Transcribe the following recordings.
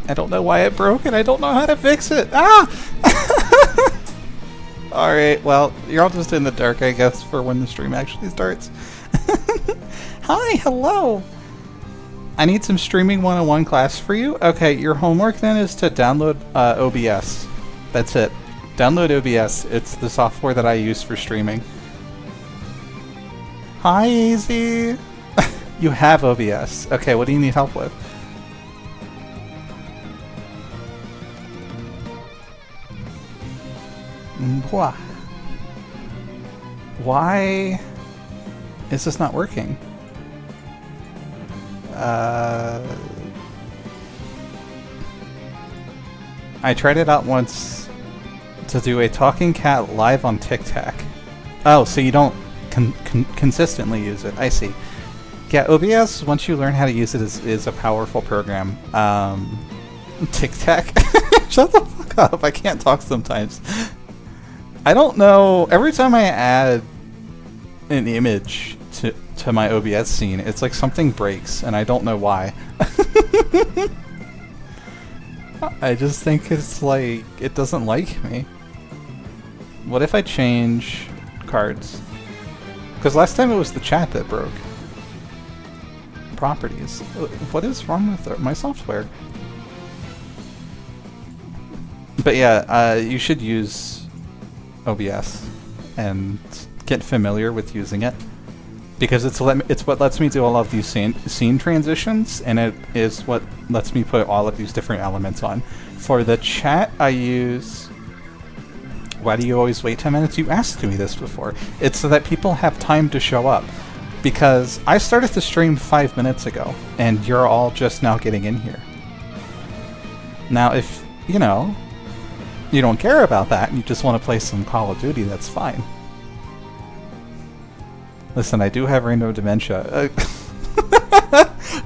I don't know why it broke and I don't know how to fix it. Ah! Alright, well, you're all just in the dark, I guess, for when the stream actually starts. Hi, hello! I need some streaming 101 class for you. Okay, your homework then is to download OBS. That's it. Download OBS. It's the software that I use for streaming. Hi, Easy! You have OBS. Okay, what do you need help with? Why is this not working? I tried it out once to do a talking cat live on TikTok. Oh, so you don't consistently use it. I see. Yeah, OBS, once you learn how to use it, is a powerful program. TikTok? Shut the fuck up, I can't talk sometimes. I don't know, every time I add an image to my OBS scene, it's like something breaks, and I don't know why. I just think it's like, it doesn't like me. What if I change cards? Because last time it was the chat that broke. Properties. What is wrong with my software? But yeah, you should use OBS and get familiar with using it, because it's what lets me do all of these scene transitions, and it is what lets me put all of these different elements on. For the chat, I use... Why do you always wait 10 minutes? You asked me this before. It's so that people have time to show up. Because I started the stream 5 minutes ago, and you're all just now getting in here. Now, if, you know, you don't care about that, and you just want to play some Call of Duty, that's fine. Listen, I do have random dementia.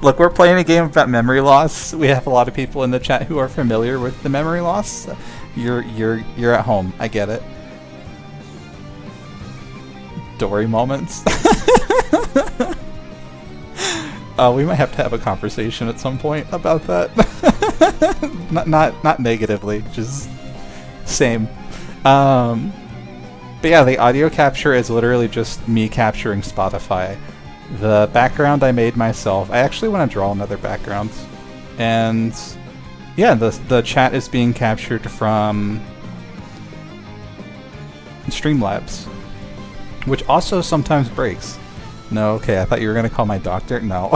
Look, we're playing a game about memory loss. We have a lot of people in the chat who are familiar with the memory loss. You're at home. I get it. Dory moments. We might have to have a conversation at some point about that. not negatively, just same. But yeah, the audio capture is literally just me capturing Spotify. The background I made myself. I actually want to draw another background. And yeah, the chat is being captured from Streamlabs, which also sometimes breaks. No, okay, I thought you were going to call my doctor. No.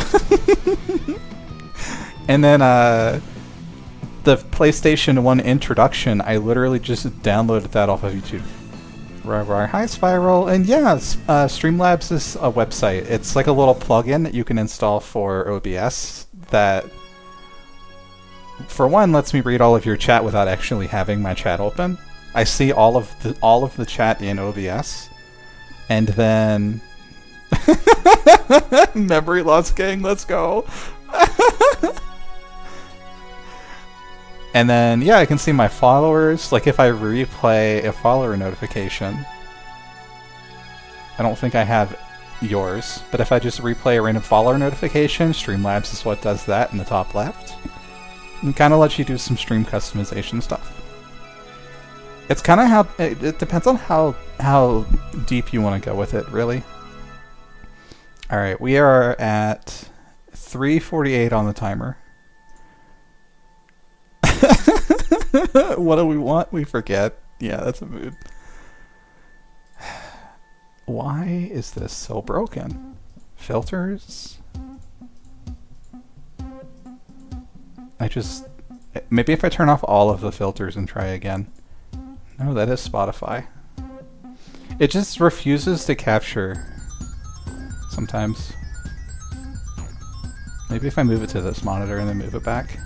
And then the PlayStation 1 introduction, I literally just downloaded that off of YouTube. Hi, Spiral. And yeah, Streamlabs is a website. It's like a little plugin that you can install for OBS that, for one, lets me read all of your chat without actually having my chat open. I see all of the chat in OBS. And then memory loss gang, let's go. And then, yeah, I can see my followers. Like, if I replay a follower notification, I don't think I have yours, but if I just replay a random follower notification, Streamlabs is what does that in the top left. And kind of lets you do some stream customization stuff. It's kind of how... It depends on how deep you want to go with it, really. Alright, we are at 3:48 on the timer. What do we want? We forget. Yeah, that's a mood. Why is this so broken? Filters? Maybe if I turn off all of the filters and try again. No, that is Spotify. It just refuses to capture sometimes. Maybe if I move it to this monitor and then move it back.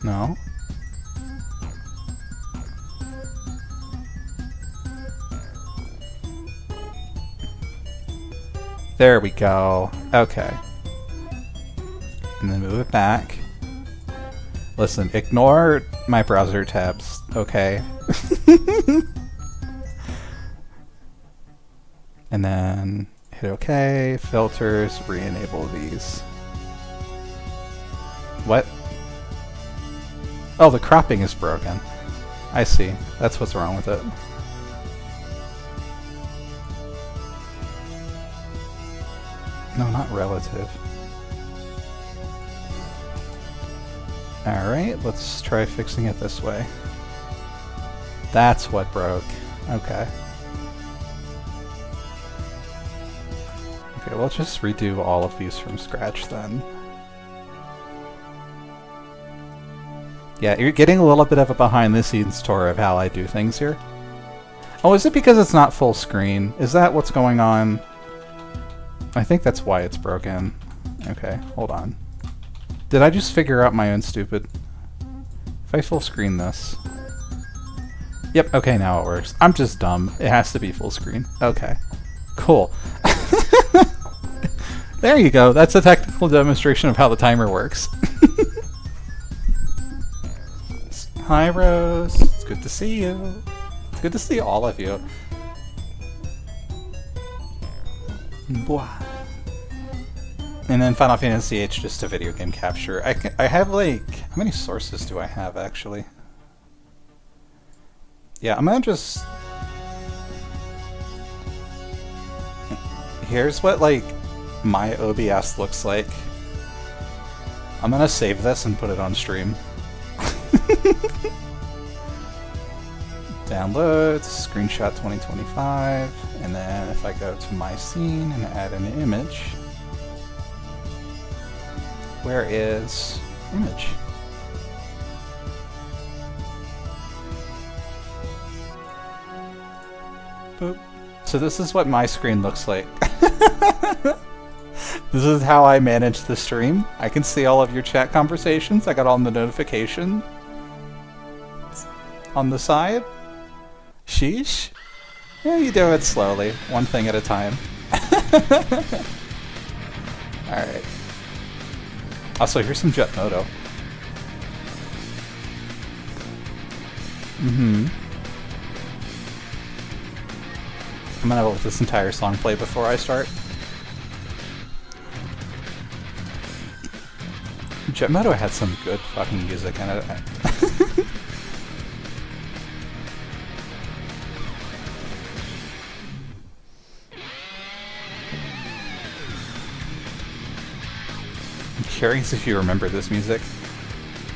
No. There we go. Okay. And then move it back. Listen, ignore my browser tabs, okay? And then hit OK, filters, re-enable these. What? Oh, the cropping is broken. I see. That's what's wrong with it. No, not relative. Alright, let's try fixing it this way. That's what broke. Okay. Okay, we'll just redo all of these from scratch then. Yeah, you're getting a little bit of a behind-the-scenes tour of how I do things here. Oh, is it because it's not full screen? Is that what's going on? I think that's why it's broken. Okay, hold on. Did I just figure out my own stupid... If I full screen this... Yep, okay, now it works. I'm just dumb. It has to be full screen. Okay. Cool. There you go. That's a technical demonstration of how the timer works. Hi, Rose. It's good to see you. It's good to see all of you. And then Final Fantasy VIII, just a video game capture. I have like... How many sources do I have, actually? Yeah, I'm gonna just... Here's what, like, my OBS looks like. I'm gonna save this and put it on stream. Downloads, screenshot 2025, and then if I go to my scene and add an image, where is image? Boop. So this is what my screen looks like. This is how I manage the stream. I can see all of your chat conversations. I got all the notification on the side. Sheesh. Yeah, you do it slowly, one thing at a time. Alright. Also, here's some Jet Moto. I'm gonna let this entire song play before I start. Jet Moto had some good fucking music in it. I'm curious if you remember this music.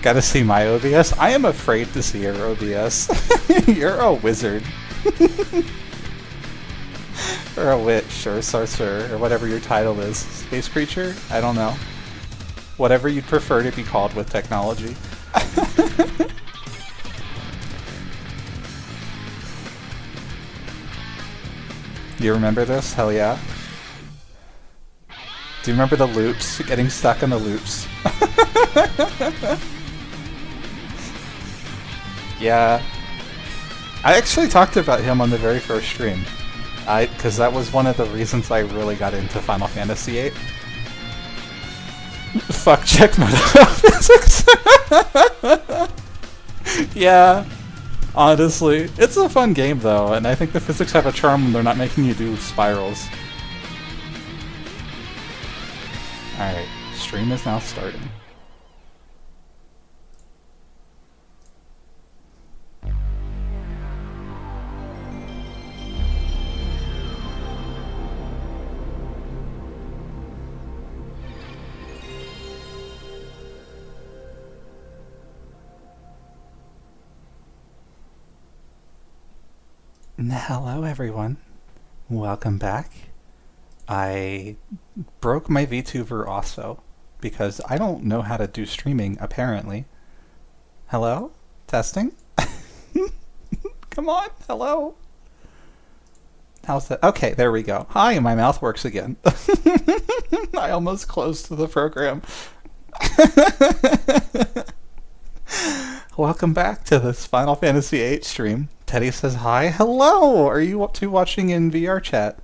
Gotta see my OBS? I am afraid to see your OBS. You're a wizard. Or a witch, or a sorcerer, or whatever your title is. Space creature? I don't know. Whatever you'd prefer to be called with technology. You remember this? Hell yeah. Do you remember the loops? Getting stuck in the loops. Yeah. I actually talked about him on the very first stream. Because that was one of the reasons I really got into Final Fantasy VIII. Fuck, check my physics. Yeah, honestly. It's a fun game though, and I think the physics have a charm when they're not making you do spirals. Alright, stream is now starting. Hello everyone, welcome back. I broke my VTuber also because I don't know how to do streaming apparently. Hello? Testing? Come on, hello? How's that? Okay, there we go. Hi, my mouth works again. I almost closed the program. Welcome back to this Final Fantasy VIII stream. Teddy says hi. Hello! Are you two watching in VR chat?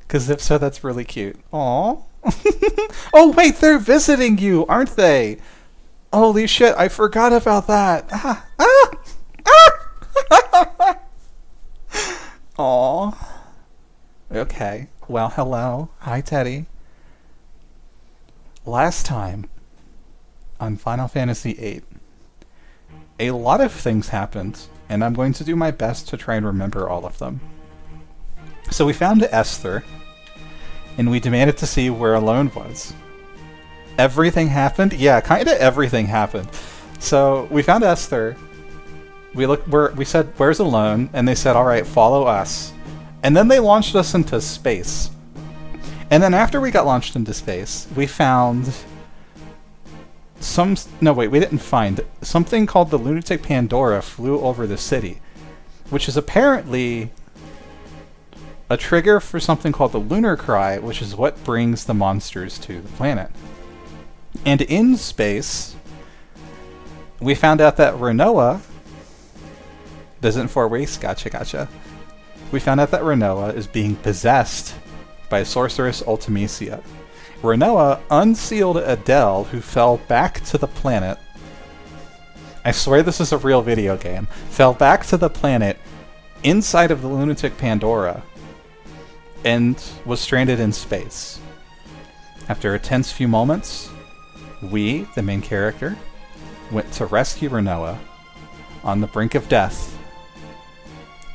Because if so, that's really cute. Aww. Oh wait, they're visiting you, aren't they? Holy shit, I forgot about that. Ah! Ah! Aww. Okay. Well, hello. Hi, Teddy. Last time, on Final Fantasy VIII, a lot of things happened, and I'm going to do my best to try and remember all of them. So we found Esther, and we demanded to see where Alone was. Everything happened? Yeah, kinda everything happened. So we found Esther, we said, where's Alone? And they said, alright, follow us. And then they launched us into space. And then after we got launched into space, we found we didn't find. Something called the Lunatic Pandora flew over the city, which is apparently a trigger for something called the Lunar Cry, which is what brings the monsters to the planet. And in space, we found out that Renoa doesn't for waste, gotcha. We found out that Renoa is being possessed by Sorceress Ultimecia. Renoa unsealed Adele, who fell back to the planet. I swear this is a real video game. Fell back to the planet inside of the Lunatic Pandora and was stranded in space. After a tense few moments, we, the main character, went to rescue Renoa on the brink of death.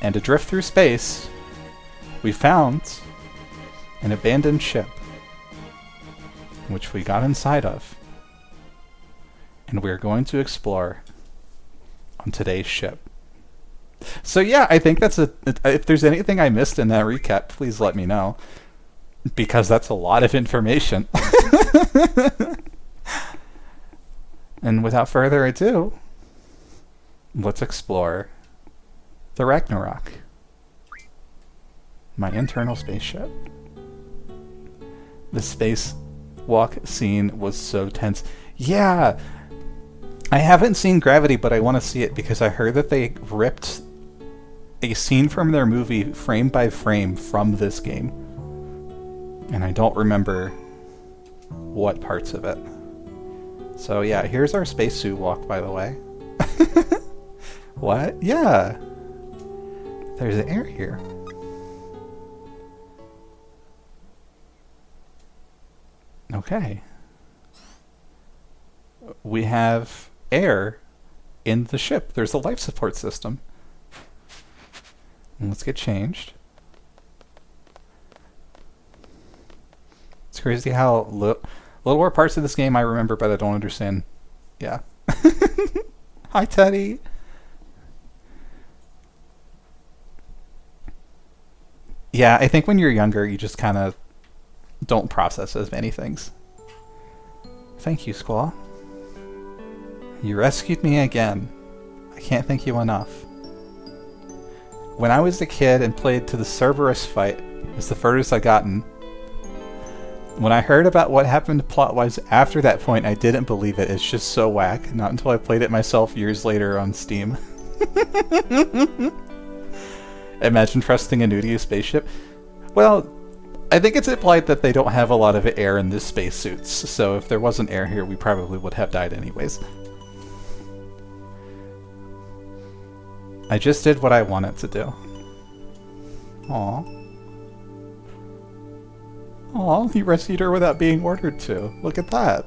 And adrift through space, we found an abandoned ship, which we got inside of, and we're going to explore on today's ship. So yeah, I think that's if there's anything I missed in that recap, please let me know, because that's a lot of information. And without further ado, let's explore the Ragnarok, my internal spaceship. The spacewalk scene was so tense. Yeah! I haven't seen Gravity, but I want to see it because I heard that they ripped a scene from their movie frame by frame from this game. And I don't remember what parts of it. So yeah, here's our spacesuit walk, by the way. What? Yeah! There's air here. Okay. We have air in the ship. There's a life support system. And let's get changed. It's crazy how little more parts of this game I remember, but I don't understand. Yeah. Hi, Teddy. Yeah, I think when you're younger, you just kind of don't process as many things. Thank you, Squall. You rescued me again. I can't thank you enough. When I was a kid and played to the Cerberus fight, it's the furthest I gotten. When I heard about what happened plot-wise after that point, I didn't believe it. It's just so whack. Not until I played it myself years later on Steam. Imagine trusting a new-to-you spaceship. Well, I think it's implied that they don't have a lot of air in this spacesuits, so if there wasn't air here, we probably would have died anyways. I just did what I wanted to do. Aww. Aww, he rescued her without being ordered to. Look at that.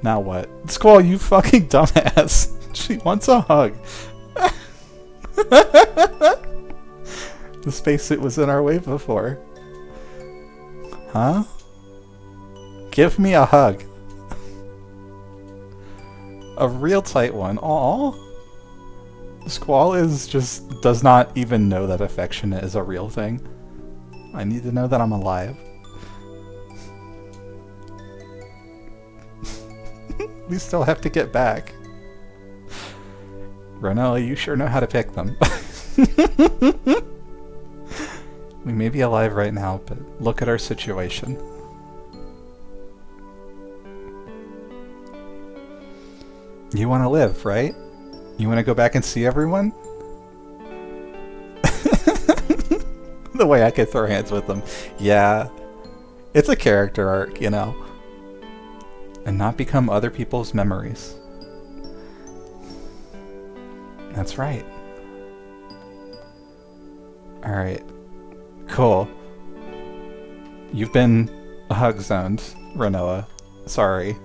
Now what? Squall, you fucking dumbass. She wants a hug. The spacesuit was in our way before. Huh? Give me a hug. A real tight one. Aww. Squall does not even know that affection is a real thing. I need to know that I'm alive. We still have to get back. Ronella, you sure know how to pick them. We may be alive right now, but look at our situation. You want to live, right? You want to go back and see everyone? The way I could throw hands with them. Yeah. It's a character arc, you know. And not become other people's memories. That's right. Alright. Cool. You've been hug zoned, Renoa. Sorry.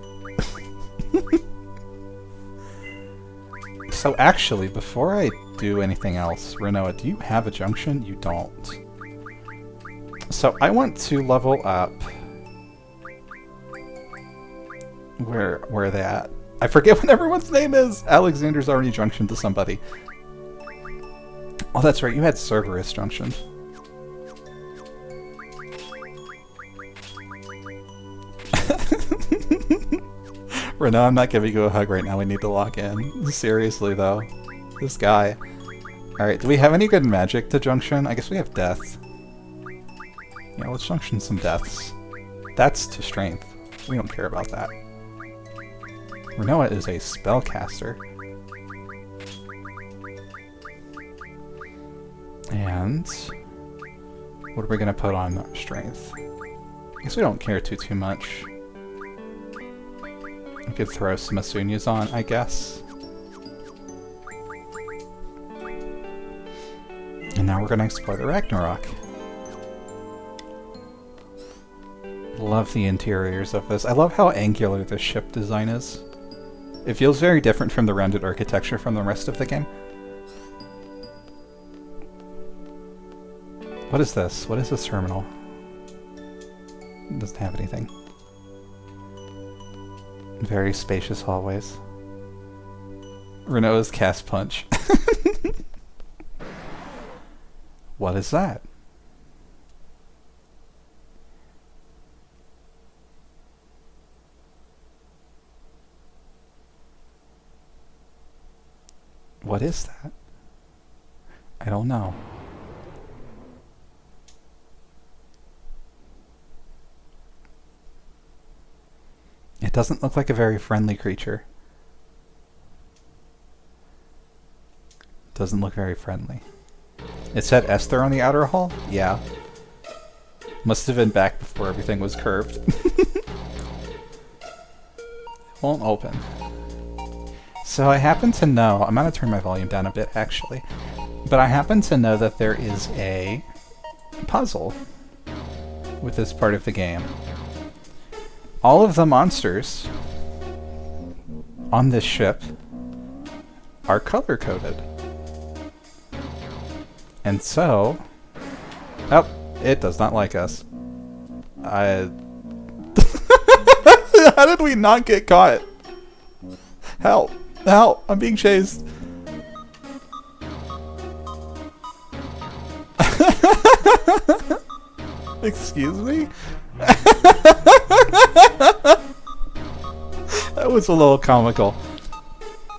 So actually, before I do anything else, Renoa, do you have a junction? You don't. So I want to level up. Where are they at? I forget what everyone's name is! Alexander's already junctioned to somebody. Oh, that's right, you had Cerberus junctioned. Renault, I'm not giving you a hug right now, we need to lock in. Seriously though. This guy. Alright, do we have any good magic to junction? I guess we have death. Yeah, let's junction some deaths. That's to strength. We don't care about that. Renoa is a spellcaster. And what are we gonna put on strength? I guess we don't care too much. We could throw some Asunyas on, I guess. And now we're gonna explore the Ragnarok. Love the interiors of this. I love how angular the ship design is. It feels very different from the rounded architecture from the rest of the game. What is this? What is this terminal? It doesn't have anything. Very spacious hallways. Renault's cast punch. What is that? What is that? I don't know. It doesn't look like a very friendly creature. Doesn't look very friendly. It said Esther on the outer hull? Yeah. Must have been back before everything was curved. Won't open. So I happen to know, I'm going to turn my volume down a bit actually, but I happen to know that there is a puzzle with this part of the game. All of the monsters on this ship are color-coded. And so... Oh, it does not like us. How did we not get caught? Help! Help! I'm being chased! Excuse me? That was a little comical.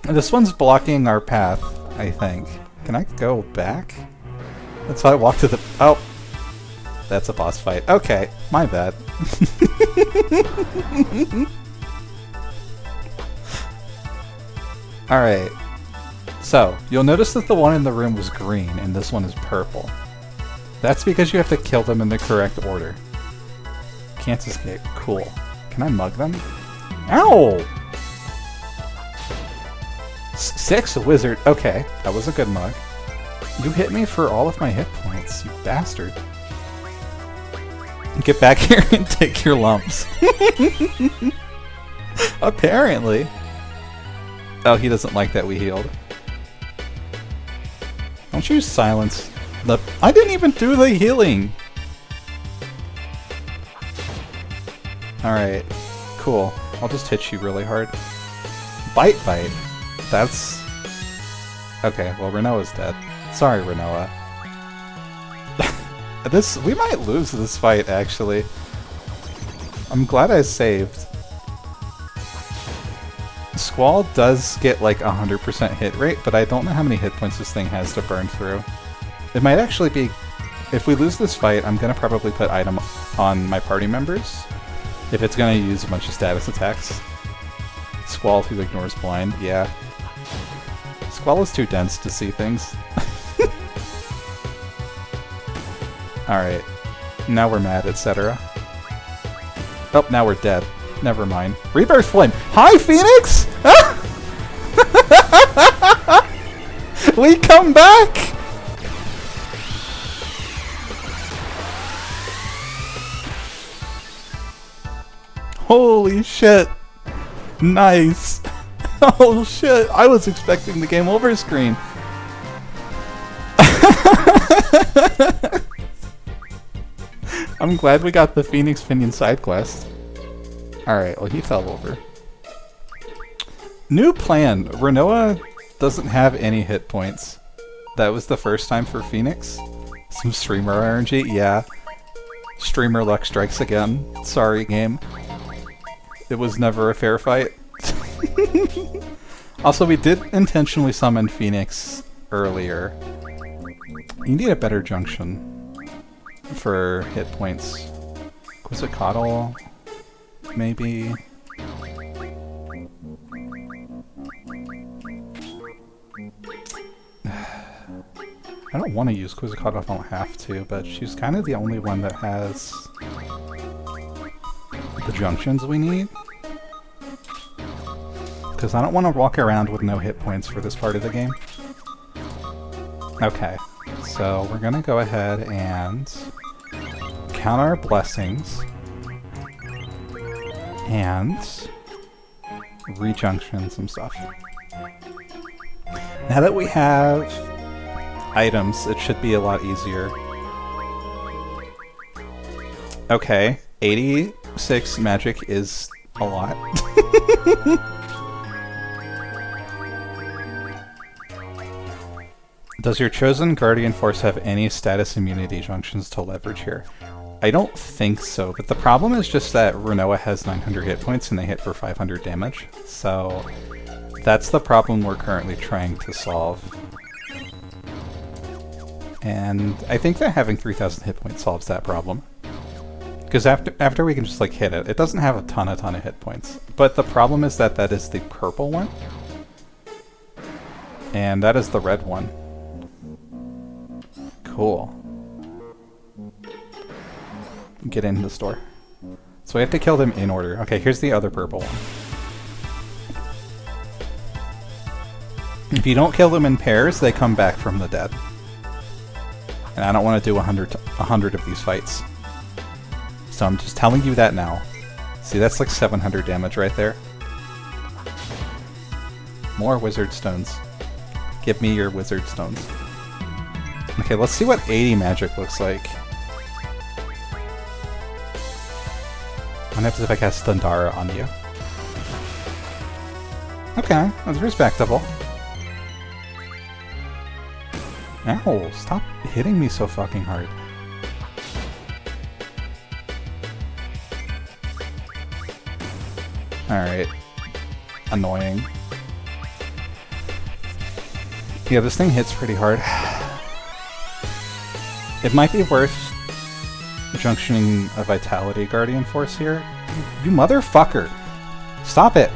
This one's blocking our path, I think. Can I go back? That's how I walked to the... Oh! That's a boss fight. Okay, my bad. Alright. So, you'll notice that the one in the room was green, and this one is purple. That's because you have to kill them in the correct order. Can't escape. Cool. Can I mug them? Ow! 6 wizard. Okay, that was a good mug. You hit me for all of my hit points, you bastard. Get back here and take your lumps. Apparently. Oh, he doesn't like that we healed. Don't you silence the... I didn't even do the healing! Alright, cool. I'll just hit you really hard. Bite. That's... Okay, well Renoa's dead. Sorry, Renoa. We might lose this fight, actually. I'm glad I saved. Squall does get like 100% hit rate, but I don't know how many hit points this thing has to burn through. It might actually be... If we lose this fight, I'm gonna probably put item on my party members. If it's gonna use a bunch of status attacks. Squall who ignores blind, yeah. Squall is too dense to see things. Alright. Now we're mad, etc. Oh, now we're dead. Never mind. Rebirth Flame! Hi, Phoenix! We come back! Holy shit! Nice! Oh shit, I was expecting the game over screen. I'm glad we got the Phoenix Pinion side quest. Alright, well he fell over. New plan. Renoa doesn't have any hit points. That was the first time for Phoenix. Some streamer RNG, yeah. Streamer luck strikes again. Sorry, game. It was never a fair fight. Also, we did intentionally summon Phoenix earlier. You need a better junction for hit points. Quizzicatle, maybe. I don't want to use Quizzicatle if I don't have to, but she's kind of the only one that has the junctions we need. Because I don't want to walk around with no hit points for this part of the game. Okay, so we're going to go ahead and count our blessings and rejunction some stuff. Now that we have items, it should be a lot easier. Okay, 86 magic is a lot. Does your chosen Guardian Force have any status immunity junctions to leverage here? I don't think so, but the problem is just that Renoa has 900 hit points and they hit for 500 damage, so that's the problem we're currently trying to solve. And I think that having 3000 hit points solves that problem. Because after we can just like hit it, it doesn't have a ton of hit points. But the problem is that that is the purple one. And that is the red one. Cool. Get in the store. So we have to kill them in order. Okay, here's the other purple one. If you don't kill them in pairs, they come back from the dead. And I don't want to do 100 of these fights. So I'm just telling you that now. See, that's like 700 damage right there. More wizard stones. Give me your wizard stones. Okay, let's see what 80 magic looks like. What happens if I cast Thundara on you? Okay, that's respectable. Ow, stop hitting me so fucking hard. Alright. Annoying. Yeah, this thing hits pretty hard. It might be worth junctioning a Vitality Guardian Force here. You motherfucker! Stop it!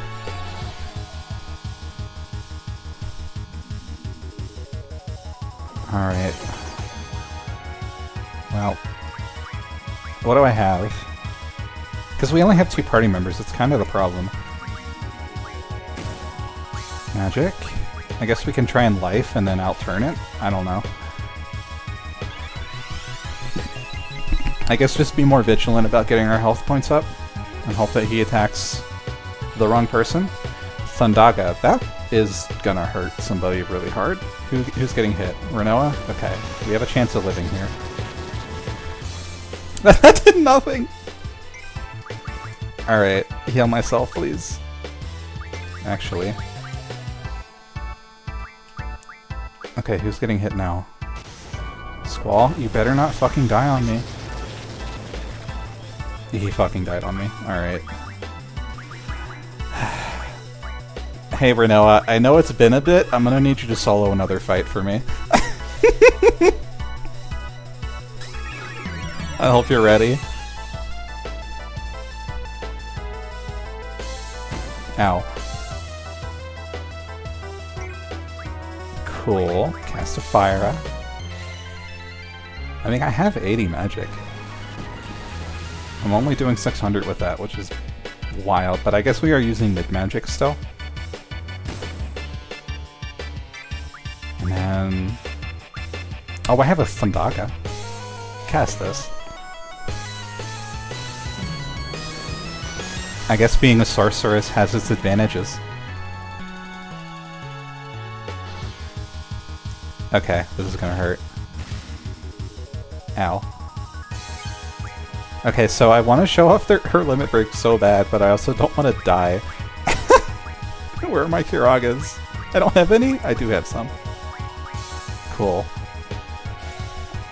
Alright. Well. What do I have? Because we only have 2 party members, it's kind of the problem. Magic? I guess we can try and life and then out-turn it? I don't know. I guess just be more vigilant about getting our health points up and hope that he attacks the wrong person. Thundaga, that is gonna hurt somebody really hard. Who's getting hit? Renoa? Okay, we have a chance of living here. That did nothing! Alright, heal myself, please. Actually. Okay, who's getting hit now? Squall, you better not fucking die on me. He fucking died on me. Alright. Hey Renoa, I know it's been a bit, I'm gonna need you to solo another fight for me. I hope you're ready. Ow. Cool. Cast a Fire. I mean, I have 80 magic. I'm only doing 600 with that, which is wild, but I guess we are using mid-magic still. And then... oh, I have a Thundaga. Cast this. I guess being a sorceress has its advantages. Okay, this is gonna hurt. Ow. Okay, so I want to show off her limit break so bad, but I also don't want to die. Where are my Kiragas? I don't have any? I do have some. Cool.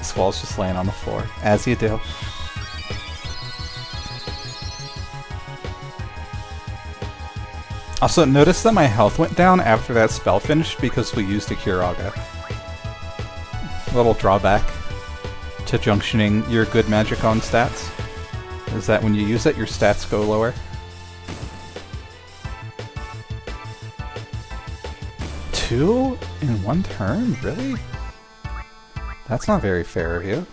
Squall's just laying on the floor, as you do. Also, notice that my health went down after that spell finished because we used a Kiraga. Little drawback to junctioning your good magic on stats is that when you use it, your stats go lower. Two in one turn? Really? That's not very fair of you.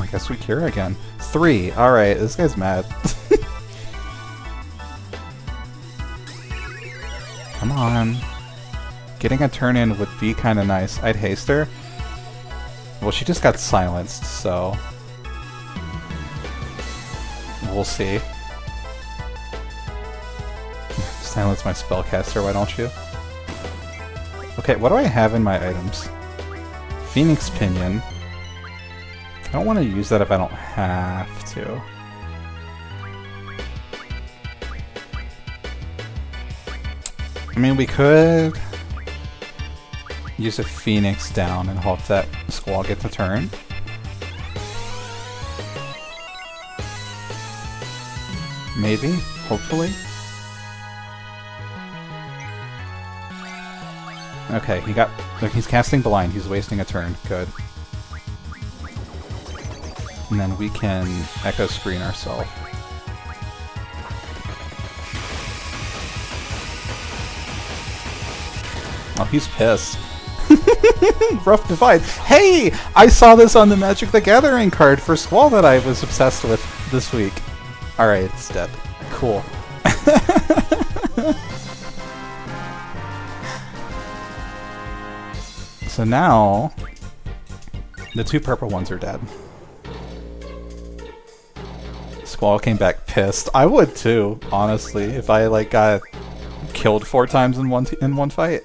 I guess we cure again. 3. Alright, this guy's mad. Come on. Getting a turn in would be kind of nice. I'd haste her. Well, she just got silenced, so... we'll see. Silence my spellcaster, why don't you? Okay, what do I have in my items? Phoenix Pinion. I don't want to use that if I don't have to. I mean, we could use a Phoenix down and hope that Squall gets a turn. Maybe, hopefully. Okay, he's casting Blind, he's wasting a turn, good. And then we can Echo Screen ourselves. Oh, he's pissed. Rough Divide. Hey! I saw this on the Magic the Gathering card for Squall that I was obsessed with this week. Alright, it's dead. Cool. So now, the 2 purple ones are dead. Squall came back pissed. I would too, honestly, if I like got killed 4 times in one fight.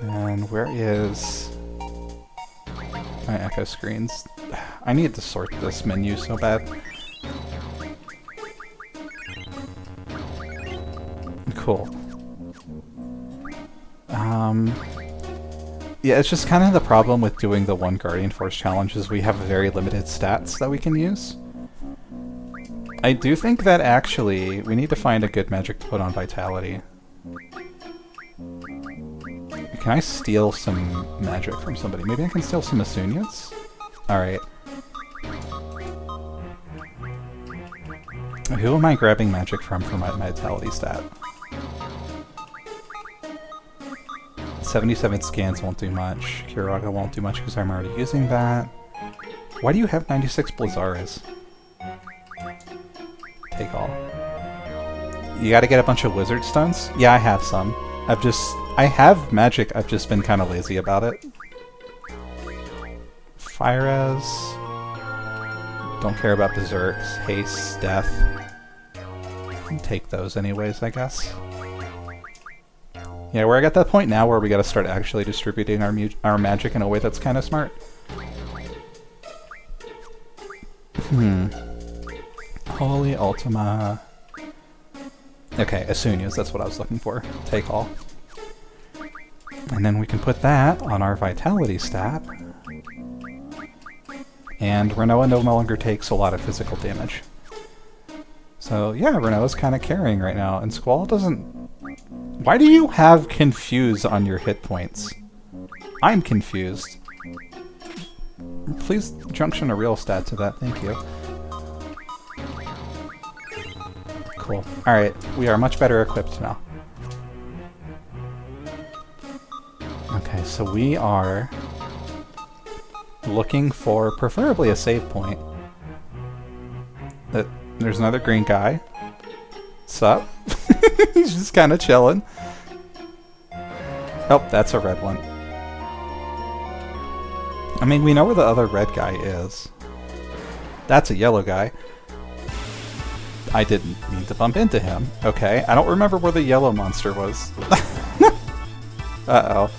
And where is my Echo Screens? I need to sort this menu so bad. Cool. Yeah, it's just kind of the problem with doing the 1 Guardian Force challenge is we have very limited stats that we can use. I do think that actually we need to find a good magic to put on Vitality. Can I steal some magic from somebody? Maybe I can steal some Asunias? Alright. Who am I grabbing magic from for my Vitality stat? 77 scans won't do much. Kiraga won't do much because I'm already using that. Why do you have 96 Blazzaras? Take all. You gotta get a bunch of wizard stones? Yeah, I have some. I have magic, I've just been kind of lazy about it. Fire-Res. Don't care about Berserks. Haste, Death. Take those anyways, I guess. Yeah, we're at that point now where we gotta start actually distributing our magic in a way that's kind of smart. Holy Ultima. Okay, Asunias, that's what I was looking for. Take all. And then we can put that on our Vitality stat. And Renoa no longer takes a lot of physical damage. So yeah, Renoa's kind of carrying right now, and Squall doesn't... Why do you have Confuse on your hit points? I'm confused. Please junction a real stat to that, thank you. Cool. Alright, we are much better equipped now. Okay, so we are looking for preferably a save point. There's another green guy. Sup? He's just kind of chilling. Oh, that's a red one. I mean, we know where the other red guy is. That's a yellow guy. I didn't mean to bump into him. Okay, I don't remember where the yellow monster was. Uh-oh.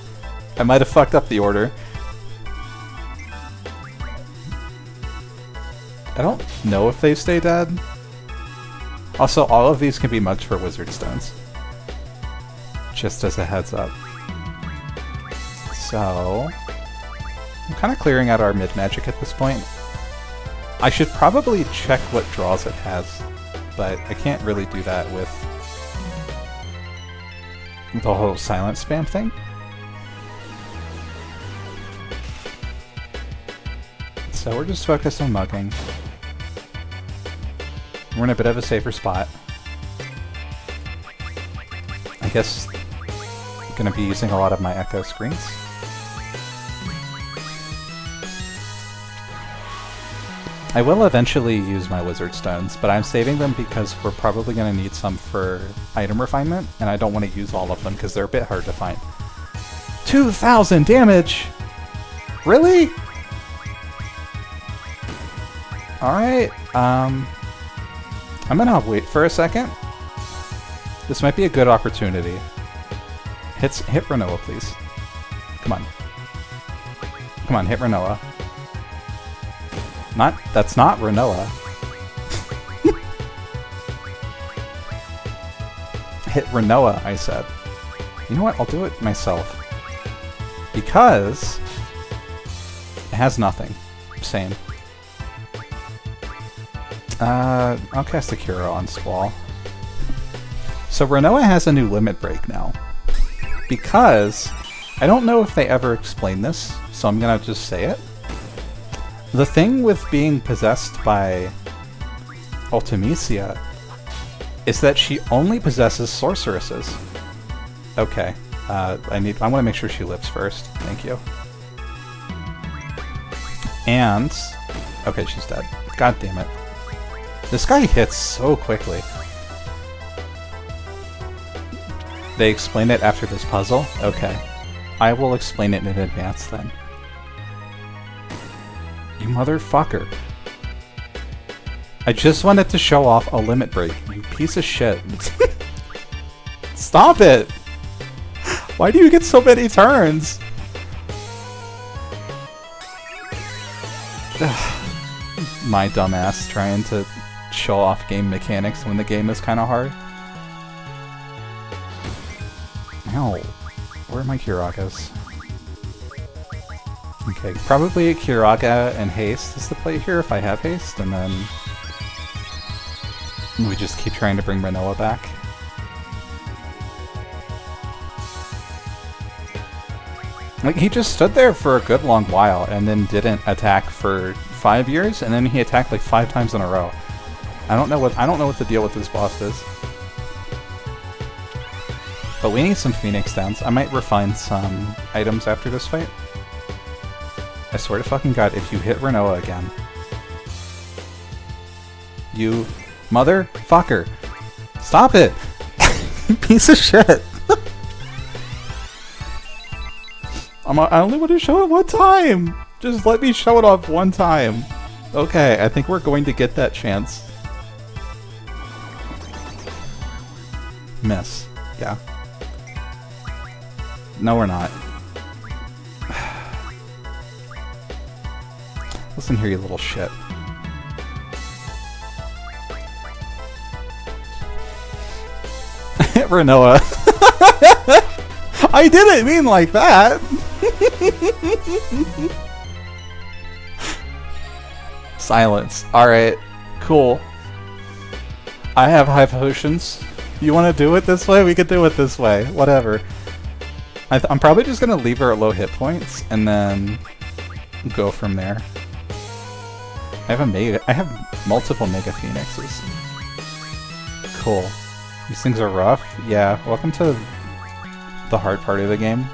I might have fucked up the order. I don't know if they stay dead. Also, all of these can be mugged for wizard stones. Just as a heads up. So... I'm kind of clearing out our mid-magic at this point. I should probably check what draws it has, but I can't really do that with the whole silent spam thing. So we're just focused on mugging. We're in a bit of a safer spot. I guess I'm gonna be using a lot of my echo screens. I will eventually use my wizard stones, but I'm saving them because we're probably gonna need some for item refinement, and I don't want to use all of them because they're a bit hard to find. 2,000 damage! Really? Alright, I'm gonna wait for a second. This might be a good opportunity. Hit Renoa, please. Come on. Come on, hit Renoa. That's not Renoa. Hit Renoa, I said. You know what? I'll do it myself. Because it has nothing. Same. I'll cast a Cura on Squall. So Renoa has a new limit break now. Because I don't know if they ever explain this, so I'm gonna just say it. The thing with being possessed by Ultimisia is that she only possesses sorceresses. Okay, I want to make sure she lives first. Thank you. And okay, she's dead. God damn it! This guy hits so quickly. They explain it after this puzzle? Okay, I will explain it in advance then. You motherfucker. I just wanted to show off a limit break, you piece of shit. Stop it! Why do you get so many turns? My dumbass trying to show off game mechanics when the game is kind of hard. Ow. Where are my Kiragas? Okay, probably Kiraga and Haste is the play here if I have Haste, and then we just keep trying to bring Renoa back. Like, he just stood there for a good long while and then didn't attack for 5 years, and then he attacked like 5 times in a row. I don't know what the deal with this boss is. But we need some Phoenix Downs. I might refine some items after this fight. I swear to fucking god, if you hit Renoa again. You motherfucker. Stop it! You piece of shit! I only want to show it one time! Just let me show it off one time. Okay, I think we're going to get that chance. Miss. Yeah. No, we're not. Listen here, you little shit. Renoa. I didn't mean like that! Silence. Alright. Cool. I have high potions. You want to do it this way? We could do it this way. Whatever. I'm probably just going to leave her at low hit points and then go from there. I have multiple Mega Phoenixes. Cool. These things are rough. Yeah, welcome to the hard part of the game.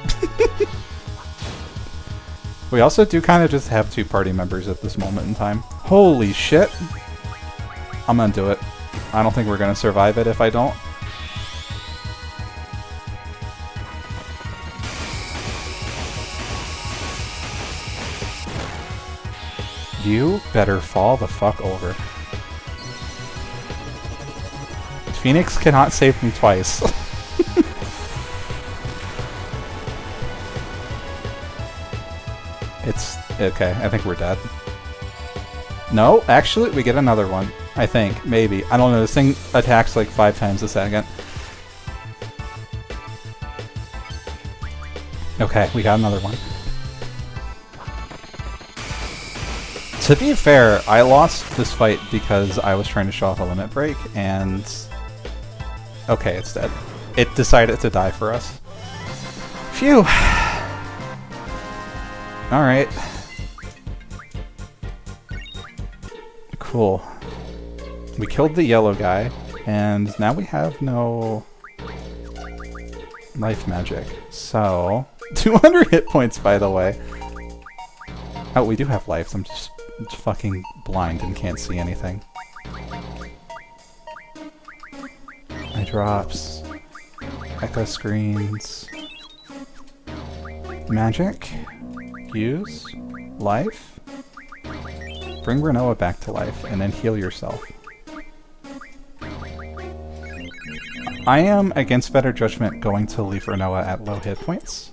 We also do kind of just have 2 party members at this moment in time. Holy shit! I'm gonna do it. I don't think we're gonna survive it if I don't. You better fall the fuck over. Phoenix cannot save me twice. It's... okay, I think we're dead. No, actually, we get another one. I think, maybe. I don't know, this thing attacks like 5 times a second. Okay, we got another one. To be fair, I lost this fight because I was trying to show off a limit break, and... okay, it's dead. It decided to die for us. Phew! Alright. Cool. We killed the yellow guy, and now we have no life magic. So, 200 hit points, by the way. Oh, we do have lives. I'm just fucking blind and can't see anything. Eye drops. Echo screens. Magic. Use. Life. Bring Renoa back to life, and then heal yourself. I am, against better judgment, going to leave Renoa at low hit points.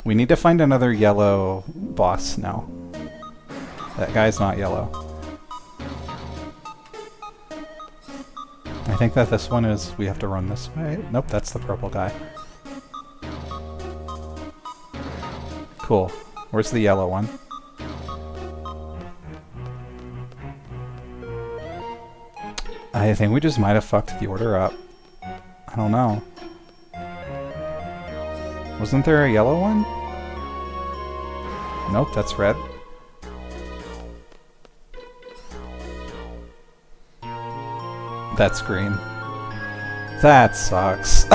We need to find another yellow boss now. That guy's not yellow. I think that this one is... we have to run this way. Nope, that's the purple guy. Cool. Where's the yellow one? I think we just might have fucked the order up. I don't know. Wasn't there a yellow one? Nope, that's red. That's green. That sucks.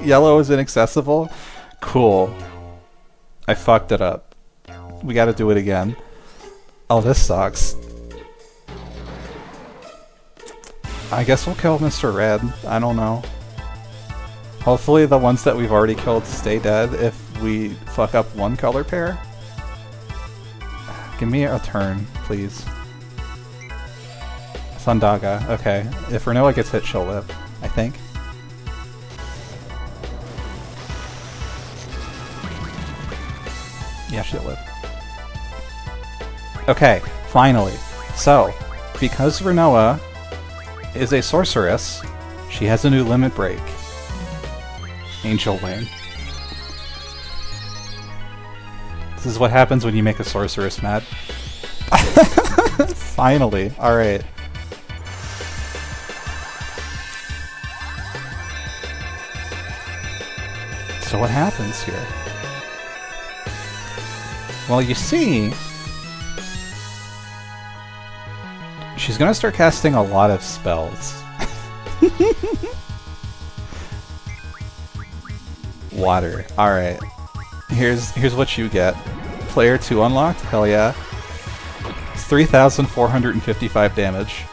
Yellow is inaccessible? Cool. I fucked it up. We gotta do it again. Oh, this sucks. I guess we'll kill Mr. Red. I don't know. Hopefully the ones that we've already killed stay dead if we fuck up one color pair. Give me a turn, please. Thundaga. Okay. If Renoa gets hit, she'll live. I think. Yeah, she'll live. Okay, finally. So, because Renoa is a sorceress, she has a new limit break. Angel Wing. This is what happens when you make a sorceress mad. Finally. Alright. So what happens here? Well, you see, she's gonna start casting a lot of spells. Water. Alright. Here's what you get. Player 2 unlocked? Hell yeah. 3,455 damage.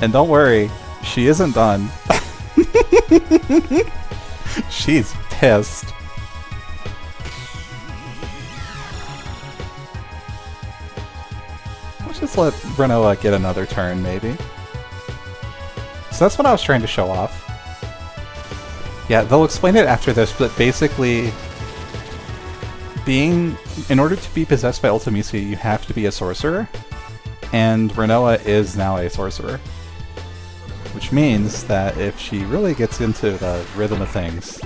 And don't worry, she isn't done. She's pissed. Let's just let Renoa get another turn, maybe. So that's what I was trying to show off. Yeah, they'll explain it after this, but basically, in order to be possessed by Ultimisia, you have to be a sorcerer, and Renoa is now a sorcerer. Which means that if she really gets into the rhythm of things,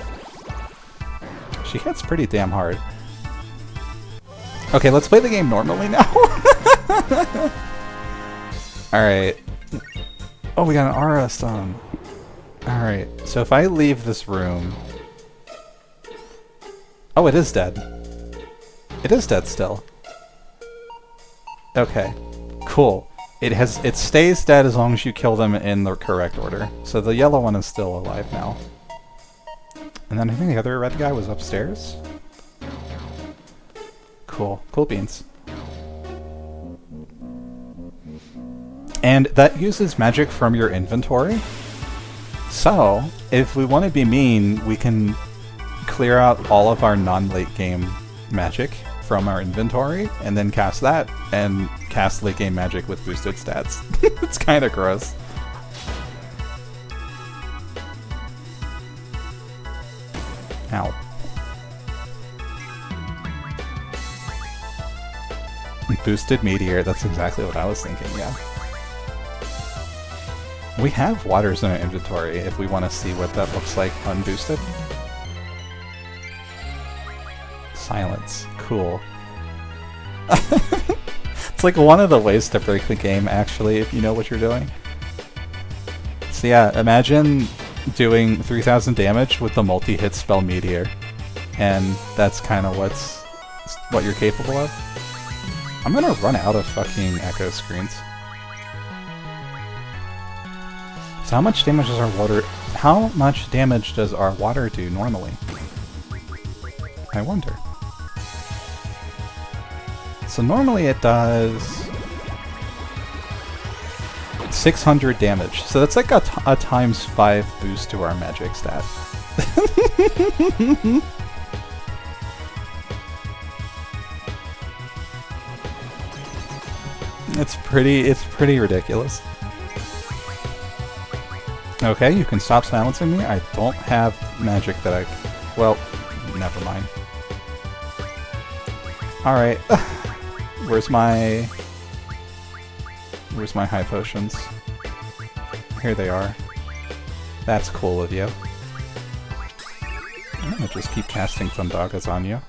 she hits pretty damn hard. Okay, let's play the game normally now. Alright. Oh, we got an Aura Stone. Alright, so if I leave this room... Oh, it is dead. It is dead still. Okay, cool. It stays dead as long as you kill them in the correct order. So the yellow one is still alive now. And then I think the other red guy was upstairs. Cool. Cool beans. And that uses magic from your inventory. So, if we want to be mean, we can clear out all of our non-late game magic from our inventory, and then cast that, and cast late game magic with boosted stats. It's kind of gross. Ow. Boosted meteor, that's exactly what I was thinking, yeah. We have waters in our inventory if we want to see what that looks like unboosted. Silence. Cool. It's like one of the ways to break the game, actually, if you know what you're doing. So yeah, imagine doing 3000 damage with the multi-hit spell Meteor. And that's kind of what you're capable of. I'm gonna run out of fucking echo screens. So how much damage does our water do normally? I wonder. So normally it does 600 damage. So that's like a times 5 boost to our magic stat. It's pretty ridiculous. Okay, you can stop silencing me. I don't have magic that I... Well, never mind. Alright. Where's my high potions? Here they are. That's cool of you. I'm gonna just keep casting Thundagas on you.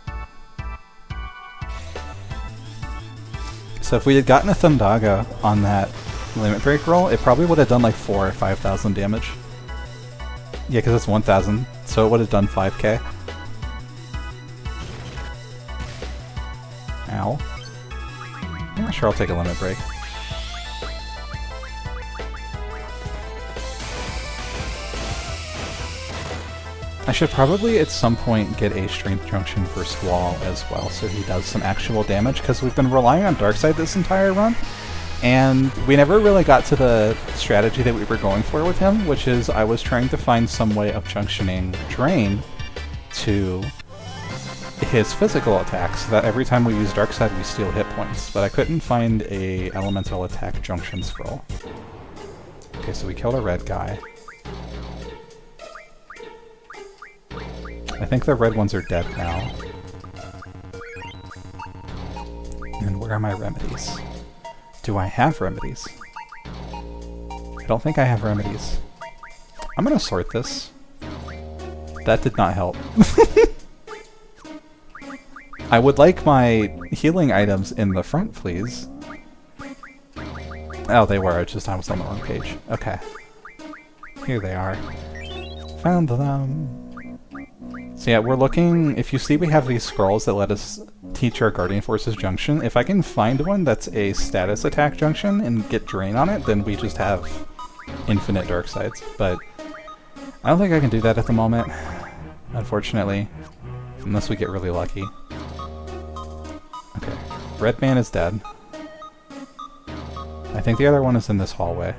So if we had gotten a Thundaga on that limit break roll, it probably would have done like 4,000 or 5,000 damage. Yeah, because it's 1,000, so it would have done 5k. Ow. Yeah, sure, I'll take a limit break. I should probably at some point get a Strength Junction for Squall as well, so he does some actual damage, because we've been relying on Darkside this entire run, and we never really got to the strategy that we were going for with him, which is I was trying to find some way of junctioning Drain to his physical attack, so that every time we use Darkside we steal hit points, but I couldn't find a elemental attack junction scroll. Okay, so we killed a red guy. I think the red ones are dead now. And where are my remedies? Do I have remedies? I don't think I have remedies. I'm gonna sort this. That did not help. I would like my healing items in the front, please. Oh, they were. It's just I was on the wrong page. Okay. Here they are. Found them. So yeah, we're looking... If you see we have these scrolls that let us teach our Guardian Forces junction, if I can find one that's a status attack junction and get Drain on it, then we just have infinite dark sides. But I don't think I can do that at the moment, unfortunately, unless we get really lucky. Okay, red man is dead. I think the other one is in this hallway.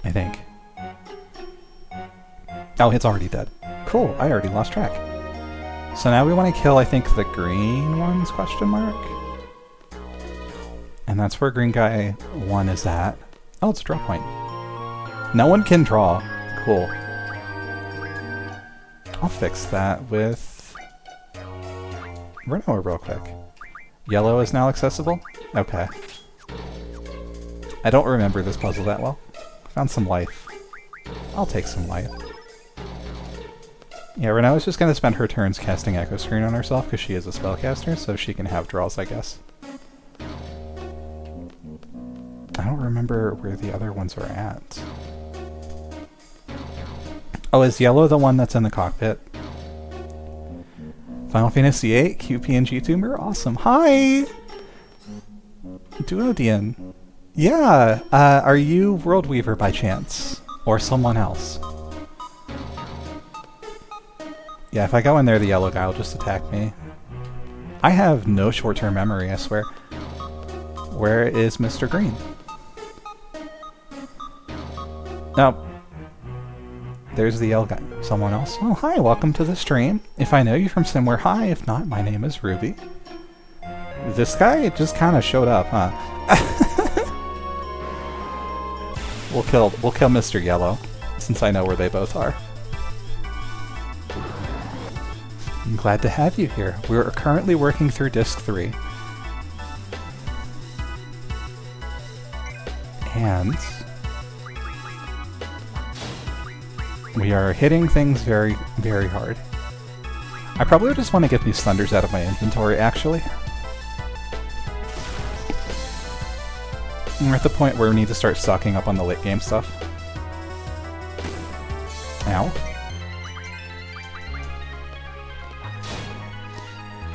I think. Oh, it's already dead. Cool, I already lost track. So now we want to kill, I think, the green ones, question mark? And that's where green guy 1 is at. Oh, it's a draw point. No one can draw. Cool. I'll fix that with... Renoa real quick. Yellow is now accessible? Okay. I don't remember this puzzle that well. Found some life. I'll take some life. Yeah, Renoa's just gonna spend her turns casting Echo Screen on herself because she is a spellcaster, so she can have draws, I guess. I don't remember where the other ones are at. Oh, is yellow the one that's in the cockpit? Final Fantasy VIII, QP and GTuber? Awesome. Hi! Duodian. Yeah, are you World Weaver by chance? Or someone else? Yeah, if I go in there, the yellow guy will just attack me. I have no short-term memory, I swear. Where is Mr. Green? No. there's the L guy. Someone else. Oh, hi, welcome to the stream. If I know you from somewhere, hi. If not, my name is Ruby. This guy just kind of showed up, huh? We'll kill Mr. Yellow, since I know where they both are. I'm glad to have you here. We're currently working through Disc 3. And we are hitting things very, very hard. I probably just want to get these thunders out of my inventory, actually. We're at the point where we need to start stocking up on the late game stuff. Ow.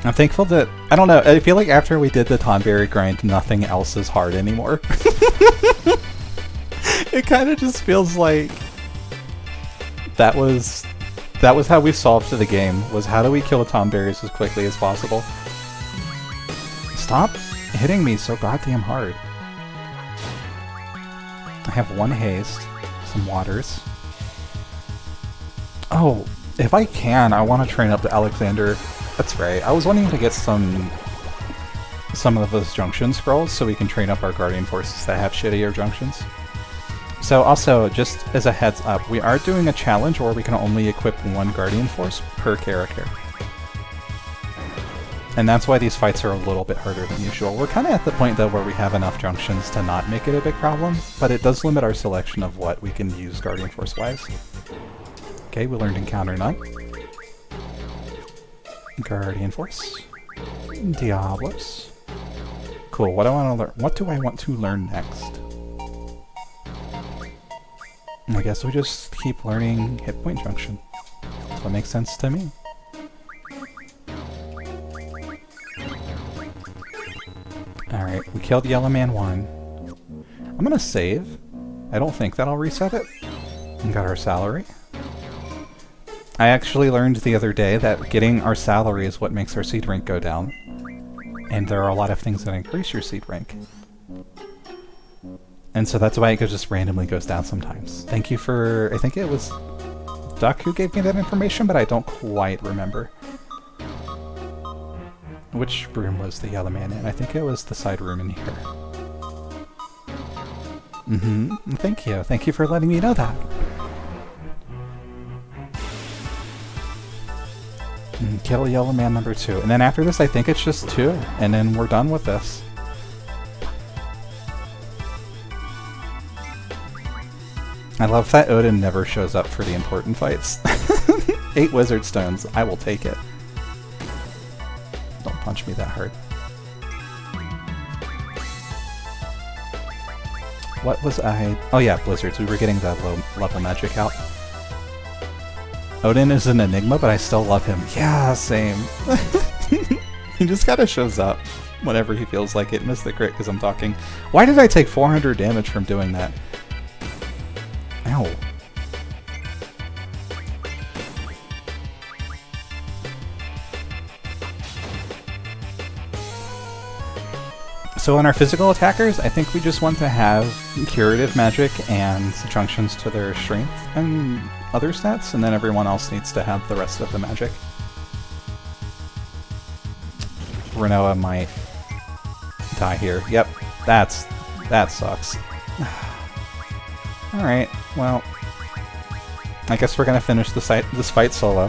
I'm thankful that, I don't know, I feel like after we did the Tonberry grind, nothing else is hard anymore. It kind of just feels like that was how we solved the game, was how do we kill Tonberries as quickly as possible. Stop hitting me so goddamn hard. I have one haste, some waters. Oh, if I can, I want to train up to Alexander. That's right. I was wanting to get some of those junction scrolls so we can train up our Guardian Forces that have shittier junctions. So also, just as a heads up, we are doing a challenge where we can only equip one Guardian Force per character. And that's why these fights are a little bit harder than usual. We're kind of at the point, though, where we have enough junctions to not make it a big problem, but it does limit our selection of what we can use Guardian Force-wise. Okay, we learned Encounter None. Guardian Force. Diablos. Cool, what do I want to learn? What do I want to learn next? I guess we just keep learning Hit Point Junction. That's what makes sense to me. Alright, we killed Yellow Man 1. I'm gonna save. I don't think that'll reset it. We got our salary. I actually learned the other day that getting our salary is what makes our seed rank go down. And there are a lot of things that increase your seed rank. And so that's why it just randomly goes down sometimes. Thank you for... I think it was Duck who gave me that information, but I don't quite remember. Which room was the Yellow Man in? I think it was the side room in here. Thank you. Thank you for letting me know that. Kill Yellow Man number 2. And then after this, I think it's just 2. And then we're done with this. I love that Odin never shows up for the important fights. 8 Wizard Stones. I will take it. Don't punch me that hard. What was I... Oh yeah, Blizzards. We were getting the low-level magic out. Odin is an enigma, but I still love him. Yeah, same. He just kind of shows up whenever he feels like it. Missed the crit because I'm talking. Why did I take 400 damage from doing that? Ow. So in our physical attackers, I think we just want to have curative magic and junctions to their strength and other stats, and then everyone else needs to have the rest of the magic. Renoa might die here. Yep, that sucks. Alright, well, I guess we're gonna finish this fight solo.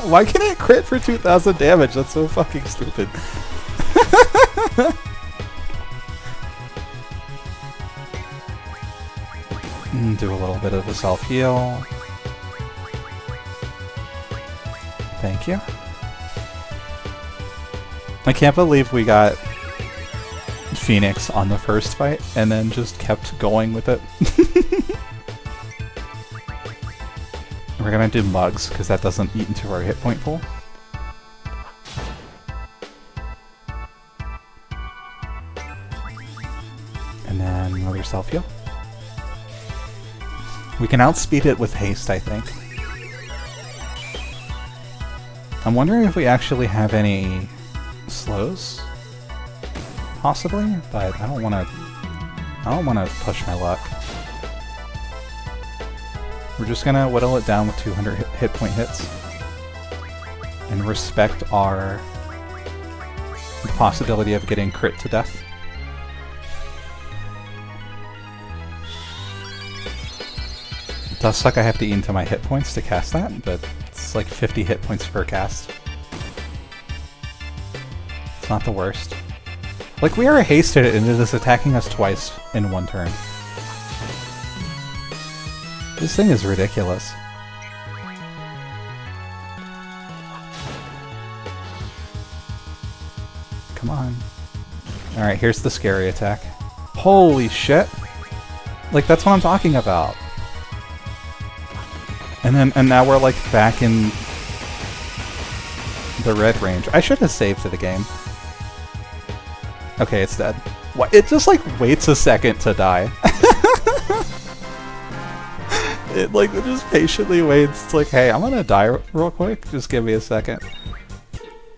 Why can't it crit for 2,000 damage? That's so fucking stupid. Do a little bit of a self-heal. Thank you. I can't believe we got Phoenix on the first fight and then just kept going with it. We're gonna do Mugs because that doesn't eat into our hit point pool. And then another self-heal. We can outspeed it with haste, I think. I'm wondering if we actually have any slows, possibly, but I don't want to push my luck. We're just gonna whittle it down with 200 hit point hits. And respect our possibility of getting crit to death. It does suck I have to eat into my hit points to cast that, but it's like 50 hit points per cast. It's not the worst. Like, we are hasted and it is attacking us twice in one turn. This thing is ridiculous. Come on. Alright, here's the scary attack. Holy shit! Like, that's what I'm talking about. And now we're like back in the red range. I should have saved the game. Okay, it's dead. What? It just like waits a second to die. It like just patiently waits. It's like, hey, I'm gonna die real quick. Just give me a second.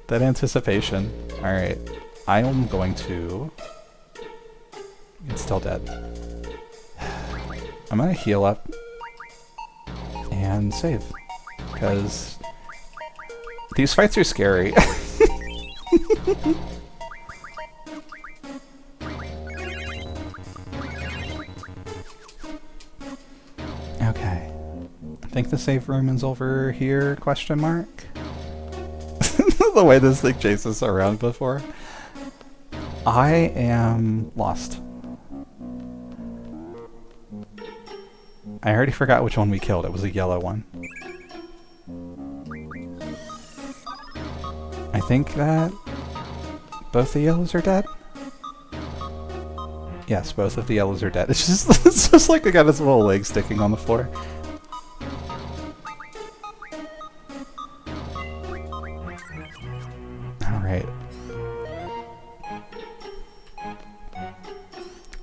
That anticipation. Alright. I am going to... It's still dead. I'm gonna heal up and save. Because these fights are scary. Okay. I think the save room is over here, question mark? The way this thing chases around before. I am lost. I already forgot which one we killed. It was a yellow one. I think that both the yellows are dead. Yes, both of the yellows are dead. It's just like they got his little leg sticking on the floor. Alright.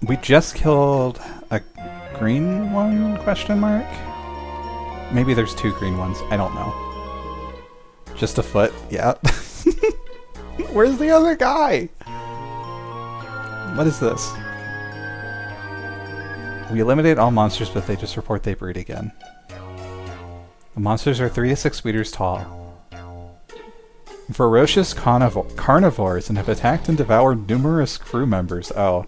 We just killed a green one, question mark? Maybe there's two green ones, I don't know. Just a foot, yeah. Where's the other guy? What is this? We eliminate all monsters, but they just report they breed again. The monsters are 3 to 6 meters tall. Ferocious carnivores and have attacked and devoured numerous crew members. Oh.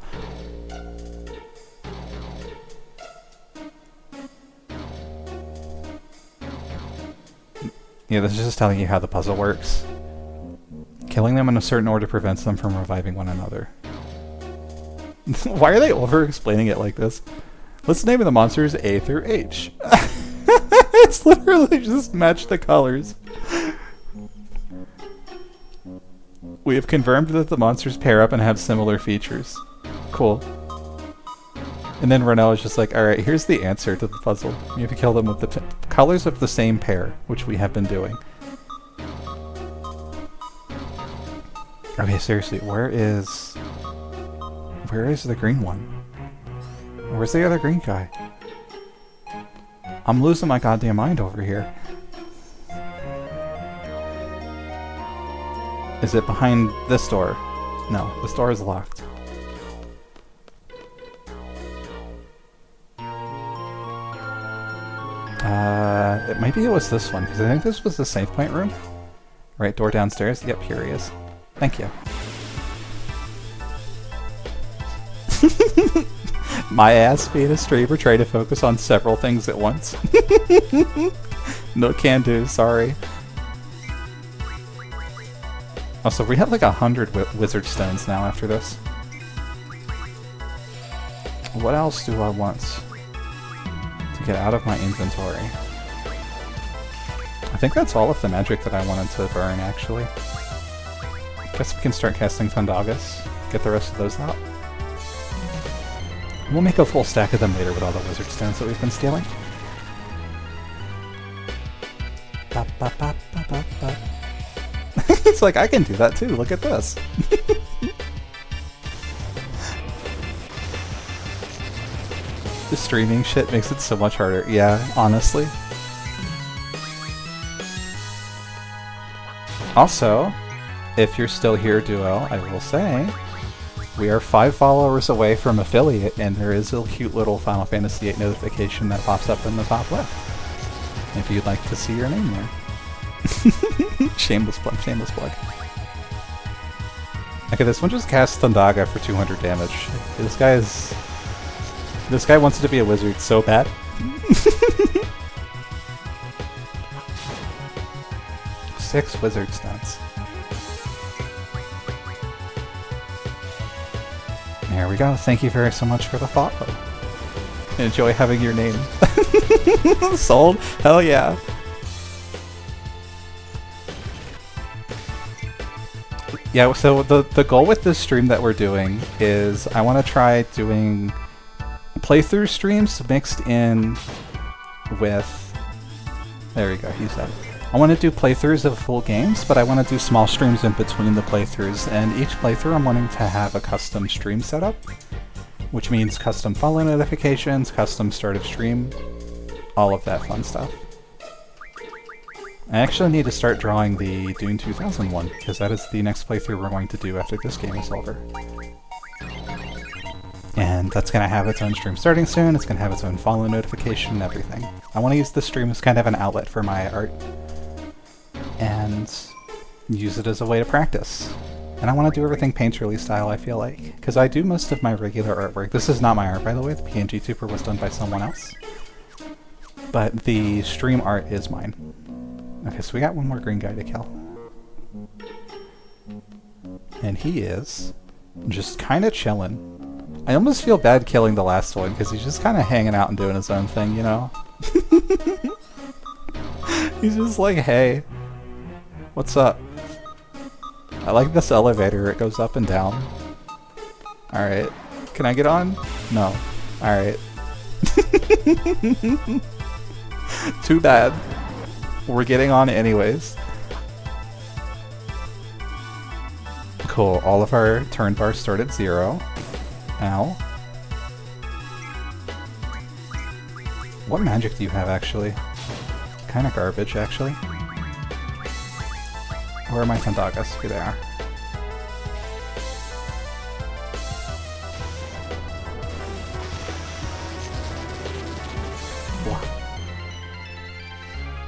Yeah, this is just telling you how the puzzle works. Killing them in a certain order prevents them from reviving one another. Why are they over-explaining it like this? Let's name the monsters A through H. It's literally just match the colors. We have confirmed that the monsters pair up and have similar features. Cool. And then Ronell is just like, alright, here's the answer to the puzzle. You have to kill them with the colors of the same pair, which we have been doing. Okay, seriously, where is the green one? Where's the other green guy? I'm losing my goddamn mind over here. Is it behind this door? No, this door is locked. Maybe it was this one, because I think this was the save point room. Right, door downstairs? Yep, here he is. Thank you. My ass being a streamer trying to focus on several things at once. No can do, sorry. Also, we have like 100 wizard stones now after this. What else do I want to get out of my inventory? I think that's all of the magic that I wanted to burn, actually. Guess we can start casting Thundagas, get the rest of those out. We'll make a full stack of them later with all the wizard stones that we've been stealing. Ba, ba, ba, ba, ba, ba. It's like, I can do that too, look at this. The streaming shit makes it so much harder. Yeah, honestly. Also, if you're still here, Duo, I will say, we are 5 followers away from affiliate, and there is a cute little Final Fantasy VIII notification that pops up in the top left. if you'd like to see your name there. Shameless plug, shameless plug. Okay, this one just casts Thundaga for 200 damage. This guy wants to be a wizard so bad. Six wizard stats. There we go. Thank you very so much for the follow. Enjoy having your name. Sold? Hell yeah. Yeah, so the goal with this stream that we're doing is I want to try doing playthrough streams mixed in with... There we go, he said. I want to do playthroughs of full games, but I want to do small streams in between the playthroughs, and each playthrough I'm wanting to have a custom stream setup, which means custom follow notifications, custom start of stream, all of that fun stuff. I actually need to start drawing the Dune 2000 one, because that is the next playthrough we're going to do after this game is over. And that's going to have its own stream starting soon, it's going to have its own follow notification and everything. I want to use this stream as kind of an outlet for my art, and use it as a way to practice. And I want to do everything painterly style, I feel like, because I do most of my regular artwork. This is not my art, by the way, the PNG Tuber was done by someone else. But the stream art is mine. Okay, so we got one more green guy to kill. And he is just kind of chilling. I almost feel bad killing the last one, because he's just kind of hanging out and doing his own thing, you know? He's just like, hey, what's up? I like this elevator, it goes up and down. Alright, can I get on? No. Alright. Too bad. We're getting on anyways. Cool, all of our turn bars start at 0. Ow. What magic do you have, actually? Kinda garbage, actually. Where are my Thundagas? Here they are.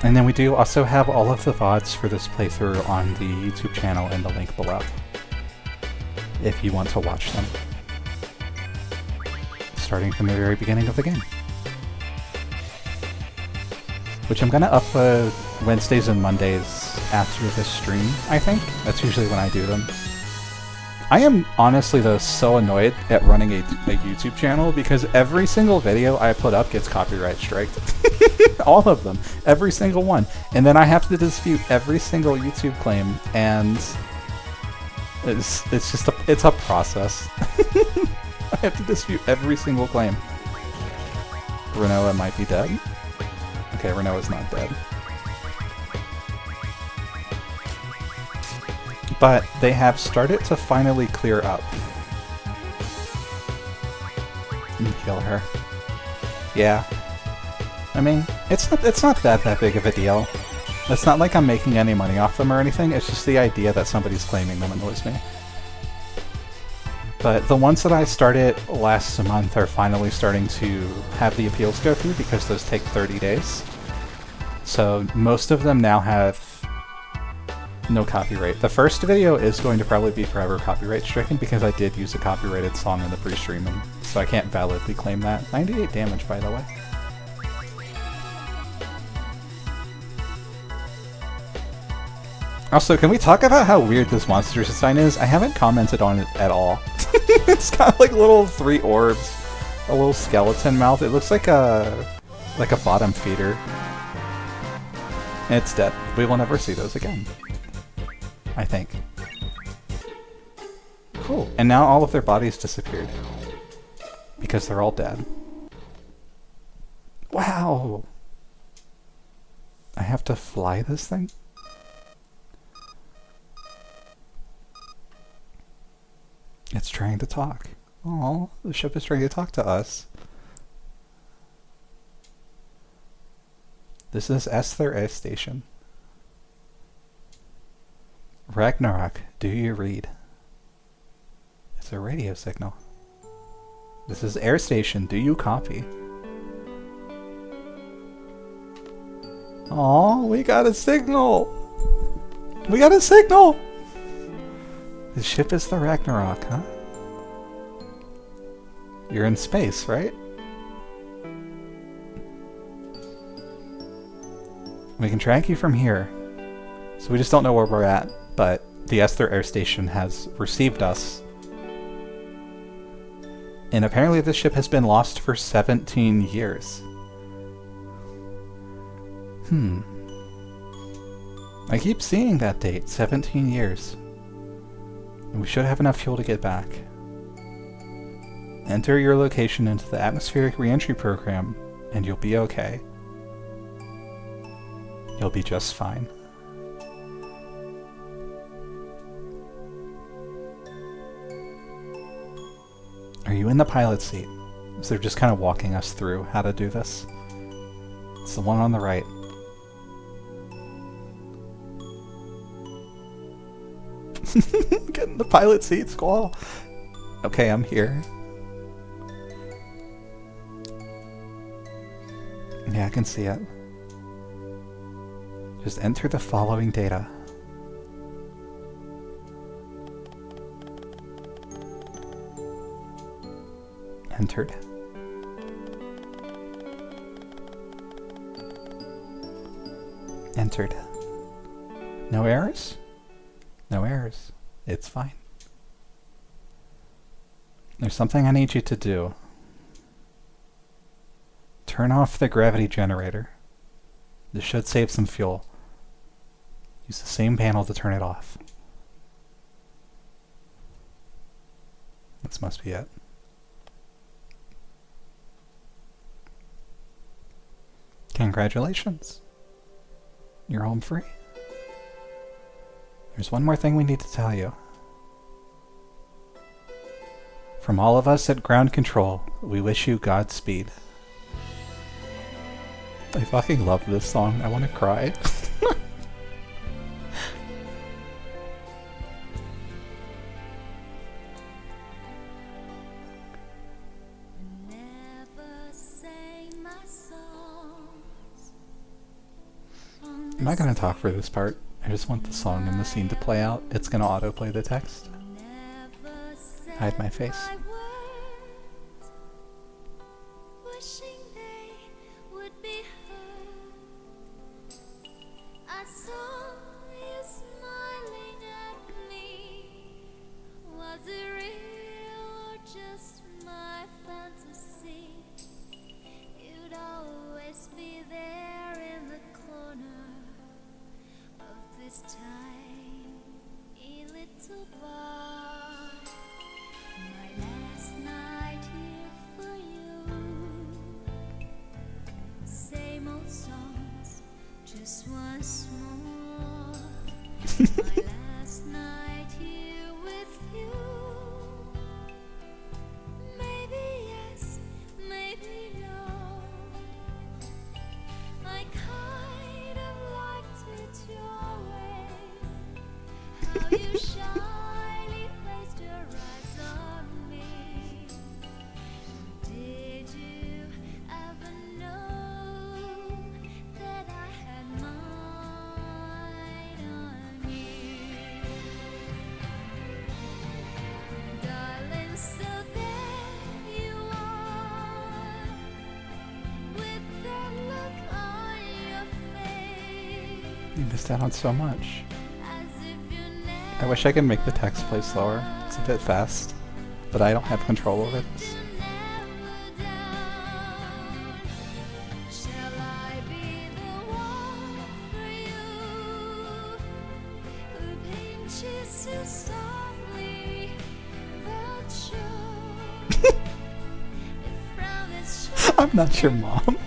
And then we do also have all of the VODs for this playthrough on the YouTube channel in the link below, if you want to watch them. Starting from the very beginning of the game. Which I'm gonna upload Wednesdays and Mondays after this stream, I think. That's usually when I do them. I am honestly, though, so annoyed at running a YouTube channel because every single video I put up gets copyright striked. All of them. Every single one. And then I have to dispute every single YouTube claim, and it's just it's a process. I have to dispute every single claim. Renoa might be dead. Okay, Renoa's not dead. But they have started to finally clear up. And kill her. Yeah. I mean, it's not that big of a deal. It's not like I'm making any money off them or anything, it's just the idea that somebody's claiming them annoys me. But the ones that I started last month are finally starting to have the appeals go through because those take 30 days. So most of them now have no copyright. The first video is going to probably be forever copyright stricken because I did use a copyrighted song in the pre-stream, and so I can't validly claim that. 98 damage, by the way. Also, can we talk about how weird this monster design is? I haven't commented on it at all. It's got like little 3 orbs, a little skeleton mouth. It looks like a bottom feeder. And it's dead. We will never see those again, I think. Cool. And now all of their bodies disappeared. Because they're all dead. Wow! I have to fly this thing? It's trying to talk. Aw, the ship is trying to talk to us. This is Esther Air Station. Ragnarok, do you read? It's a radio signal. This is Air Station, do you copy? Oh, we got a signal! We got a signal! The ship is the Ragnarok, huh? You're in space, right? We can track you from here. So we just don't know where we're at, but the Esther Air Station has received us. And apparently this ship has been lost for 17 years. I keep seeing that date, 17 years. And we should have enough fuel to get back. Enter your location into the atmospheric reentry program, and you'll be okay. You'll be just fine. Are you in the pilot seat? So they're just kind of walking us through how to do this. It's the one on the right. Get in the pilot seat, Squall. Okay, I'm here. Yeah, I can see it. Just enter the following data. Entered. Entered. No errors? No errors. It's fine. There's something I need you to do. Turn off the gravity generator. This should save some fuel. Use the same panel to turn it off. This must be it. Congratulations. You're home free. There's one more thing we need to tell you. From all of us at Ground Control, we wish you Godspeed. I fucking love this song. I want to cry. I'm not going to talk for this part. I just want the song and the scene to play out. It's going to autoplay the text. Hide my face. You missed out on so much. I wish I could make the text play slower. It's a bit fast, but I don't have control over this. I'm not your mom.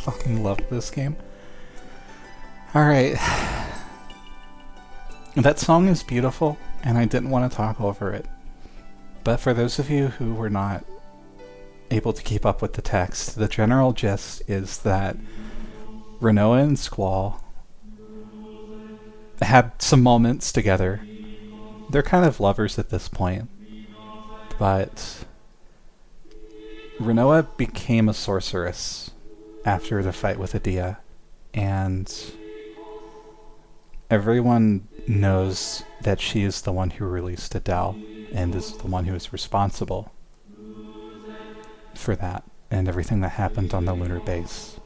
fucking love this game. Alright. That song is beautiful, and I didn't want to talk over it. But for those of you who were not able to keep up with the text, the general gist is that Renoa and Squall had some moments together. They're kind of lovers at this point, but Renoa became a sorceress after the fight with Adia, and everyone knows that she is the one who released Adele and is the one who is responsible for that and everything that happened on the lunar base.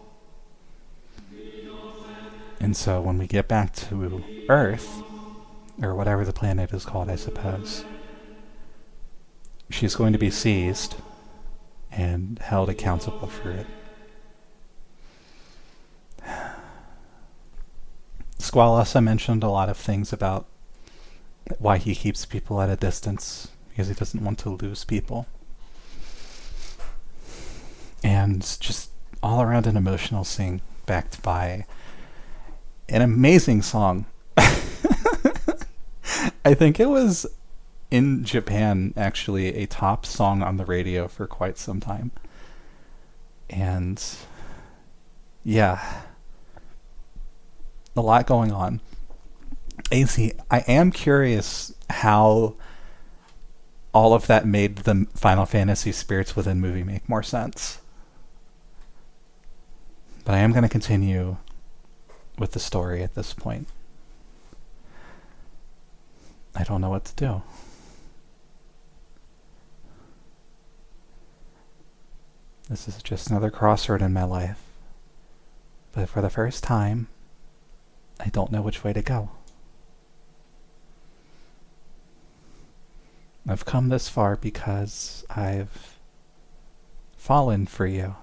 And so when we get back to Earth, or whatever the planet is called, I suppose, she's going to be seized and held accountable for it. Squall also mentioned a lot of things about why he keeps people at a distance, because he doesn't want to lose people. And just all around an emotional scene backed by an amazing song. I think it was, in Japan, actually a top song on the radio for quite some time. And yeah, a lot going on. AZ, I am curious how all of that made the Final Fantasy spirits within movie make more sense. But I am going to continue with the story at this point. I don't know what to do. This is just another crossroad in my life. But for the first time, I don't know which way to go. I've come this far because I've fallen for you.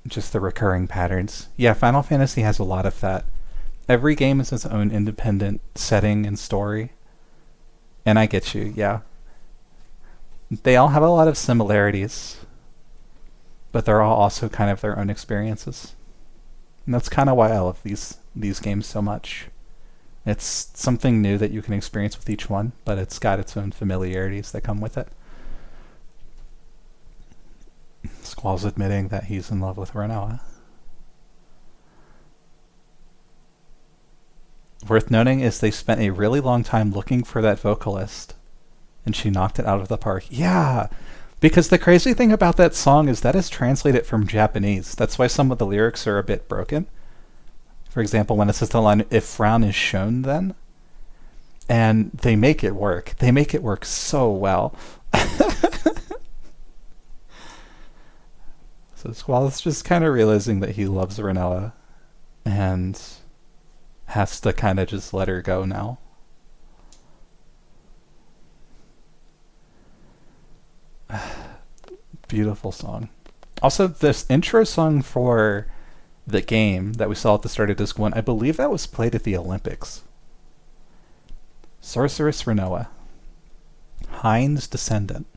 Just the recurring patterns. Yeah, Final Fantasy has a lot of that. Every game is its own independent setting and story. And I get you, yeah. They all have a lot of similarities, but they're all also kind of their own experiences. And that's kind of why I love these games so much. It's something new that you can experience with each one, but it's got its own familiarities that come with it. Squall's admitting that he's in love with Renoa. Worth noting is they spent a really long time looking for that vocalist, and she knocked it out of the park. Yeah, because the crazy thing about that song is that is translated from Japanese. That's why some of the lyrics are a bit broken. For example, when it says the line, "If frown is shown then," and they make it work. They make it work so well. So Squall is just kind of realizing that he loves Renoa, and has to kind of just let her go now. Beautiful song. Also, this intro song for the game that we saw at the start of Disc 1, I believe that was played at the Olympics. Sorceress Renoa. Hein's descendant.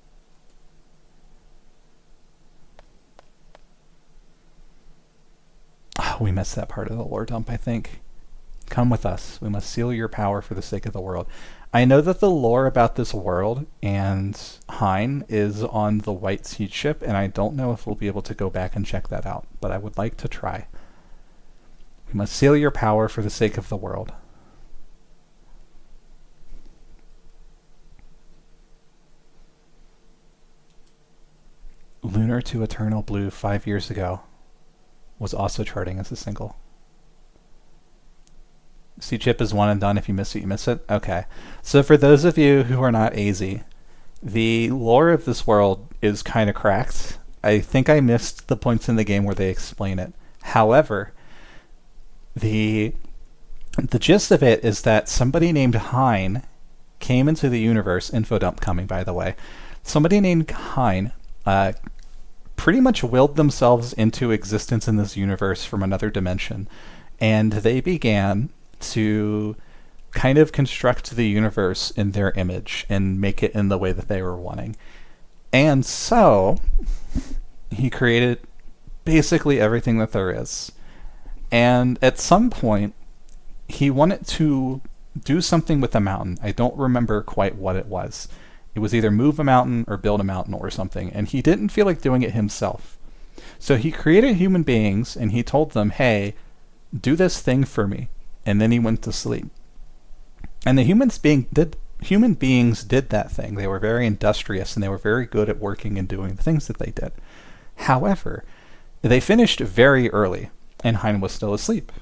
Oh, we missed that part of the lore dump, I think. Come with us. We must seal your power for the sake of the world. I know that the lore about this world and Hein is on the White Seed ship, and I don't know if we'll be able to go back and check that out, but I would like to try. We must seal your power for the sake of the world. Lunar to Eternal Blue 5 years ago was also charting as a single. C-Chip is one and done. If you miss it, you miss it. Okay. So for those of you who are not AZ, the lore of this world is kind of cracked. I think I missed the points in the game where they explain it. However, the gist of it is that somebody named Hein came into the universe, info dump coming by the way, somebody named Hein pretty much willed themselves into existence in this universe from another dimension, and they began to kind of construct the universe in their image and make it in the way that they were wanting. And so he created basically everything that there is. And at some point, he wanted to do something with the mountain. I don't remember quite what it was. It was either move a mountain or build a mountain or something, and he didn't feel like doing it himself. So he created human beings, and he told them, hey, do this thing for me. And then he went to sleep. And the human beings did that thing. They were very industrious, and they were very good at working and doing the things that they did. However, they finished very early, and Hein was still asleep.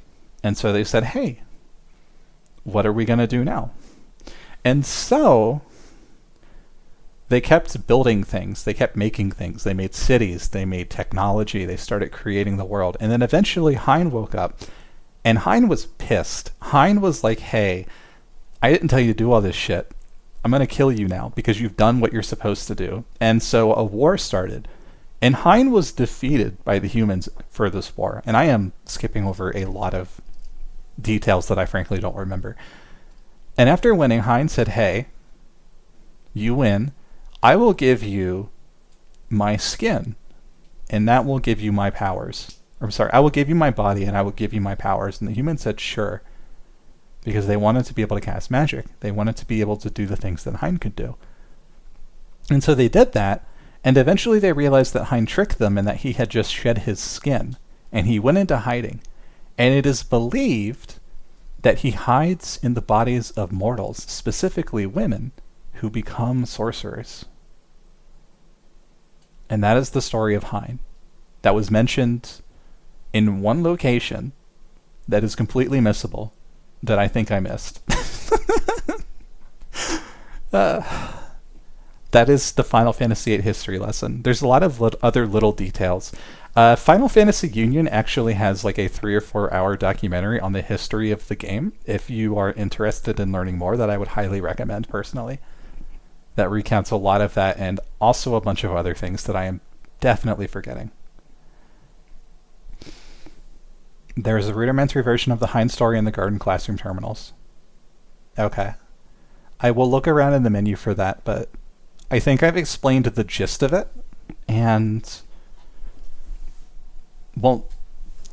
And so they said, hey, what are we going to do now? And so they kept building things. They kept making things. They made cities. They made technology. They started creating the world. And then eventually Hein woke up, and Hein was pissed. Hein was like, hey, I didn't tell you to do all this shit. I'm going to kill you now because you've done what you're supposed to do. And so a war started. And Hein was defeated by the humans for this war. And I am skipping over a lot of details that I frankly don't remember. And after winning, Hein said, hey, you win. I will give you my skin, and that will give you my powers. I'm sorry, I will give you my body, and I will give you my powers. And the humans said, sure, because they wanted to be able to cast magic. They wanted to be able to do the things that Hein could do. And so they did that, and eventually they realized that Hein tricked them and that he had just shed his skin, and he went into hiding. And it is believed that he hides in the bodies of mortals, specifically women, who become sorcerers. And that is the story of Hein. That was mentioned in one location that is completely missable, that I think I missed. That is the Final Fantasy VIII history lesson. There's a lot of other little details. Final Fantasy Union actually has like a 3 or 4 hour documentary on the history of the game. If you are interested in learning more, that I would highly recommend personally. That recounts a lot of that and also a bunch of other things that I am definitely forgetting. There's a rudimentary version of the Hein story in the Garden Classroom terminals. Okay. I will look around in the menu for that, but I think I've explained the gist of it, and well,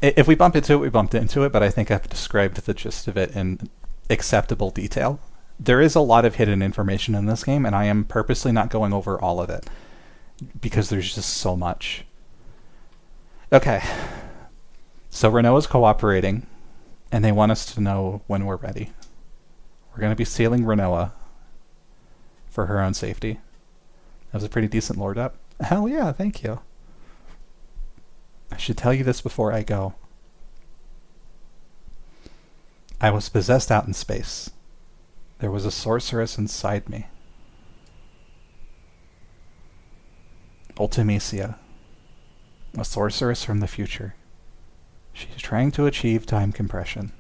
if we bump into it, we bumped into it, but I think I've described the gist of it in acceptable detail. There is a lot of hidden information in this game, and I am purposely not going over all of it, because there's just so much. Okay. So Rinoa's cooperating, and they want us to know when we're ready. We're going to be sealing Rinoa for her own safety. That was a pretty decent lord up. Hell yeah, thank you. I should tell you this before I go. I was possessed out in space. There was a sorceress inside me. Ultimecia. A sorceress from the future. She's trying to achieve time compression.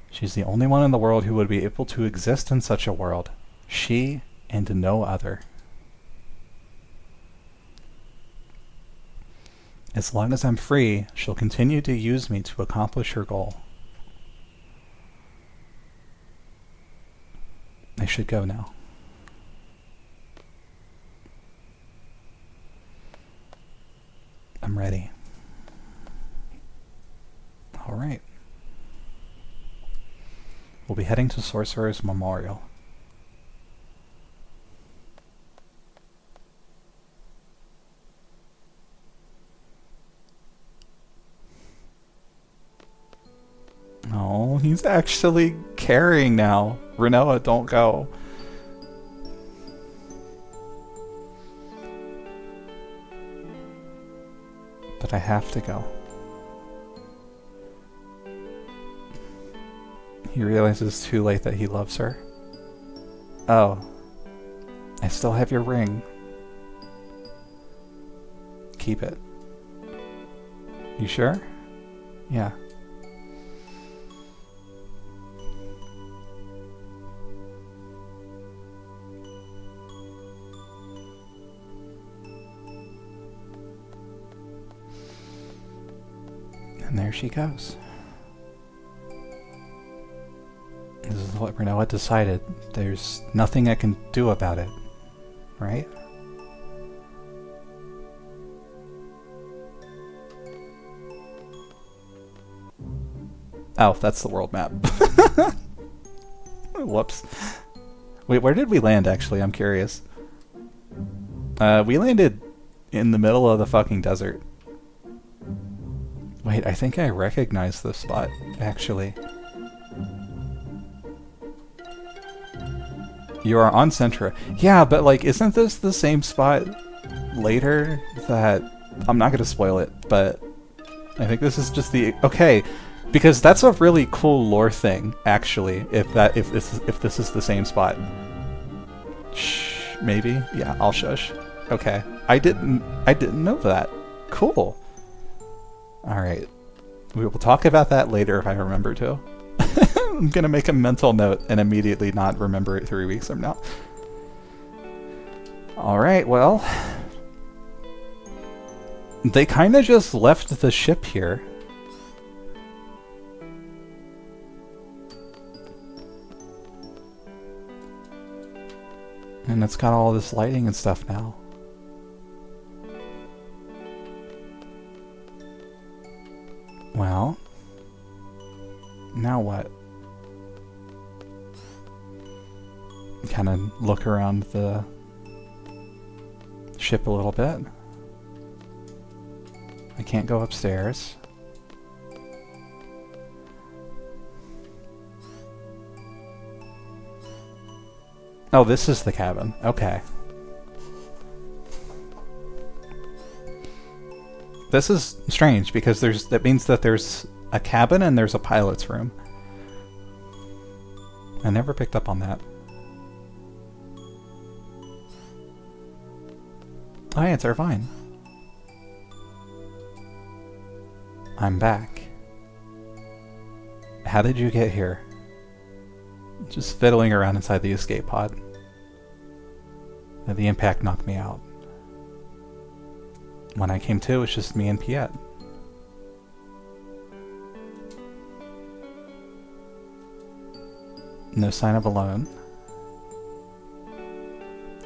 She's the only one in the world who would be able to exist in such a world. She and no other. As long as I'm free, she'll continue to use me to accomplish her goal. I should go now. I'm ready. All right. We'll be heading to Sorcerer's Memorial. Oh, he's actually carrying now. Rinoa, don't go. But I have to go. He realizes too late that he loves her. Oh. I still have your ring. Keep it. You sure? Yeah. And there she goes. This is what Rinoa decided. There's nothing I can do about it, right? Oh, that's the world map. Whoops. Wait, where did we land, actually? I'm curious. We landed in the middle of the fucking desert. Wait, I think I recognize this spot, actually. You are on Centra. Yeah, but, like, isn't this the same spot later that... I'm not gonna spoil it, but I think this is just the... Okay, because that's a really cool lore thing, actually, if this is the same spot. Shh, maybe? Yeah, I'll shush. Okay. I didn't know that. Cool. Alright. We will talk about that later if I remember to. I'm gonna make a mental note and immediately not remember it 3 weeks from now. Alright, well... They kinda just left the ship here. And it's got all this lighting and stuff now. Well... Now what? Kind of look around the ship a little bit. I can't go upstairs. Oh, this is the cabin. Okay. This is strange because that means that there's a cabin and there's a pilot's room. I never picked up on that. Oh, yeah, it's Irvine. I'm back. How did you get here? Just fiddling around inside the escape pod. And the impact knocked me out. When I came to, it was just me and Piet. No sign of Alone.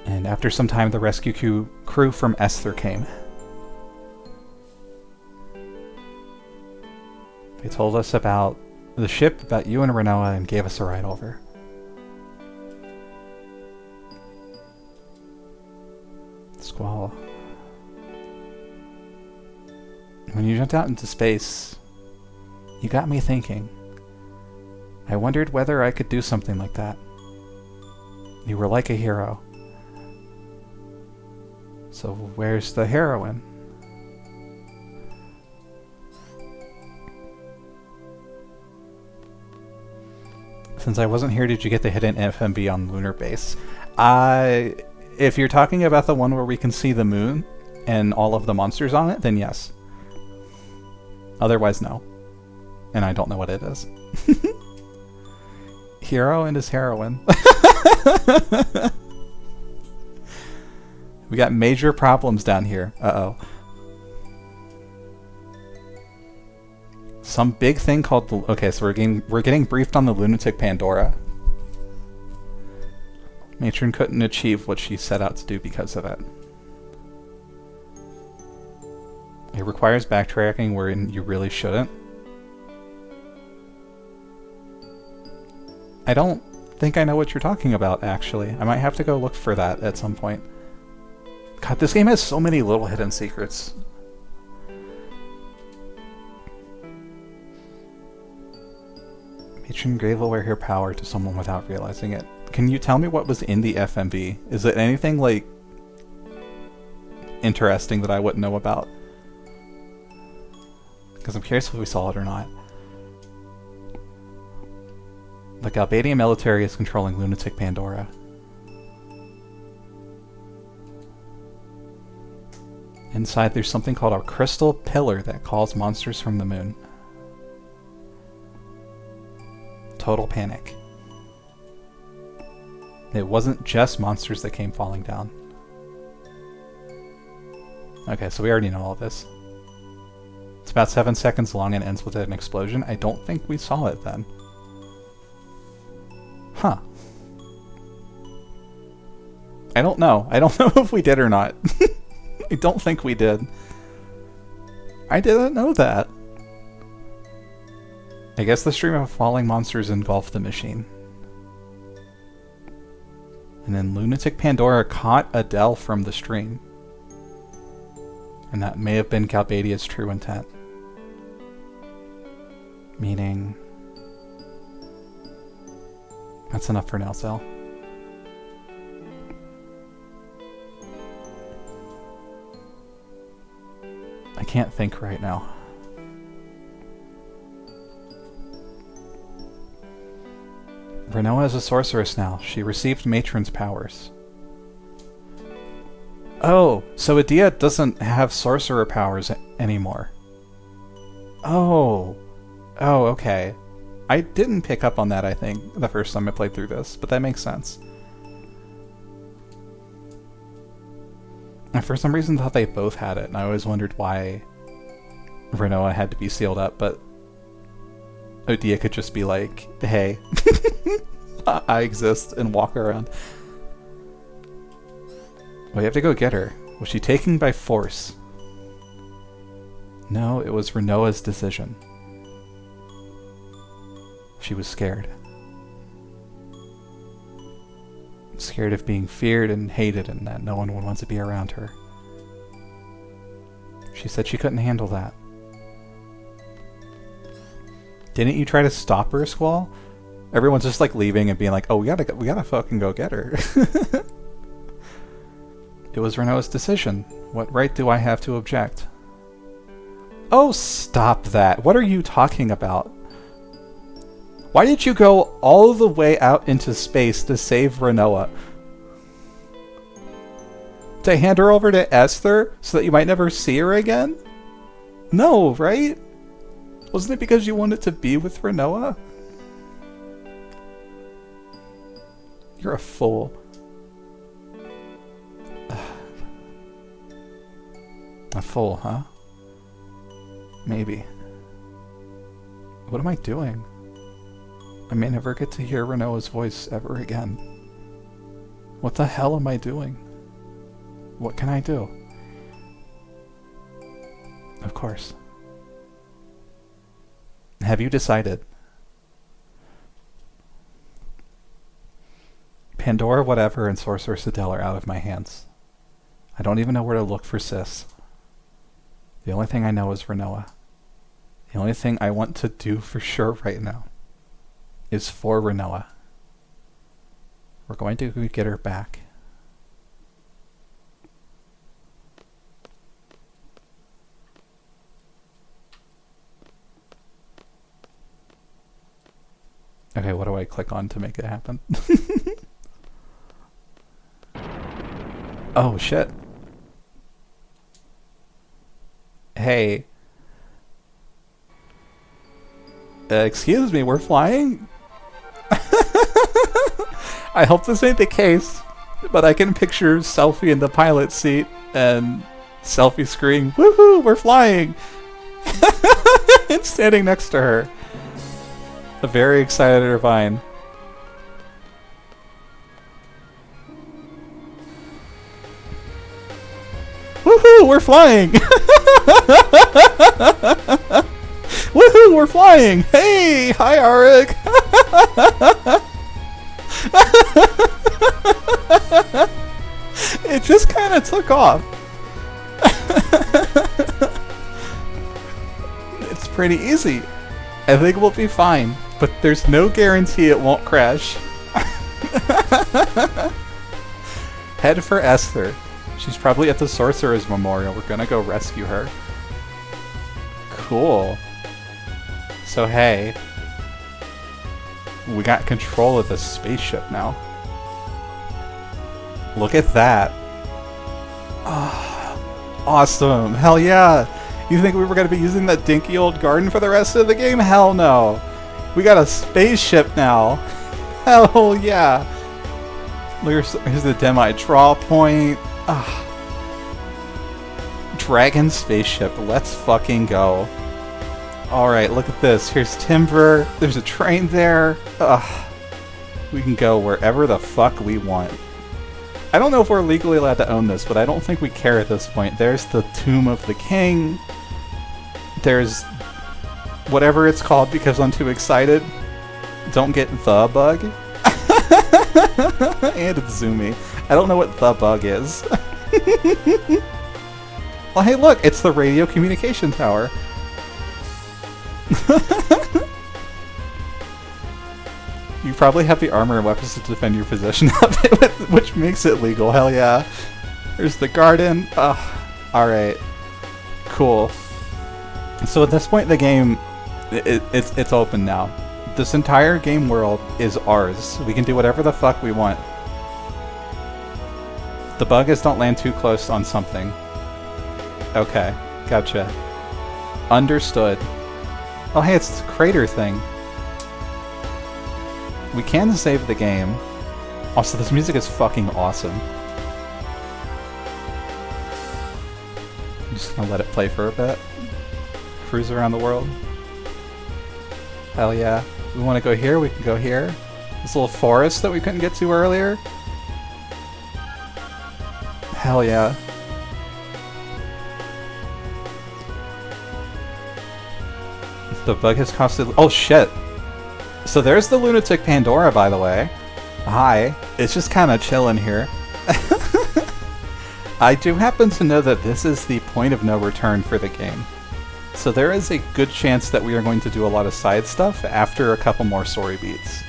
And after some time, the rescue crew from Esther came. They told us about the ship, about you and Renoa, and gave us a ride over. Squall. When you jumped out into space, you got me thinking. I wondered whether I could do something like that. You were like a hero. So where's the heroine? Since I wasn't here, did you get the hidden FMB on Lunar Base? If you're talking about the one where we can see the moon and all of the monsters on it, then yes. Otherwise, no. And I don't know what it is. Hero and his heroine. We got major problems down here. Uh-oh. Some big thing called the... Okay, so we're getting briefed on the lunatic Pandora. Matron couldn't achieve what she set out to do because of it. It requires backtracking wherein you really shouldn't. I don't think I know what you're talking about, actually. I might have to go look for that at some point. God, this game has so many little hidden secrets. Matron Grave will wear her power to someone without realizing it. Can you tell me what was in the FMV? Is it anything, like, interesting that I wouldn't know about? Because I'm curious if we saw it or not. The Galbadia military is controlling lunatic Pandora. Inside there's something called a crystal pillar that calls monsters from the moon. Total panic. It wasn't just monsters that came falling down. Okay, so we already know all this. It's about 7 seconds long and ends with an explosion. I don't think we saw it then. Huh. I don't know. I don't know if we did or not. I don't think we did. I didn't know that. I guess the stream of falling monsters engulfed the machine. And then Lunatic Pandora caught Adele from the stream. And that may have been Galbadia's true intent. Meaning... That's enough for now, Cell. I can't think right now. Renoa is a sorceress now. She received Matron's powers. Oh, so Adia doesn't have sorcerer powers anymore. Oh. Oh, okay. I didn't pick up on that, I think, the first time I played through this, but that makes sense. I for some reason thought they both had it, and I always wondered why Renoa had to be sealed up, but Adia could just be like, hey, I exist, and walk around. We have to go get her. Was she taken by force? No, it was Renoa's decision. She was scared. Scared of being feared and hated and that no one would want to be around her. She said she couldn't handle that. Didn't you try to stop her, Squall? Everyone's just like leaving and being like, oh, we gotta fucking go get her. It was Renoa's decision. What right do I have to object? Oh, stop that. What are you talking about? Why did you go all the way out into space to save Renoa? To hand her over to Esther so that you might never see her again? No, right? Wasn't it because you wanted to be with Renoa? You're a fool. A fool, huh? Maybe. What am I doing? I may never get to hear Renoa's voice ever again. What the hell am I doing? What can I do? Of course. Have you decided? Pandora, whatever, and Sorceress Adele are out of my hands. I don't even know where to look for Sis. The only thing I know is Renoa. The only thing I want to do for sure right now is for Renoa. We're going to get her back. Okay, what do I click on to make it happen? Oh, shit. Hey. Excuse me, we're flying? I hope this ain't the case, but I can picture Selfie in the pilot seat and Selfie screaming, woohoo, we're flying! And standing next to her. A very excited Irvine. Woohoo, we're flying! Woohoo, we're flying! Hey, hi, Arik! It just kind of took off. It's pretty easy. I think we'll be fine, but there's no guarantee it won't crash. Head for Esther. She's probably at the Sorcerer's Memorial. We're gonna go rescue her. Cool. So hey, we got control of the spaceship now. Look at that. Oh, awesome. Hell yeah. You think we were going to be using that dinky old garden for the rest of the game? Hell no. We got a spaceship now. Hell yeah. Here's the Demi draw point. Dragon spaceship. Let's fucking go. Alright, look at this. Here's timber. There's a train there. We can go wherever the fuck we want. I don't know if we're legally allowed to own this, but I don't think we care at this point. There's the Tomb of the King. There's whatever it's called because I'm too excited. Don't get the bug. And it's zoomy. I don't know what the bug is. Well, hey, look, it's the radio communication tower. You probably have the armor and weapons to defend your position of it, which makes it legal. Hell yeah. There's the garden. Alright. Cool. So at this point in the game, it's open now. This entire game world is ours. We can do whatever the fuck we want. The bug is don't land too close on something. Okay, gotcha. Understood. Oh hey, it's the crater thing. We can save the game. Also, this music is fucking awesome. I'm just gonna let it play for a bit. Cruise around the world. Hell yeah. We want to go here, we can go here. This little forest that we couldn't get to earlier. Hell yeah. The bug has costed... Oh shit! So there's the Lunatic Pandora, by the way. Hi. It's just kind of chilling here. I do happen to know that this is the point of no return for the game. So there is a good chance that we are going to do a lot of side stuff after a couple more story beats.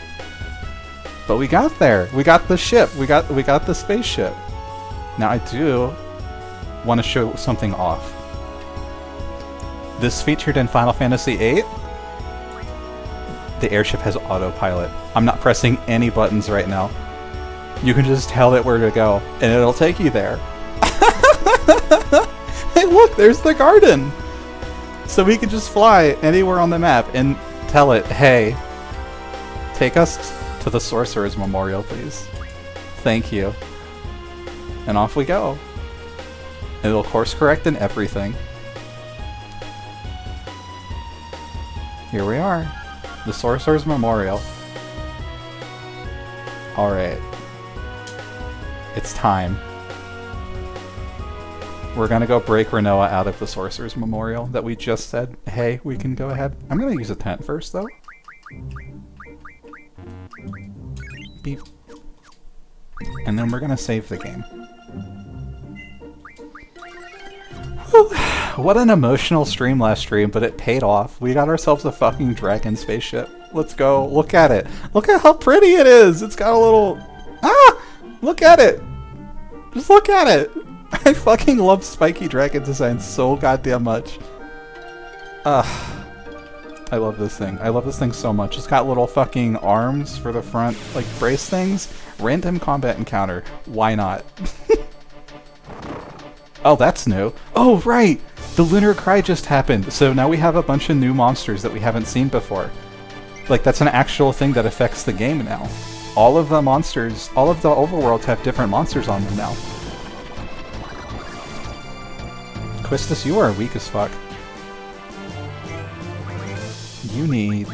But we got there! We got the ship! We got the spaceship! Now I do want to show something off. This featured in Final Fantasy VIII. The airship has autopilot. I'm not pressing any buttons right now. You can just tell it where to go, and it'll take you there. Hey look, there's the garden! So we can just fly anywhere on the map and tell it, hey, take us to the Sorcerer's Memorial, please. Thank you. And off we go. It'll course correct and everything. Here we are. The Sorcerer's Memorial. Alright. It's time. We're gonna go break Renoa out of the Sorcerer's Memorial that we just said, hey, we can go ahead. I'm gonna use a tent first, though. Beep. And then we're gonna save the game. What an emotional stream last stream, but it paid off. We got ourselves a fucking dragon spaceship. Let's go. Look at it. Look at how pretty it is. It's got a little... Ah! Look at it. Just look at it. I fucking love spiky dragon design so goddamn much. I love this thing. I love this thing so much. It's got little fucking arms for the front, like, brace things. Random combat encounter. Why not? Oh, that's new. Oh, right! The Lunar Cry just happened, so now we have a bunch of new monsters that we haven't seen before. Like, that's an actual thing that affects the game now. All of the monsters, all of the overworlds have different monsters on them now. Quistis, you are weak as fuck. You need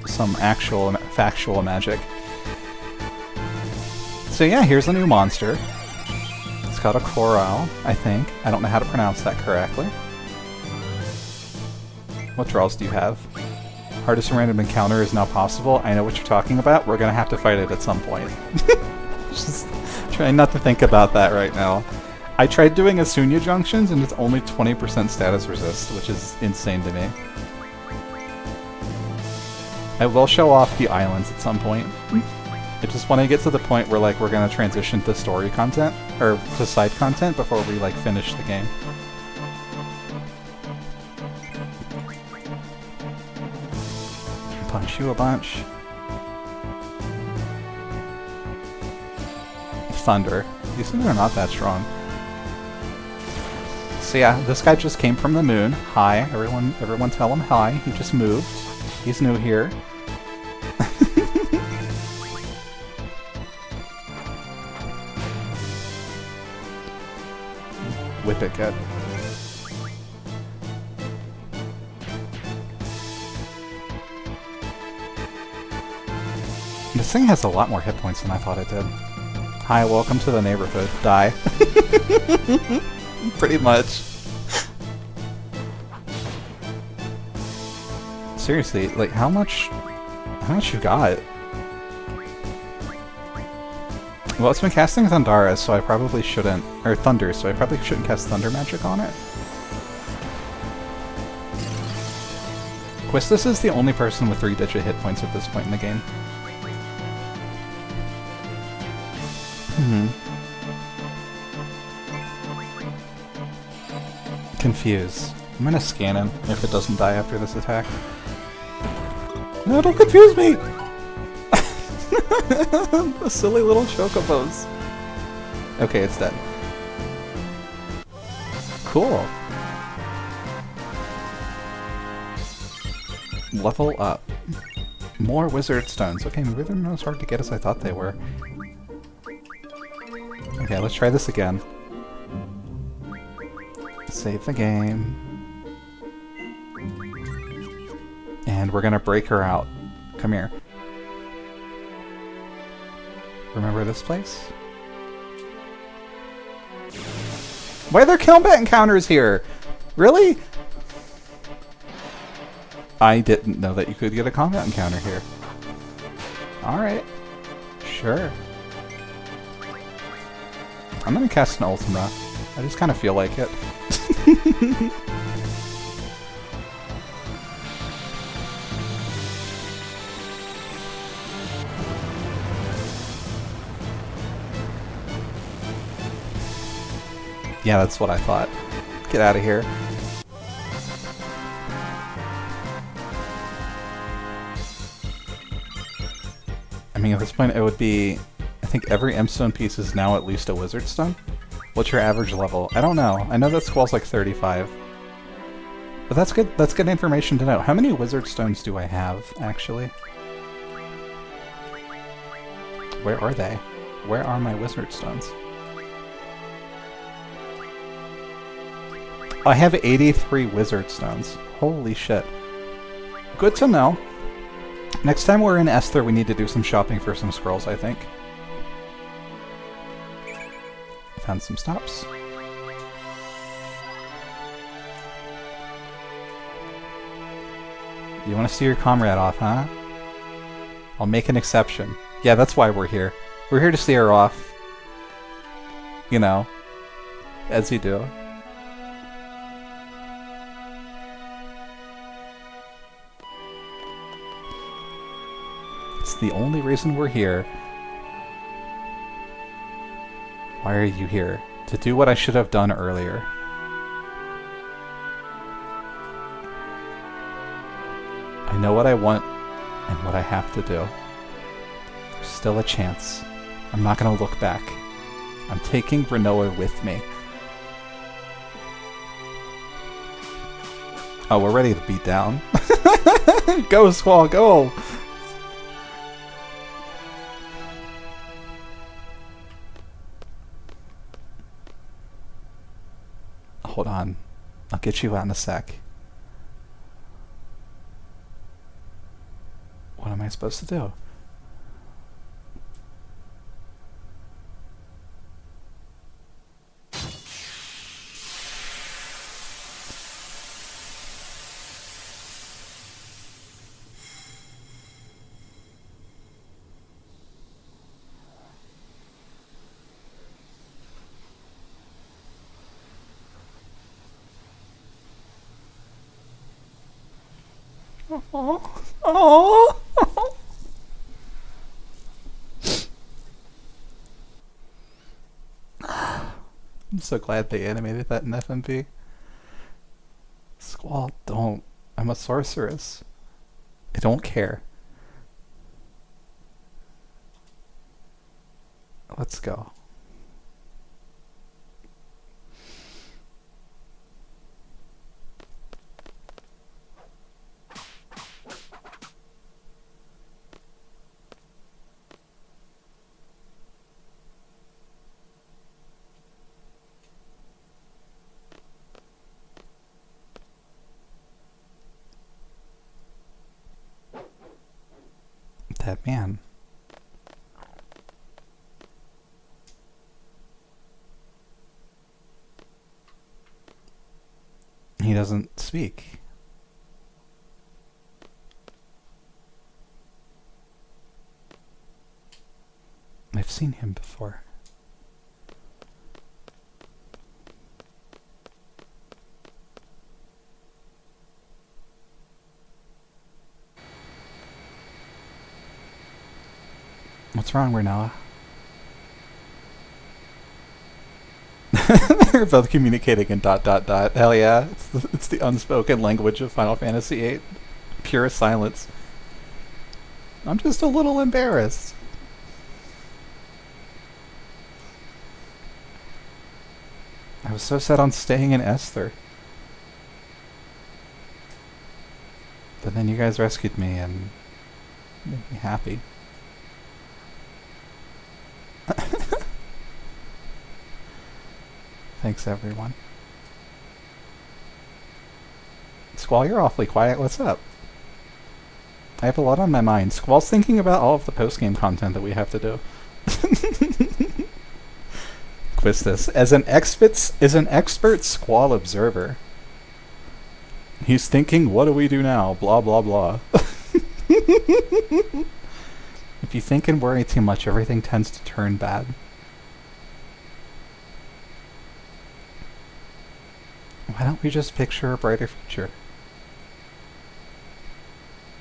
some actual, factual magic. So yeah, here's a new monster. It's got a coral, I think. I don't know how to pronounce that correctly. What draws do you have? Hardest random encounter is now possible. I know what you're talking about. We're gonna have to fight it at some point. Just trying not to think about that right now. I tried doing Asunya junctions and it's only 20% status resist, which is insane to me. I will show off the islands at some point. I just want to get to the point where, like, we're gonna transition to story content, or to side content before we, like, finish the game. Punch you a bunch. Thunder. These things are not that strong. So yeah, this guy just came from the moon. Hi, everyone tell him hi. He just moved. He's new here. Whip it good. This thing has a lot more hit points than I thought it did. Hi, welcome to the neighborhood. Die. Pretty much. Seriously, like how much you got? Well, it's been casting Thundara, so I probably shouldn't, or Thunder, so I probably shouldn't cast Thunder Magic on it. Quistis is the only person with 3-digit hit points at this point in the game. Confuse. I'm gonna scan him if it doesn't die after this attack. No, don't confuse me! The silly little chocobos. Okay, it's dead. Cool. Level up. More wizard stones. Okay, maybe they're not as hard to get as I thought they were. Okay, let's try this again. Save the game. And we're gonna break her out. Come here. Remember this place? Why are there combat encounters here? Really? I didn't know that you could get a combat encounter here. Alright. Sure. I'm gonna cast an Ultima. I just kind of feel like it. Yeah, that's what I thought. Get out of here. I mean, at this point it would be... I think every M-Stone piece is now at least a Wizard Stone? What's your average level? I don't know. I know that Squall's like 35. But that's good. That's good information to know. How many Wizard Stones do I have, actually? Where are they? Where are my Wizard Stones? I have 83 Wizard Stones. Holy shit. Good to know. Next time we're in Esther, we need to do some shopping for some scrolls, I think. Found some stops. You want to see your comrade off, huh? I'll make an exception. Yeah, that's why we're here. We're here to see her off. You know, as you do. It's the only reason we're here. Why are you here? To do what I should have done earlier. I know what I want and what I have to do. There's still a chance. I'm not gonna look back. I'm taking Renoa with me. Oh, we're ready to beat down. Go, Squall, go! Hold on. I'll get you out in a sec. What am I supposed to do? Oh, oh. I'm so glad they animated that in FMV. Squall, don't. I'm a sorceress. I don't care. Let's go. That man. He doesn't speak. I've seen him before. What's wrong, Renella? They're both communicating in ... Hell yeah, it's the unspoken language of Final Fantasy VIII. Pure silence. I'm just a little embarrassed. I was so set on staying in Esther. But then you guys rescued me and made me happy. Thanks, everyone. Squall, you're awfully quiet. What's up? I have a lot on my mind. Squall's thinking about all of the post-game content that we have to do. Quistis, as an expert Squall observer, he's thinking, what do we do now? Blah, blah, blah. If you think and worry too much, everything tends to turn bad. Why don't we just picture a brighter future?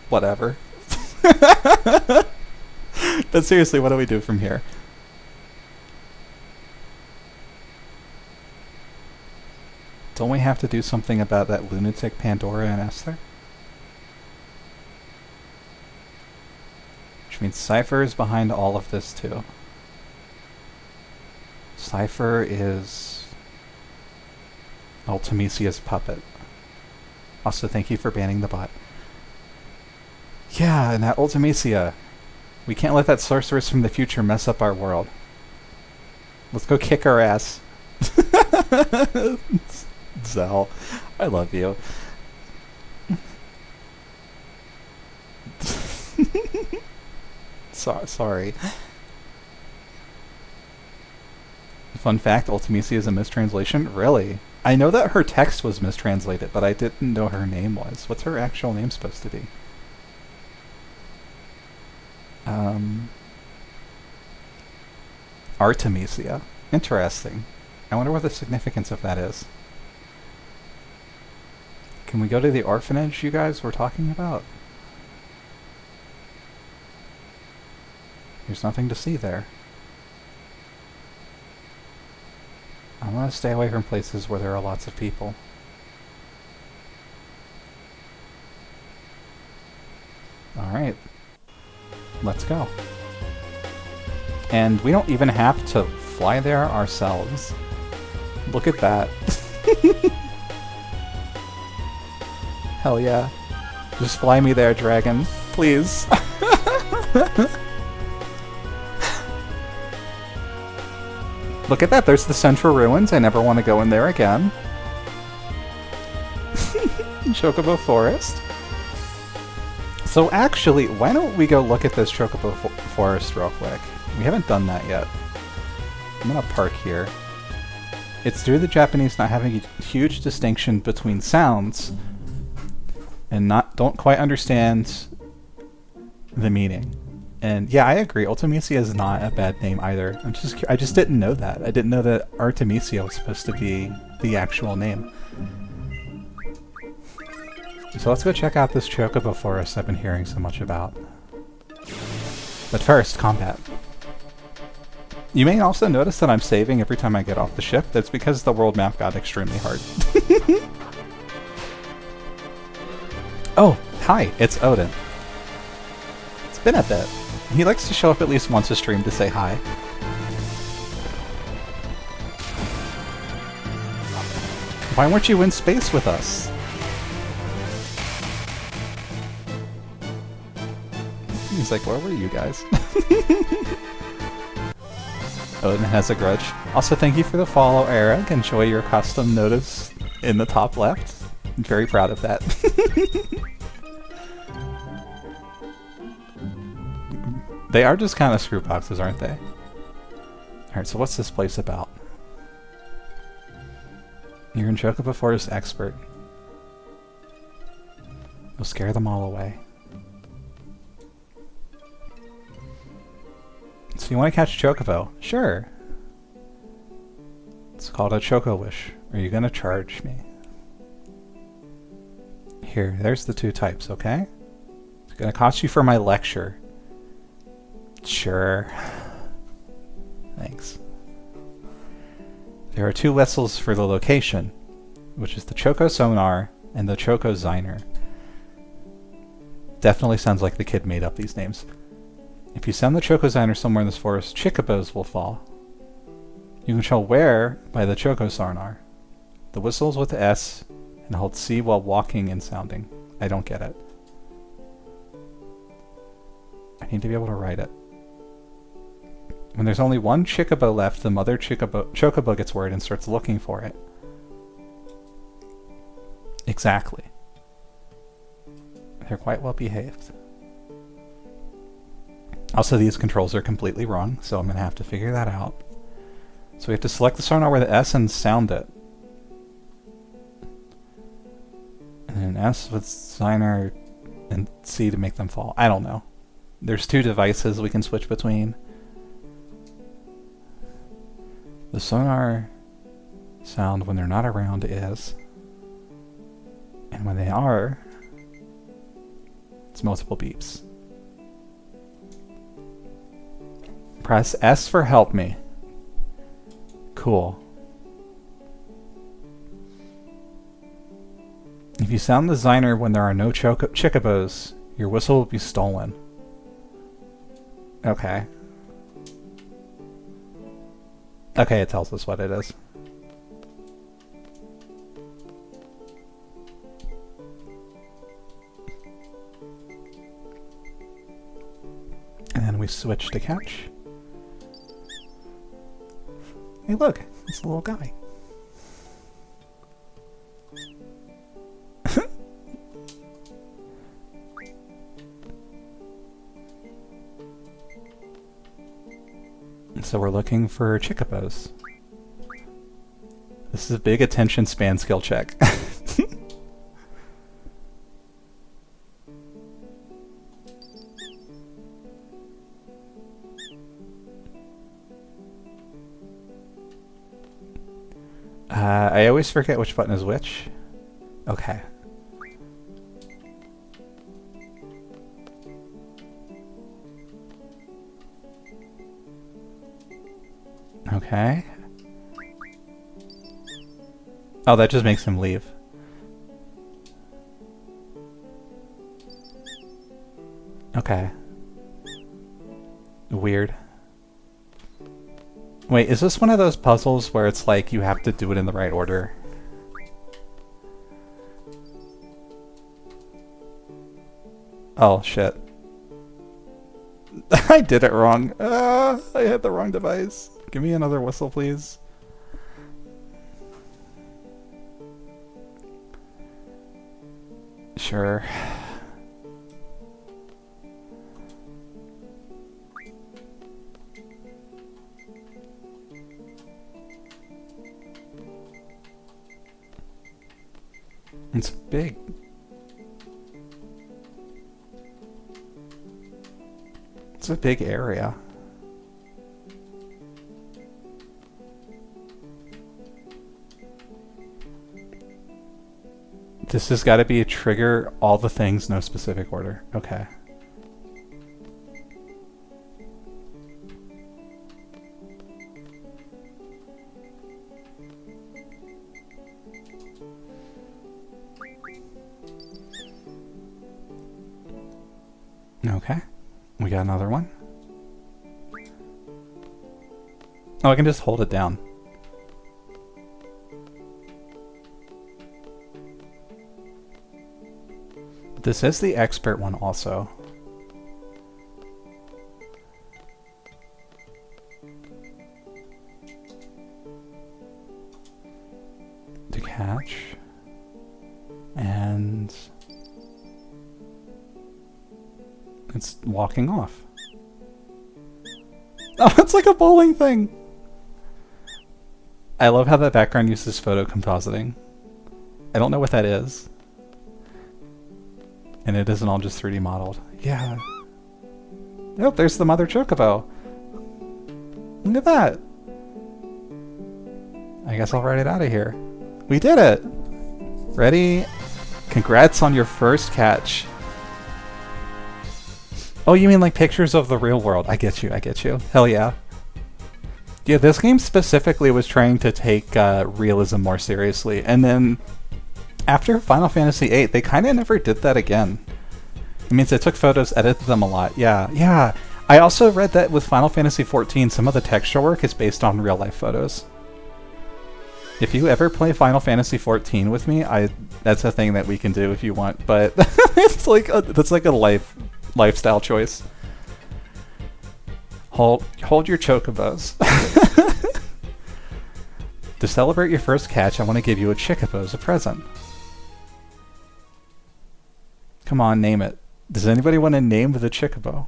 Whatever. But seriously, what do we do from here? Don't we have to do something about that lunatic Pandora and Esther? Which means Cypher is behind all of this too. Cypher is Ultimisia's puppet. Also, thank you for banning the bot. Yeah, and that Ultimisia. We can't let that sorceress from the future mess up our world. Let's go kick her ass. Zell, I love you. Sorry. Fun fact, Ultimisia is a mistranslation? Really? I know that her text was mistranslated, but I didn't know her name was. What's her actual name supposed to be? Artemisia. Interesting. I wonder what the significance of that is. Can we go to the orphanage you guys were talking about? There's nothing to see there. I want to stay away from places where there are lots of people. Alright. Let's go. And we don't even have to fly there ourselves. Look at that. Hell yeah. Just fly me there, dragon. Please. Look at that, there's the Central Ruins. I never want to go in there again. Chocobo Forest. So actually, why don't we go look at this Chocobo Forest real quick? We haven't done that yet. I'm gonna park here. It's due to the Japanese not having a huge distinction between sounds and don't quite understand the meaning. And yeah, I agree. Ultimisia is not a bad name either. I just didn't know that. I didn't know that Artemisia was supposed to be the actual name. So let's go check out this Chocobo Forest I've been hearing so much about. But first, combat. You may also notice that I'm saving every time I get off the ship. That's because the world map got extremely hard. Oh, hi, it's Odin. It's been a bit. He likes to show up at least once a stream to say hi. Why weren't you in space with us? He's like, where were you guys? Odin has a grudge. Also, thank you for the follow, Eric. Enjoy your custom notice in the top left. I'm very proud of that. They are just kind of screw boxes, aren't they? Alright, so what's this place about? You're in Chocobo Forest expert. You'll scare them all away. So you want to catch Chocobo? Sure. It's called a Choco Wish. Are you gonna charge me? Here, there's the two types, okay? It's gonna cost you for my lecture. Sure. Thanks. There are two whistles for the location, which is the Choco Sonar and the Choco Ziner. Definitely sounds like the kid made up these names. If you send the Choco Ziner somewhere in this forest, Chocobos will fall. You can tell where by the Choco Sonar. The whistles with the S and hold C while walking and sounding. I don't get it. I need to be able to write it. When there's only one Chocobo left, the mother Chocobo gets worried and starts looking for it. Exactly. They're quite well behaved. Also, these controls are completely wrong, so I'm going to have to figure that out. So we have to select the sonar with the S and sound it. And then S with Ziner and C to make them fall. I don't know. There's two devices we can switch between. The sonar sound when they're not around is, and when they are, it's multiple beeps. Press S for help me. Cool. If you sound the Ziner when there are no Chocobos, your whistle will be stolen. Okay. Okay, it tells us what it is. And then we switch to catch. Hey look, it's a little guy. So we're looking for Chocobos. This is a big attention span skill check. I always forget which button is which. Okay. Okay. Oh, that just makes him leave. Okay. Weird. Wait, is this one of those puzzles where it's like you have to do it in the right order? Oh, shit. I did it wrong. I had the wrong device. Give me another whistle, please. Sure. It's big. It's a big area. This has got to be a trigger all the things, no specific order. Okay. Okay. We got another one. Oh, I can just hold it down. This is the expert one also. To catch. And it's walking off. Oh, it's like a bowling thing! I love how that background uses photo compositing. I don't know what that is. And it isn't all just 3D modeled. Yeah. Oh, there's the mother Chocobo. Look at that. I guess I'll write it out of here. We did it! Ready? Congrats on your first catch. Oh, you mean like pictures of the real world. I get you, I get you. Hell yeah. Yeah, this game specifically was trying to take realism more seriously, and then after Final Fantasy VIII, they kind of never did that again. It means they took photos, edited them a lot. Yeah, yeah. I also read that with Final Fantasy XIV, some of the texture work is based on real-life photos. If you ever play Final Fantasy XIV with me, that's a thing that we can do if you want, but it's like that's like a lifestyle choice. Hold your chocobos. To celebrate your first catch, I want to give you a chocobo as a present. Come on, name it. Does anybody want to name the chocobo?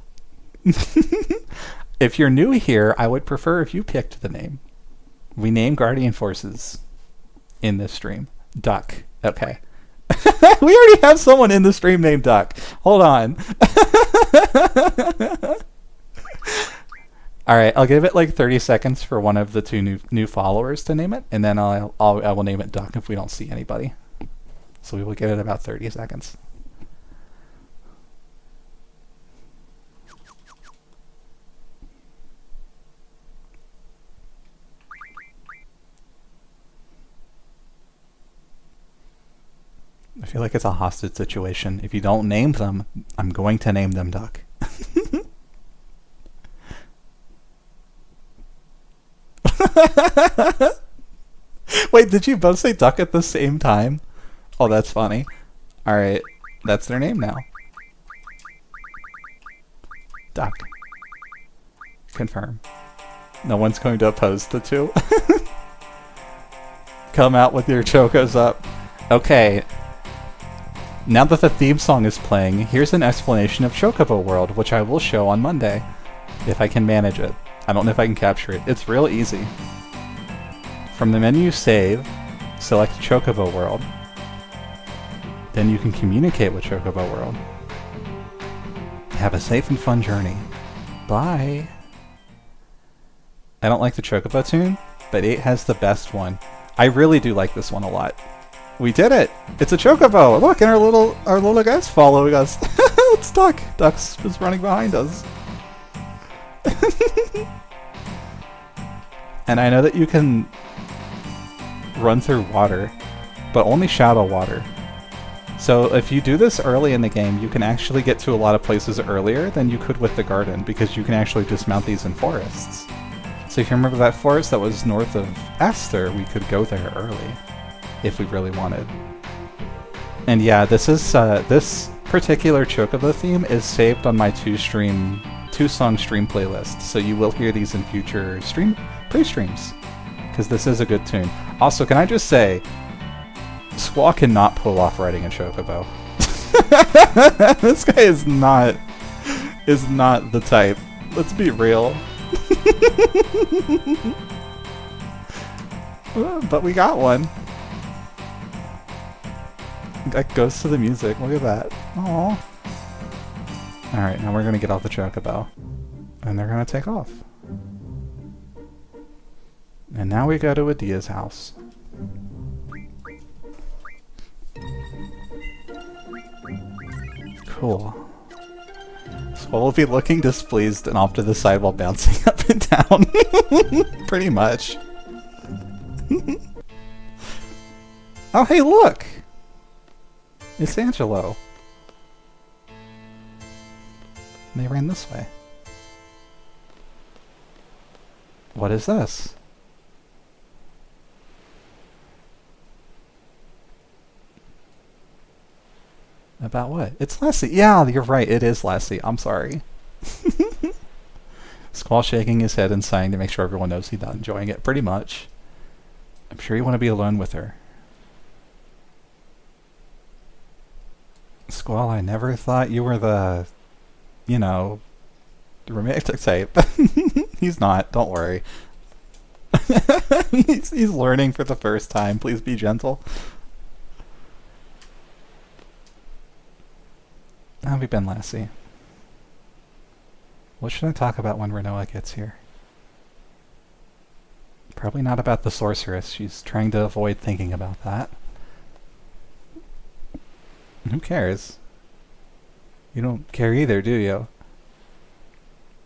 If you're new here, I would prefer if you picked the name. We name Guardian Forces in this stream. Duck. Okay. We already have someone in the stream named Duck. Hold on. All right, I'll give it like 30 seconds for one of the two new followers to name it, and then I will name it Duck if we don't see anybody. So we will give it about 30 seconds. I feel like it's a hostage situation. If you don't name them, I'm going to name them Duck. Wait, did you both say Duck at the same time? Oh, that's funny. Alright, that's their name now. Duck. Confirm. No one's going to oppose the two. Come out with your chocos up. Okay. Now that the theme song is playing, here's an explanation of Chocobo World, which I will show on Monday, if I can manage it. I don't know if I can capture it. It's real easy. From the menu Save, select Chocobo World. Then you can communicate with Chocobo World. Have a safe and fun journey. Bye! I don't like the Chocobo tune, but 8 has the best one. I really do like this one a lot. We did it! It's a Chocobo! Look, and our little guy's following us. It's Duck! Duck's just running behind us. And I know that you can run through water, but only shallow water. So if you do this early in the game, you can actually get to a lot of places earlier than you could with the garden, because you can actually dismount these in forests. So if you remember that forest that was north of Aster, we could go there early, if we really wanted. And yeah, this is this particular Chocobo theme is saved on my two-song stream playlist, so you will hear these in future pre-streams, because this is a good tune. Also, can I just say, Squaw cannot pull off riding a Chocobo. This guy is not the type. Let's be real. But we got one. That goes to the music. Look at that. Aww. Alright, now we're gonna get off the Chocobo. And they're gonna take off. And now we go to Adia's house. Cool. So we'll be looking displeased and off to the side while bouncing up and down. Pretty much. Oh, hey, look! It's Angelo. And they ran this way. What is this? About what? It's Lassie. Yeah, you're right. It is Lassie. I'm sorry. Squall shaking his head and sighing to make sure everyone knows he's not enjoying it. Pretty much. I'm sure you want to be alone with her. Squall, I never thought you were the, you know, romantic type. He's not. Don't worry. he's learning for the first time. Please be gentle. How have you been, Lassie? What should I talk about when Renoa gets here? Probably not about the sorceress. She's trying to avoid thinking about that. Who cares? You don't care either, do you?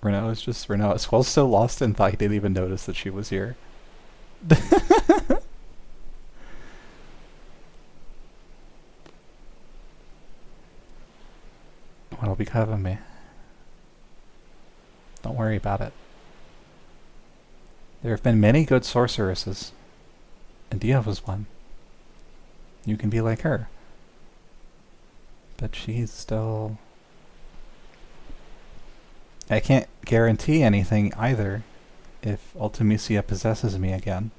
Renault is just Renault. Squall's so lost in thought he didn't even notice that she was here. What'll become of me? Don't worry about it. There have been many good sorceresses, and Dia was one. You can be like her. But she's still... I can't guarantee anything either if Ultimisia possesses me again.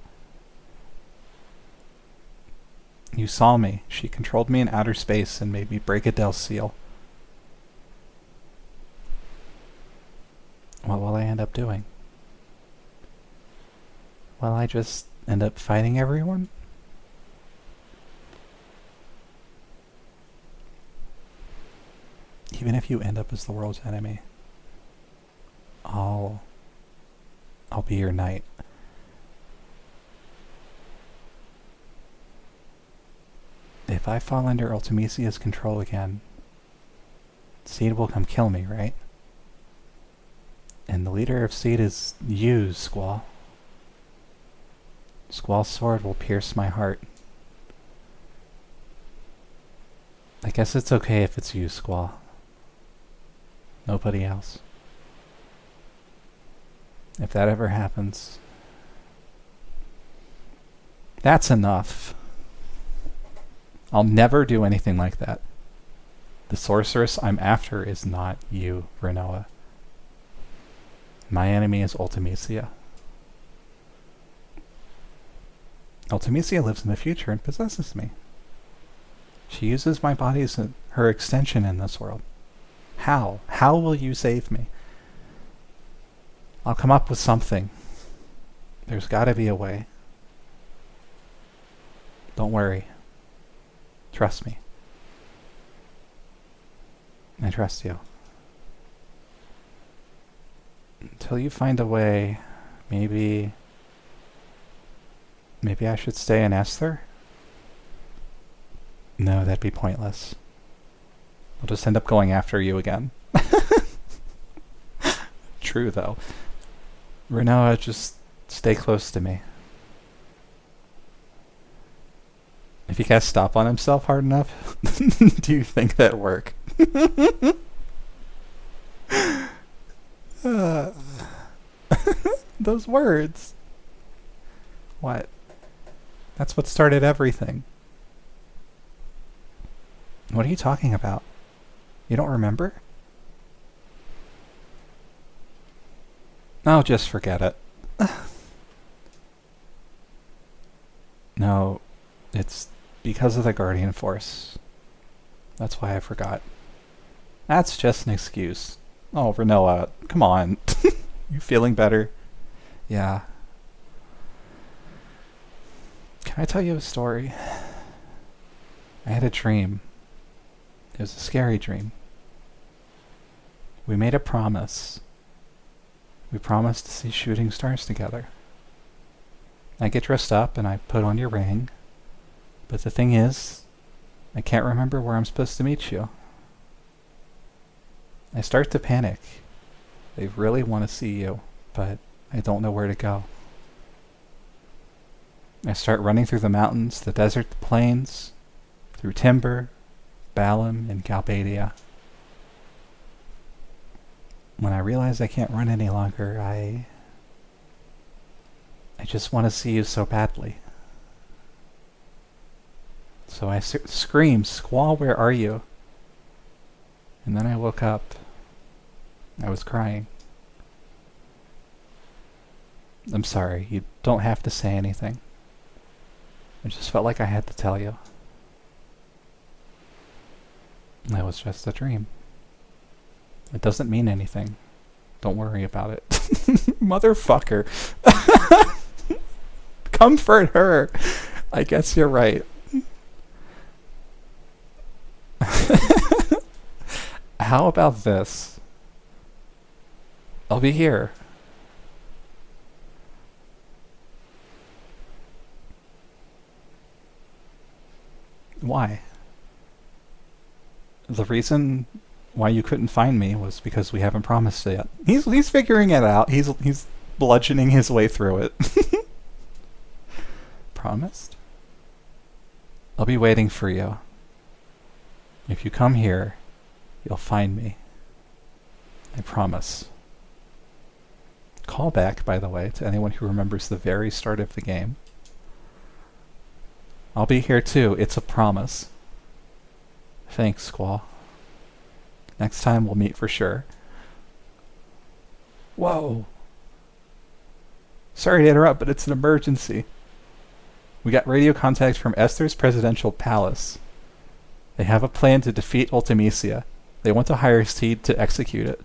You saw me. She controlled me in outer space and made me break Adele's seal. What will I end up doing? Will I just end up fighting everyone? Even if you end up as the world's enemy, I'll be your knight. If I fall under Ultimisia's control again, Seed will come kill me, right? And the leader of Seed is you, Squall. Squall's sword will pierce my heart. I guess it's okay if it's you, Squall. Nobody else. If that ever happens, that's enough. I'll never do anything like that. The sorceress I'm after is not you, Renoa. My enemy is Ultimisia. Ultimisia lives in the future and possesses me. She uses my body as her extension in this world. How? How will you save me? I'll come up with something. There's gotta be a way. Don't worry. Trust me. I trust you. Until you find a way, maybe I should stay in Esther? No, that'd be pointless. I'll just end up going after you again. True, though. Renoa, just stay close to me. If he can't stop on himself hard enough, do you think that'd work? Those words. What? That's what started everything. What are you talking about? You don't remember? Oh, just forget it. No, it's because of the Guardian Force. That's why I forgot. That's just an excuse. Oh, Renoa, come on. You feeling better? Yeah. Can I tell you a story? I had a dream. It was a scary dream. We made a promise. We promised to see shooting stars together. I get dressed up and I put on your ring. But the thing is, I can't remember where I'm supposed to meet you. I start to panic. I really want to see you, but I don't know where to go. I start running through the mountains, the desert, the plains, through Timber, Balam, and Galbadia. When I realize I can't run any longer, I just want to see you so badly. So I scream, "Squall, where are you?" And then I woke up. I was crying. I'm sorry, you don't have to say anything. I just felt like I had to tell you. That was just a dream. It doesn't mean anything. Don't worry about it. Motherfucker. Comfort her. I guess you're right. How about this? I'll be here. Why? The reason why you couldn't find me was because we haven't promised it yet. He's figuring it out. He's bludgeoning his way through it. Promised? I'll be waiting for you. If you come here, you'll find me. I promise. Callback, by the way, to anyone who remembers the very start of the game. I'll be here too. It's a promise. Thanks, Squall. Next time we'll meet for sure. Whoa. Sorry to interrupt, but it's an emergency. We got radio contact from Esther's presidential palace. They have a plan to defeat Ultimecia. They want to hire Seed to execute it.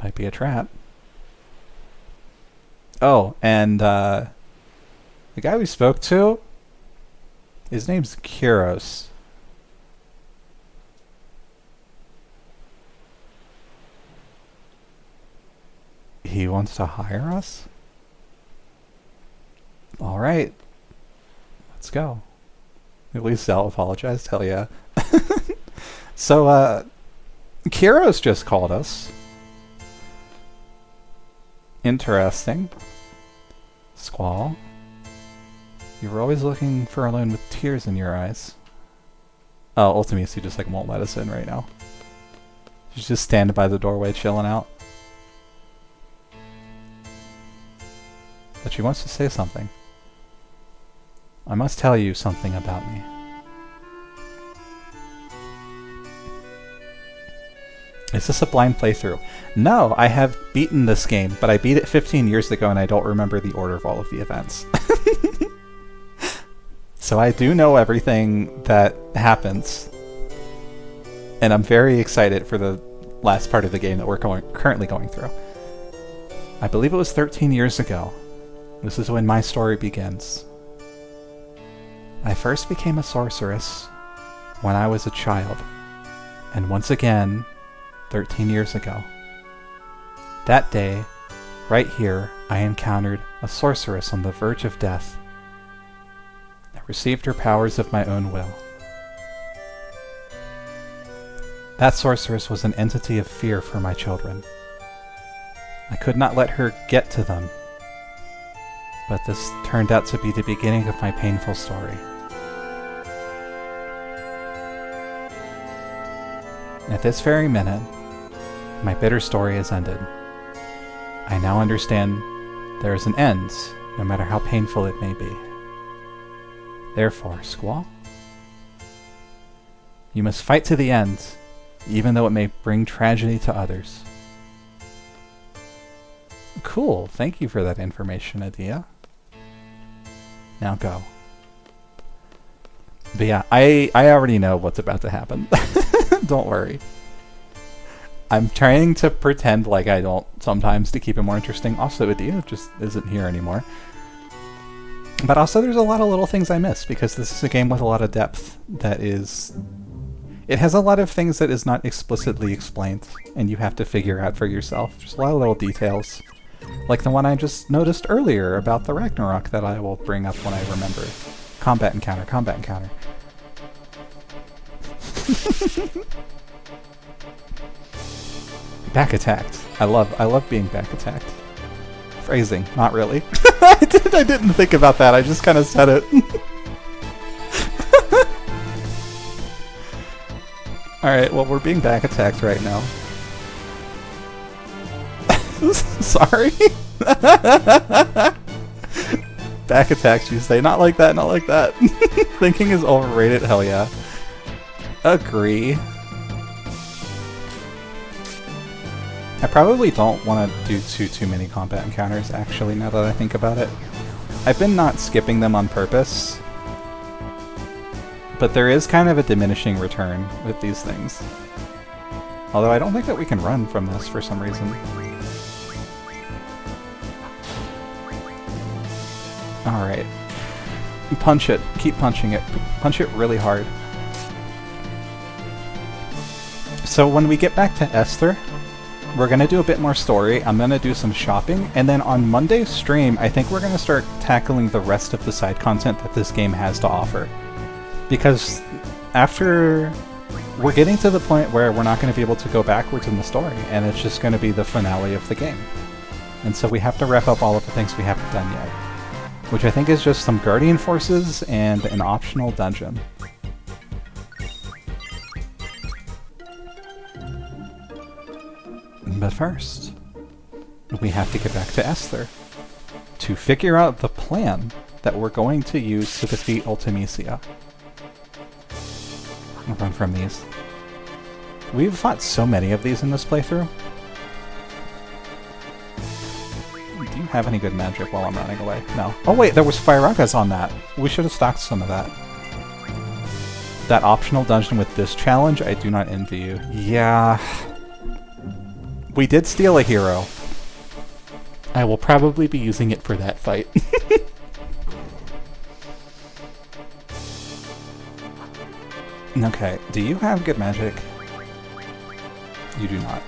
Might be a trap. Oh, and the guy we spoke to, his name's Kyros. He wants to hire us? Alright. Let's go. At least Zell apologized. Hell yeah. So, Kyros just called us. Interesting. Squall. You were always looking for a loan with tears in your eyes. Oh, Ultimecia just like won't let us in right now. She's just standing by the doorway chilling out. But she wants to say something. I must tell you something about me. Is this a blind playthrough? No, I have beaten this game, but I beat it 15 years ago and I don't remember the order of all of the events. So I do know everything that happens. And I'm very excited for the last part of the game that we're currently going through. I believe it was 13 years ago. This is when my story begins. I first became a sorceress when I was a child. And once again, 13 years ago. That day, right here, I encountered a sorceress on the verge of death. I received her powers of my own will. That sorceress was an entity of fear for my children. I could not let her get to them, but this turned out to be the beginning of my painful story. At this very minute, my bitter story has ended. I now understand there is an end, no matter how painful it may be. Therefore, Squall, you must fight to the end, even though it may bring tragedy to others. Cool, thank you for that information, Adia. Now go. But yeah, I already know what's about to happen. Don't worry. I'm trying to pretend like I don't sometimes to keep it more interesting. Also, Adia just isn't here anymore. But also there's a lot of little things I miss, because this is a game with a lot of depth that is... It has a lot of things that is not explicitly explained, and you have to figure out for yourself. Just a lot of little details. Like the one I just noticed earlier about the Ragnarok that I will bring up when I remember. Combat encounter, combat encounter. Back attacked. I love being back attacked. Phrasing, not really. I didn't think about that, I just kind of said it. Alright, well we're being back attacked right now. Sorry. Back attacked, you say. Not like that, not like that. Thinking is overrated, hell yeah. Agree. I probably don't want to do too many combat encounters, actually, now that I think about it. I've been not skipping them on purpose, but there is kind of a diminishing return with these things. Although I don't think that we can run from this for some reason. Alright. Punch it. Keep punching it. Punch it really hard. So when we get back to Esther, we're going to do a bit more story, I'm going to do some shopping, and then on Monday's stream, I think we're going to start tackling the rest of the side content that this game has to offer. Because after... We're getting to the point where we're not going to be able to go backwards in the story, and it's just going to be the finale of the game. And so we have to wrap up all of the things we haven't done yet. Which I think is just some Guardian Forces and an optional dungeon. But first, we have to get back to Esther to figure out the plan that we're going to use to defeat Ultimecia. I'll run from these. We've fought so many of these in this playthrough. Do you have any good magic while I'm running away? No. Oh wait, there was Firagas on that. We should have stocked some of that. That optional dungeon with this challenge, I do not envy you. Yeah. We did steal a hero. I will probably be using it for that fight. Okay, do you have good magic? You do not.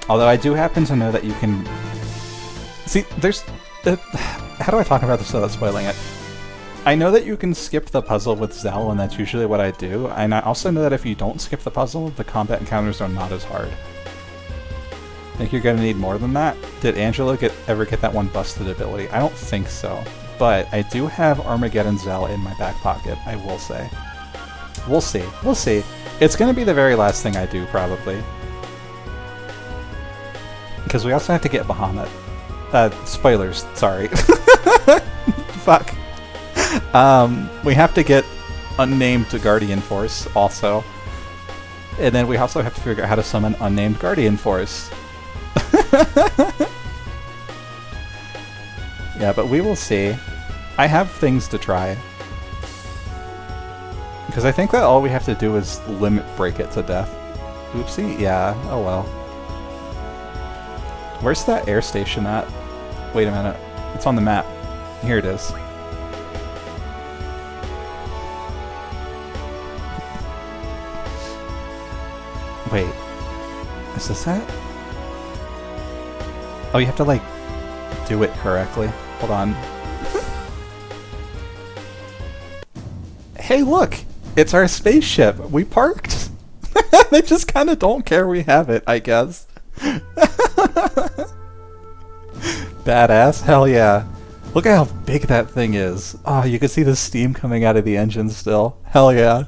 Although I do happen to know that you can... See, there's... how do I talk about this without spoiling it? I know that you can skip the puzzle with Zell, and that's usually what I do. And I also know that if you don't skip the puzzle, the combat encounters are not as hard. Think you're gonna need more than that? Did Angela ever get that one busted ability? I don't think so. But I do have Armageddon Zell in my back pocket, I will say. We'll see. We'll see. It's gonna be the very last thing I do, probably. Because we also have to get Bahamut. Spoilers, sorry. Fuck. We have to get Unnamed Guardian Force, also. And then we also have to figure out how to summon Unnamed Guardian Force. Yeah, but we will see. I have things to try. Because I think that all we have to do is limit break it to death. Oopsie? Yeah, oh well. Where's that air station at? Wait a minute. It's on the map. Here it is. Wait. Is this it? Oh, you have to, like, do it correctly. Hold on. Hey, look! It's our spaceship! We parked! They just kind of don't care we have it, I guess. Badass? Hell yeah. Look at how big that thing is. Oh, you can see the steam coming out of the engine still. Hell yeah.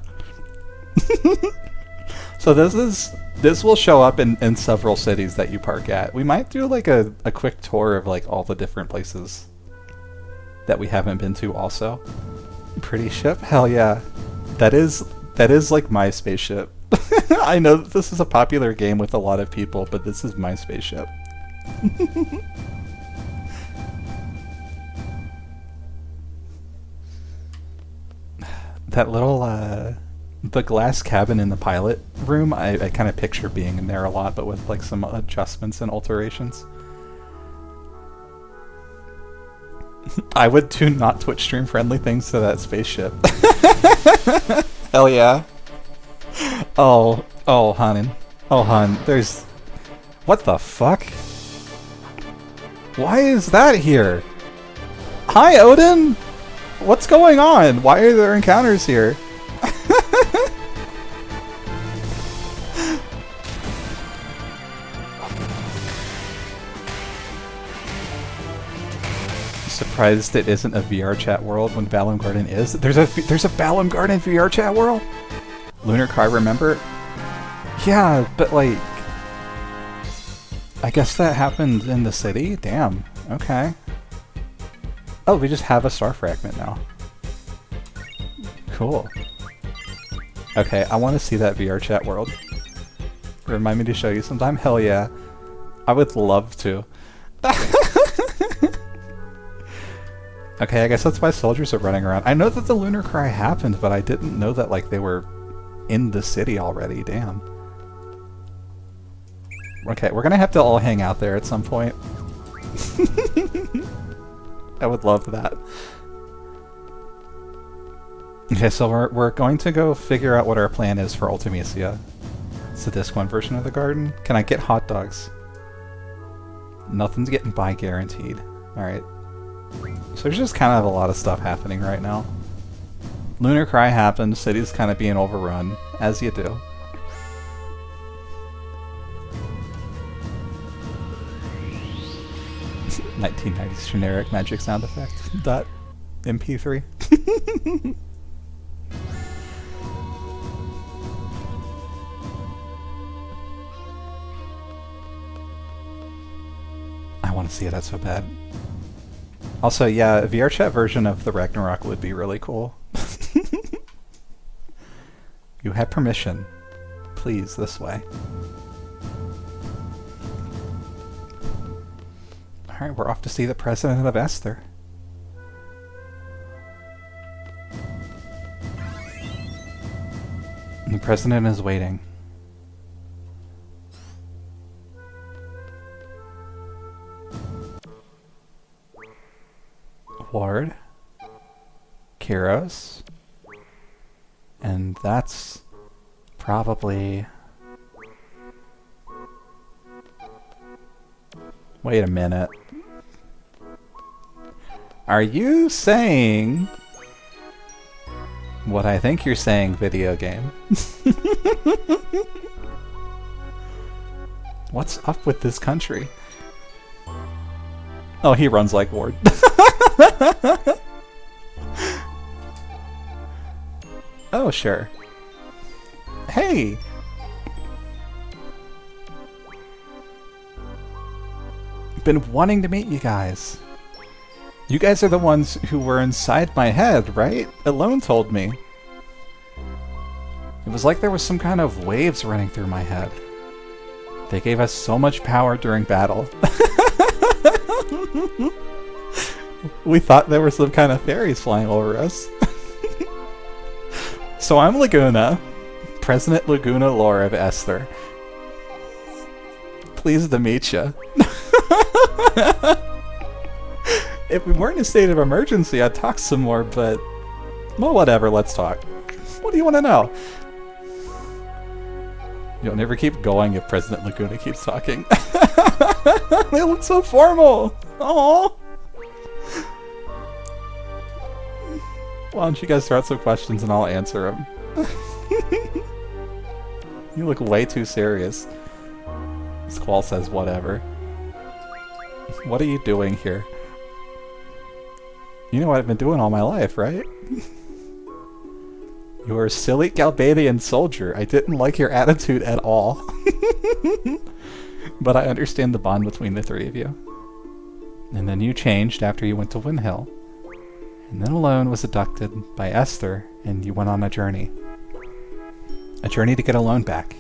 So this will show up in several cities that you park at. We might do like a quick tour of like all the different places that we haven't been to also. Pretty ship? Hell yeah. That is like my spaceship. I know that this is a popular game with a lot of people, but this is my spaceship. That little the glass cabin in the pilot room, I kind of picture being in there a lot, but with like some adjustments and alterations. I would do not Twitch stream friendly things to that spaceship. Hell yeah. Oh, hun. Oh, hun. There's... What the fuck? Why is that here? Hi, Odin! What's going on? Why are there encounters here? Surprised it isn't a VR chat world when Balam Garden is. There's a Balam Garden VR chat world? Lunar Car, remember? Yeah, but like... I guess that happened in the city? Damn. Okay. Oh, we just have a star fragment now. Cool. Okay, I want to see that VR chat world. Remind me to show you sometime? Hell yeah. I would love to. Okay, I guess that's why soldiers are running around. I know that the Lunar Cry happened, but I didn't know that like they were in the city already. Damn. Okay, we're gonna have to all hang out there at some point. I would love that. Okay, so we're going to go figure out what our plan is for Ultimecia. It's the disc 1 version of the garden. Can I get hot dogs? Nothing's getting by guaranteed. Alright. So there's just kind of a lot of stuff happening right now. Lunar Cry happened, city's kind of being overrun, as you do. (1990s generic magic sound effect. .mp3. I want to see that so bad. Also, yeah, a VRChat version of the Ragnarok would be really cool. You have permission. Please, this way. Alright, we're off to see the president of Esther. The president is waiting. Ward. Kiros. And that's probably... Wait a minute. Are you saying what I think you're saying, video game? What's up with this country? Oh, he runs like Ward. Oh, sure. Hey! Been wanting to meet you guys. You guys are the ones who were inside my head, right? Alone told me. It was like there was some kind of waves running through my head. They gave us so much power during battle. We thought there were some kind of fairies flying over us. So I'm Laguna, President Laguna Lore of Esther. Pleased to meet ya. If we weren't in a state of emergency, I'd talk some more, but... Well, whatever, let's talk. What do you want to know? You'll never keep going if President Laguna keeps talking. They look so formal! Aww! Why don't you guys throw out some questions and I'll answer them? You look way too serious. Squall says whatever. What are you doing here? You know what I've been doing all my life, right? You're a silly Galbadian soldier. I didn't like your attitude at all. But I understand the bond between the three of you. And then you changed after you went to Windhill. And then Alone was abducted by Esther, and you went on a journey. A journey to get Alone back.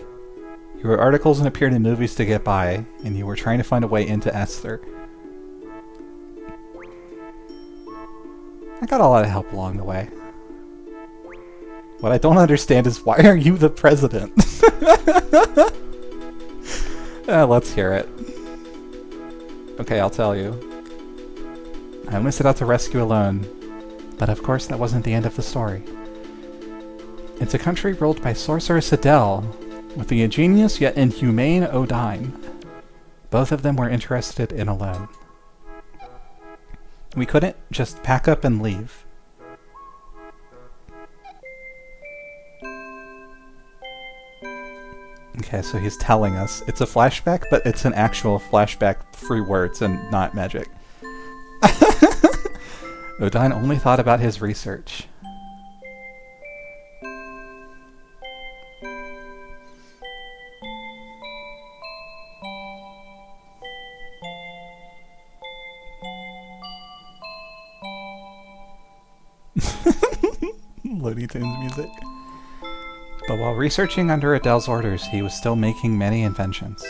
You wrote articles and appeared in movies to get by, and you were trying to find a way into Esther. I got a lot of help along the way. What I don't understand is why are you the president? Let's hear it. Okay, I'll tell you. I only set out to rescue Alone, but of course that wasn't the end of the story. It's a country ruled by Sorceress Adele, with the ingenious yet inhumane Odine. Both of them were interested in Alone. We couldn't just pack up and leave. Okay, so he's telling us. It's a flashback, but it's an actual flashback through words and not magic. Odine only thought about his research. Looney Tunes music. But while researching under Adele's orders, he was still making many inventions.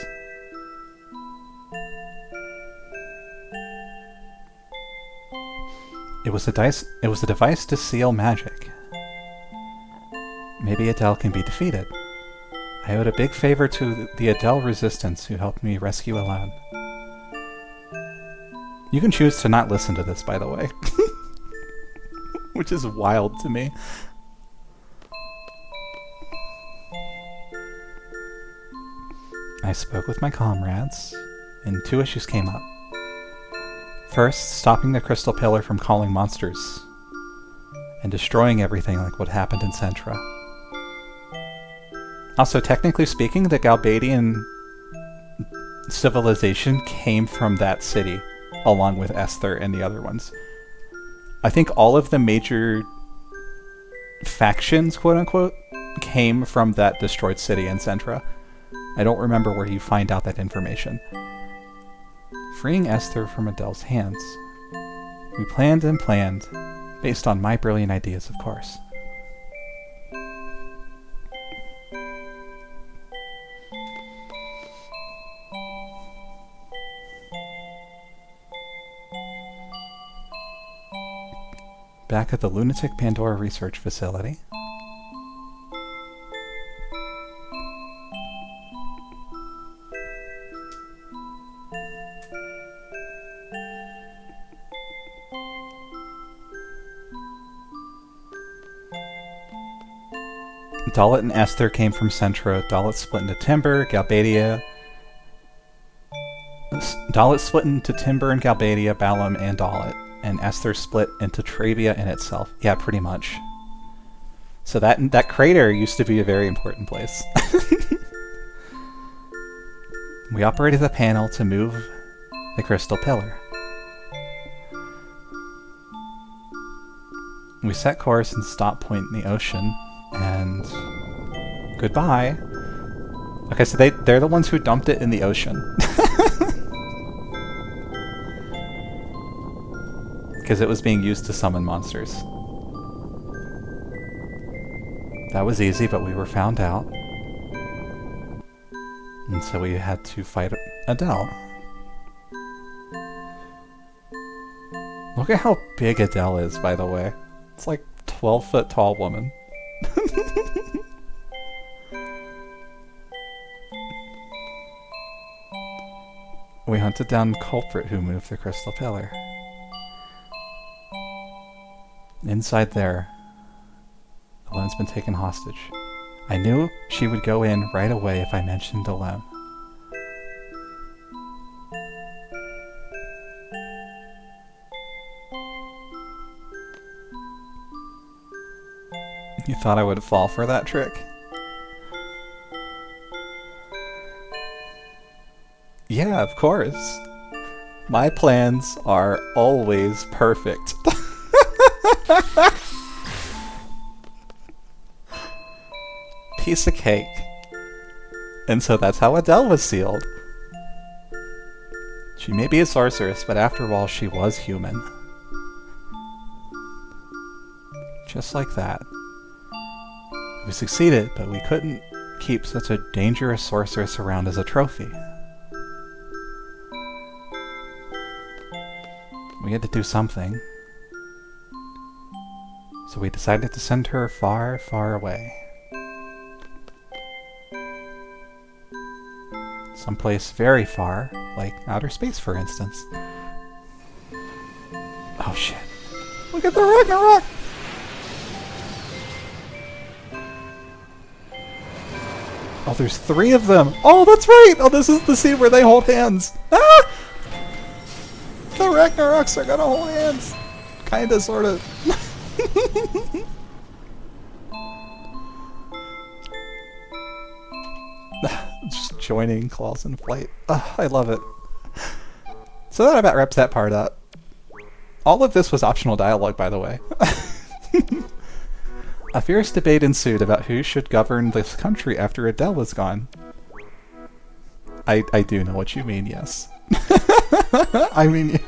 It was a device to seal magic. Maybe Adele can be defeated. I owed a big favor to the Adele Resistance who helped me rescue Alone. You can choose to not listen to this, by the way. Which is wild to me. I spoke with my comrades, and 2 issues came up. First, stopping the Crystal Pillar from calling monsters. and destroying everything like what happened in Centra. Also, technically speaking, the Galbadian civilization came from that city, along with Esther and the other ones. I think all of the major factions, quote-unquote, came from that destroyed city in Centra. I don't remember where you find out that information. Freeing Esther from Adele's hands. We planned and planned, based on my brilliant ideas, of course. Back at the Lunatic Pandora Research Facility. Dalit and Esther came from Centra. Dalit split into Timber, Galbadia. Dalit split into Timber and Galbadia, Balam, and Dalit. And Esther split into Trabia in itself. Yeah, pretty much. So that crater used to be a very important place. We operated the panel to move the crystal pillar. We set course and stopped point in the ocean. And goodbye. Okay, so they're the ones who dumped it in the ocean. Because it was being used to summon monsters. That was easy, but we were found out. And so we had to fight Adele. Look at how big Adele is, by the way. It's like 12-foot tall woman. We hunted down the culprit who moved the crystal pillar. Inside there, Alone's been taken hostage. I knew she would go in right away if I mentioned Alone. You thought I would fall for that trick? Yeah, of course. My plans are always perfect. Piece of cake. And so that's how Adele was sealed. She may be a sorceress, but after all, she was human. Just like that. We succeeded, but we couldn't keep such a dangerous sorceress around as a trophy. We had to do something. So we decided to send her far, far away. Someplace very far, like outer space, for instance. Oh shit. Look at the Ragnarok! Oh, there's 3 of them! Oh, that's right! Oh, this is the scene where they hold hands! Ah! The Ragnaroks are gonna hold hands! Kinda, sorta. Just joining claws in flight. I love it. So that about wraps that part up. All of this was optional dialogue, by the way. A fierce debate ensued about who should govern this country after Adele was gone. I do know what you mean, yes. I mean...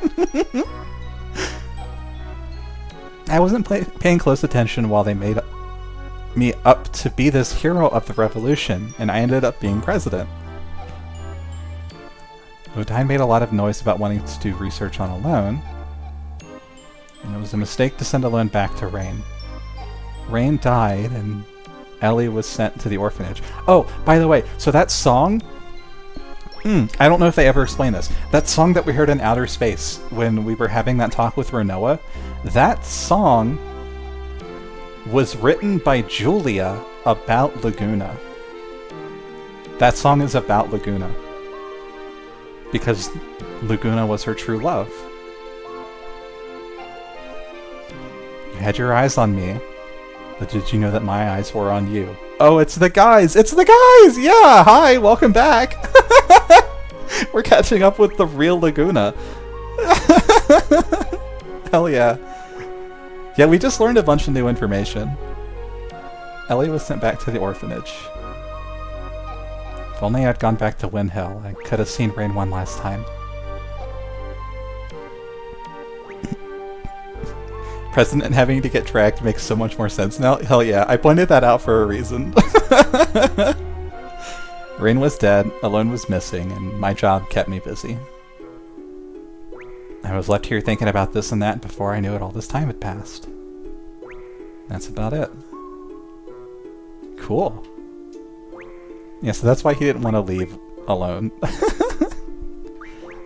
I wasn't paying close attention while they made me up to be this hero of the revolution, and I ended up being president. Odine made a lot of noise about wanting to do research on Alone, and it was a mistake to send Alone back to Rain. Rain died, and Ellie was sent to the orphanage. Oh, by the way, so that song... I don't know if they ever explained this. That song that we heard in Outer Space when we were having that talk with Renoa, that song was written by Julia about Laguna. That song is about Laguna. Because Laguna was her true love. You had your eyes on me, but did you know that my eyes were on you? Oh, it's the guys! It's the guys! Yeah! Hi! Welcome back! We're catching up with the real Laguna. Hell yeah. Yeah, we just learned a bunch of new information. Ellie was sent back to the orphanage. If only I'd gone back to Windhill, I could have seen Rain one last time. President having to get dragged makes so much more sense now. Hell yeah, I pointed that out for a reason. Rain was dead, Alone was missing, and my job kept me busy. I was left here thinking about this and that, and before I knew it, all this time had passed. That's about it. Cool. Yeah, so that's why he didn't want to leave Alone.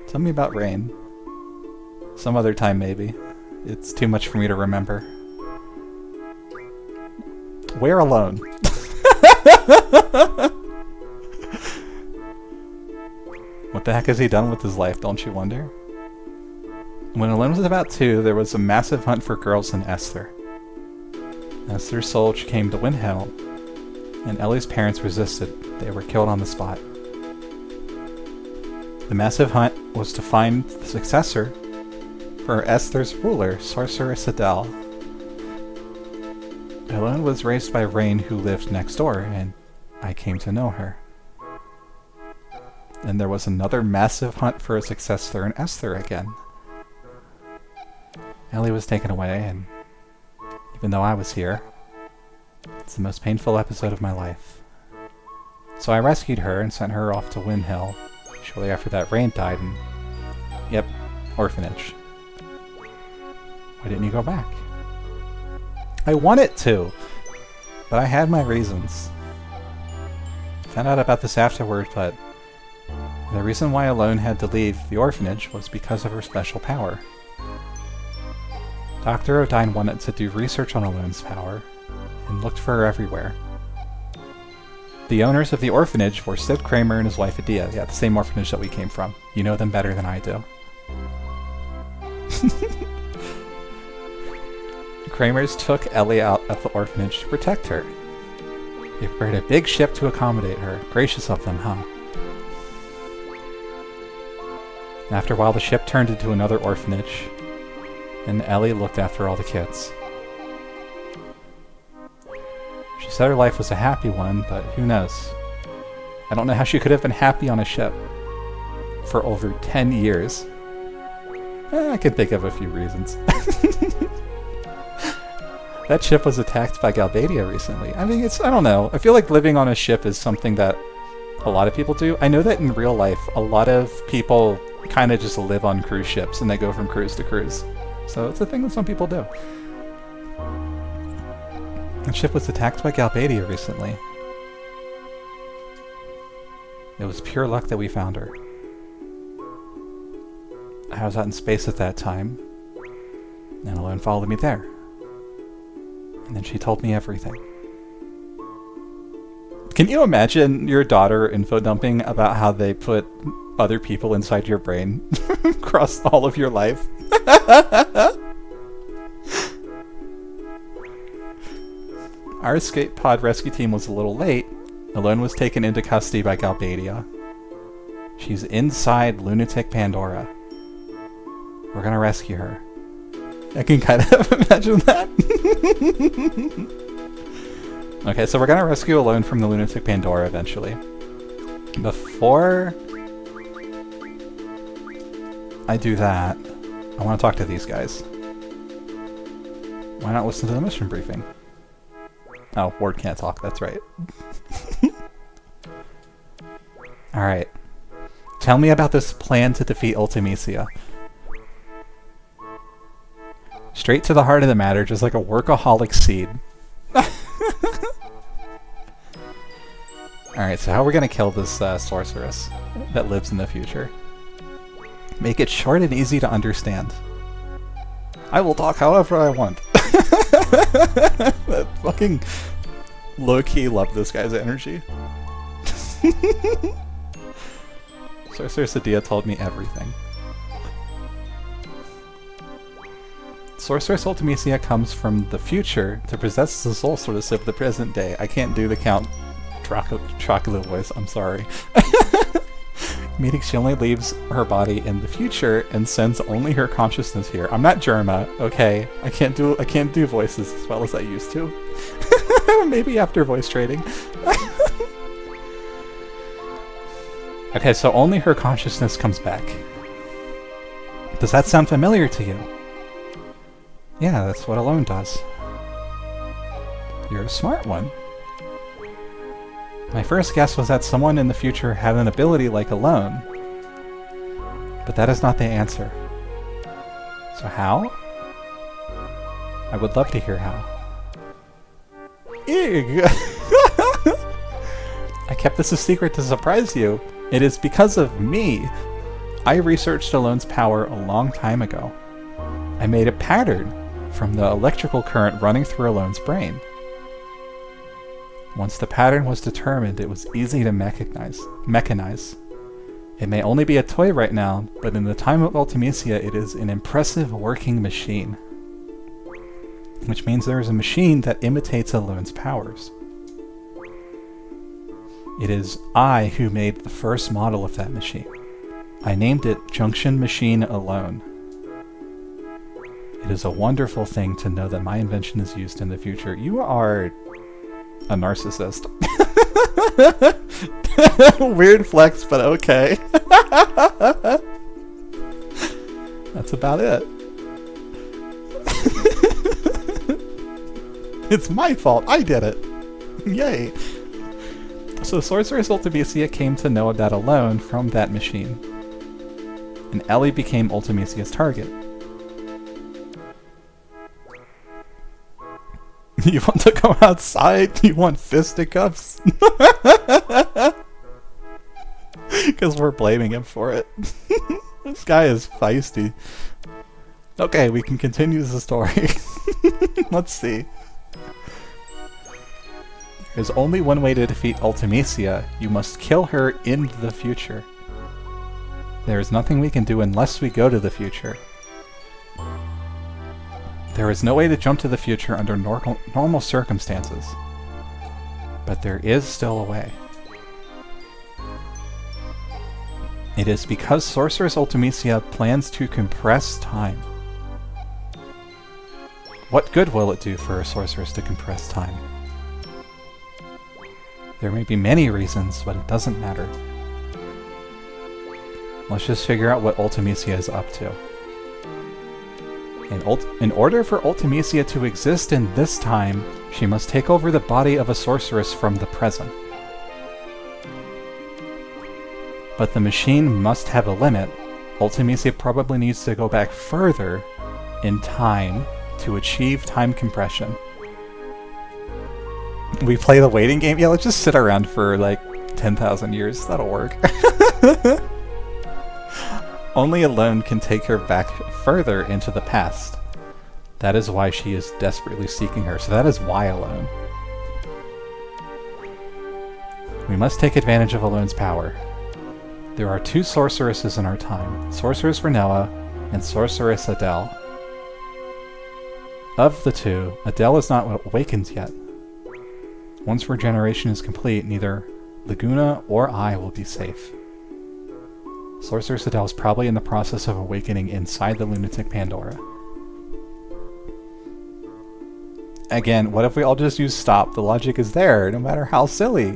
Tell me about Rain. Some other time, maybe. It's too much for me to remember. Where Alone? What the heck has he done with his life, don't you wonder? When Alone was about 2, there was a massive hunt for girls in Esther. Esther's soul came to Windhill, and Ellie's parents resisted. They were killed on the spot. The massive hunt was to find the successor for Esther's ruler, Sorceress Adele. Alone was raised by Rain, who lived next door, and I came to know her. And there was another massive hunt for a successor in Esther again. Ellie was taken away, and even though I was here, it's the most painful episode of my life. So I rescued her and sent her off to Windhill. Shortly after that, Rain died, and yep, orphanage. Why didn't you go back? I wanted to, but I had my reasons. Found out about this afterward, but the reason why Alone had to leave the orphanage was because of her special power. Dr. Odine wanted to do research on Alone's power, and looked for her everywhere. The owners of the orphanage were Sid Kramer and his wife Adia. Yeah, the same orphanage that we came from. You know them better than I do. Kramers took Ellie out of the orphanage to protect her. They prepared a big ship to accommodate her. Gracious of them, huh? After a while, the ship turned into another orphanage, and Ellie looked after all the kids. She said her life was a happy one, but who knows? I don't know how she could have been happy on a ship for over 10 years. I can think of a few reasons. That ship was attacked by Galbadia recently. I mean, I don't know. I feel like living on a ship is something that a lot of people do. I know that in real life, a lot of people kind of just live on cruise ships and they go from cruise to cruise. So it's a thing that some people do. The ship was attacked by Galbadia recently. It was pure luck that we found her. I was out in space at that time, and Alone followed me there. And then she told me everything. Can you imagine your daughter info dumping about how they put other people inside your brain across all of your life? Our escape pod rescue team was a little late. Alone was taken into custody by Galbadia. She's inside Lunatic Pandora. We're gonna rescue her. I can kind of imagine that. Okay, so we're gonna rescue Alone from the Lunatic Pandora eventually. Before I do that, I want to talk to these guys. Why not listen to the mission briefing? Oh, Ward can't talk, that's right. Alright. Tell me about this plan to defeat Ultimecia. Straight to the heart of the matter, just like a workaholic seed. Alright, so how are we gonna kill this sorceress that lives in the future? Make it short and easy to understand. I will talk however I want. That fucking low-key love this guy's energy. Sorceress Adia told me everything. Sorceress Ultimecia comes from the future to possess the soul source of the present day. I can't do the Count Chocula voice, I'm sorry. Meaning she only leaves her body in the future and sends only her consciousness here. I'm not Germa, okay? I can't do voices as well as I used to. Maybe after voice training. Okay, so only her consciousness comes back. Does that sound familiar to you? Yeah, that's what Alone does. You're a smart one. My first guess was that someone in the future had an ability like Alone. But that is not the answer. So how? I would love to hear how. Eeg! I kept this a secret to surprise you. It is because of me. I researched Alone's power a long time ago. I made a pattern from the electrical current running through Alone's brain. Once the pattern was determined, it was easy to mechanize. It may only be a toy right now, but in the time of Ultimecia, it is an impressive working machine. Which means there is a machine that imitates Alone's powers. It is I who made the first model of that machine. I named it Junction Machine Alone. It is a wonderful thing to know that my invention is used in the future. You are a narcissist. Weird flex, but okay. That's about it. It's my fault. I did it. Yay. So Sorceress Ultimecia came to know about Alone from that machine. And Ellie became Ultimecia's target. You want to go outside? You want fisticuffs? Because we're blaming him for it. This guy is feisty. Okay, we can continue the story. Let's see. There's only one way to defeat Ultimecia. You must kill her in the future. There is nothing we can do unless we go to the future. There is no way to jump to the future under normal circumstances. But there is still a way. It is because Sorceress Ultimecia plans to compress time. What good will it do for a sorceress to compress time? There may be many reasons, but it doesn't matter. Let's just figure out what Ultimecia is up to. In order for Ultimecia to exist in this time, she must take over the body of a sorceress from the present. But the machine must have a limit. Ultimecia probably needs to go back further in time to achieve time compression. We play the waiting game? Yeah, let's just sit around for like 10,000 years. That'll work. Only Alone can take her back further into the past. That is why she is desperately seeking her. So that is why Alone. We must take advantage of Alone's power. There are two sorceresses in our time, Sorceress Renoa and Sorceress Adele. Of the two, Adele is not awakened yet. Once regeneration is complete, neither Laguna or I will be safe. Sorceress Adele is probably in the process of awakening inside the lunatic Pandora. Again, what if we all just use stop? The logic is there, no matter how silly.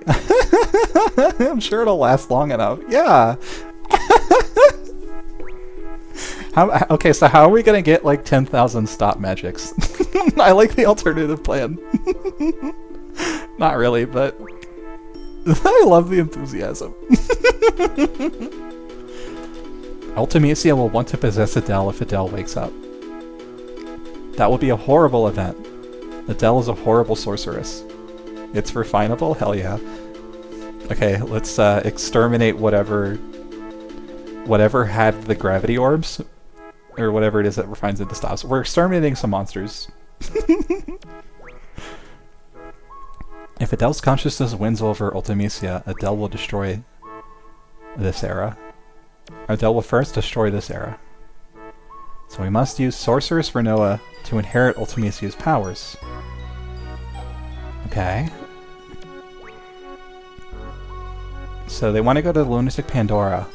I'm sure it'll last long enough. Yeah! Okay, so how are we gonna get like 10,000 stop magics? I like the alternative plan. Not really, but I love the enthusiasm. Ultimecia will want to possess Adele if Adele wakes up. That will be a horrible event. Adele is a horrible sorceress. It's refinable? Hell yeah. Okay, let's exterminate whatever had the gravity orbs. Or whatever it is that refines into stops. We're exterminating some monsters. If Adele's consciousness wins over Ultimecia, Adele will destroy this era. Adele will first destroy this era. So we must use Sorceress Renoa to inherit Ultimecia's powers. Okay. So they want to go to Lunatic Pandora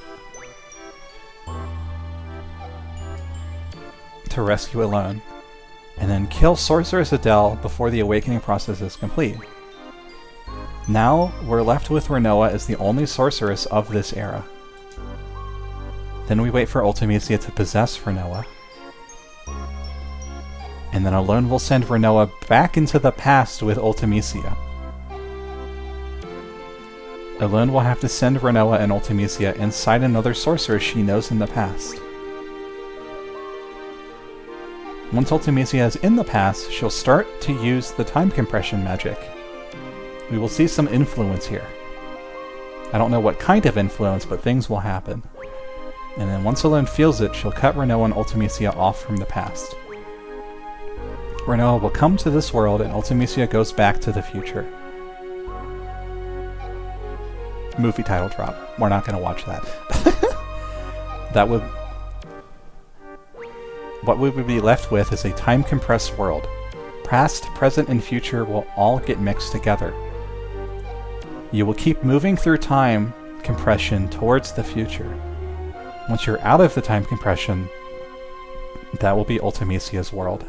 to rescue Alone, and then kill Sorceress Adele before the awakening process is complete. Now we're left with Renoa as the only sorceress of this era. Then we wait for Ultimecia to possess Renoa. And then Alone will send Renoa back into the past with Ultimecia. Alone will have to send Renoa and Ultimecia inside another sorceress she knows in the past. Once Ultimecia is in the past, she'll start to use the time compression magic. We will see some influence here. I don't know what kind of influence, but things will happen. And then once Alone feels it, she'll cut Renoa and Ultimecia off from the past. Renoa will come to this world and Ultimecia goes back to the future. Movie title drop. We're not going to watch that. What we would be left with is a time-compressed world. Past, present, and future will all get mixed together. You will keep moving through time compression towards the future. Once you're out of the time compression, that will be Ultimecia's world.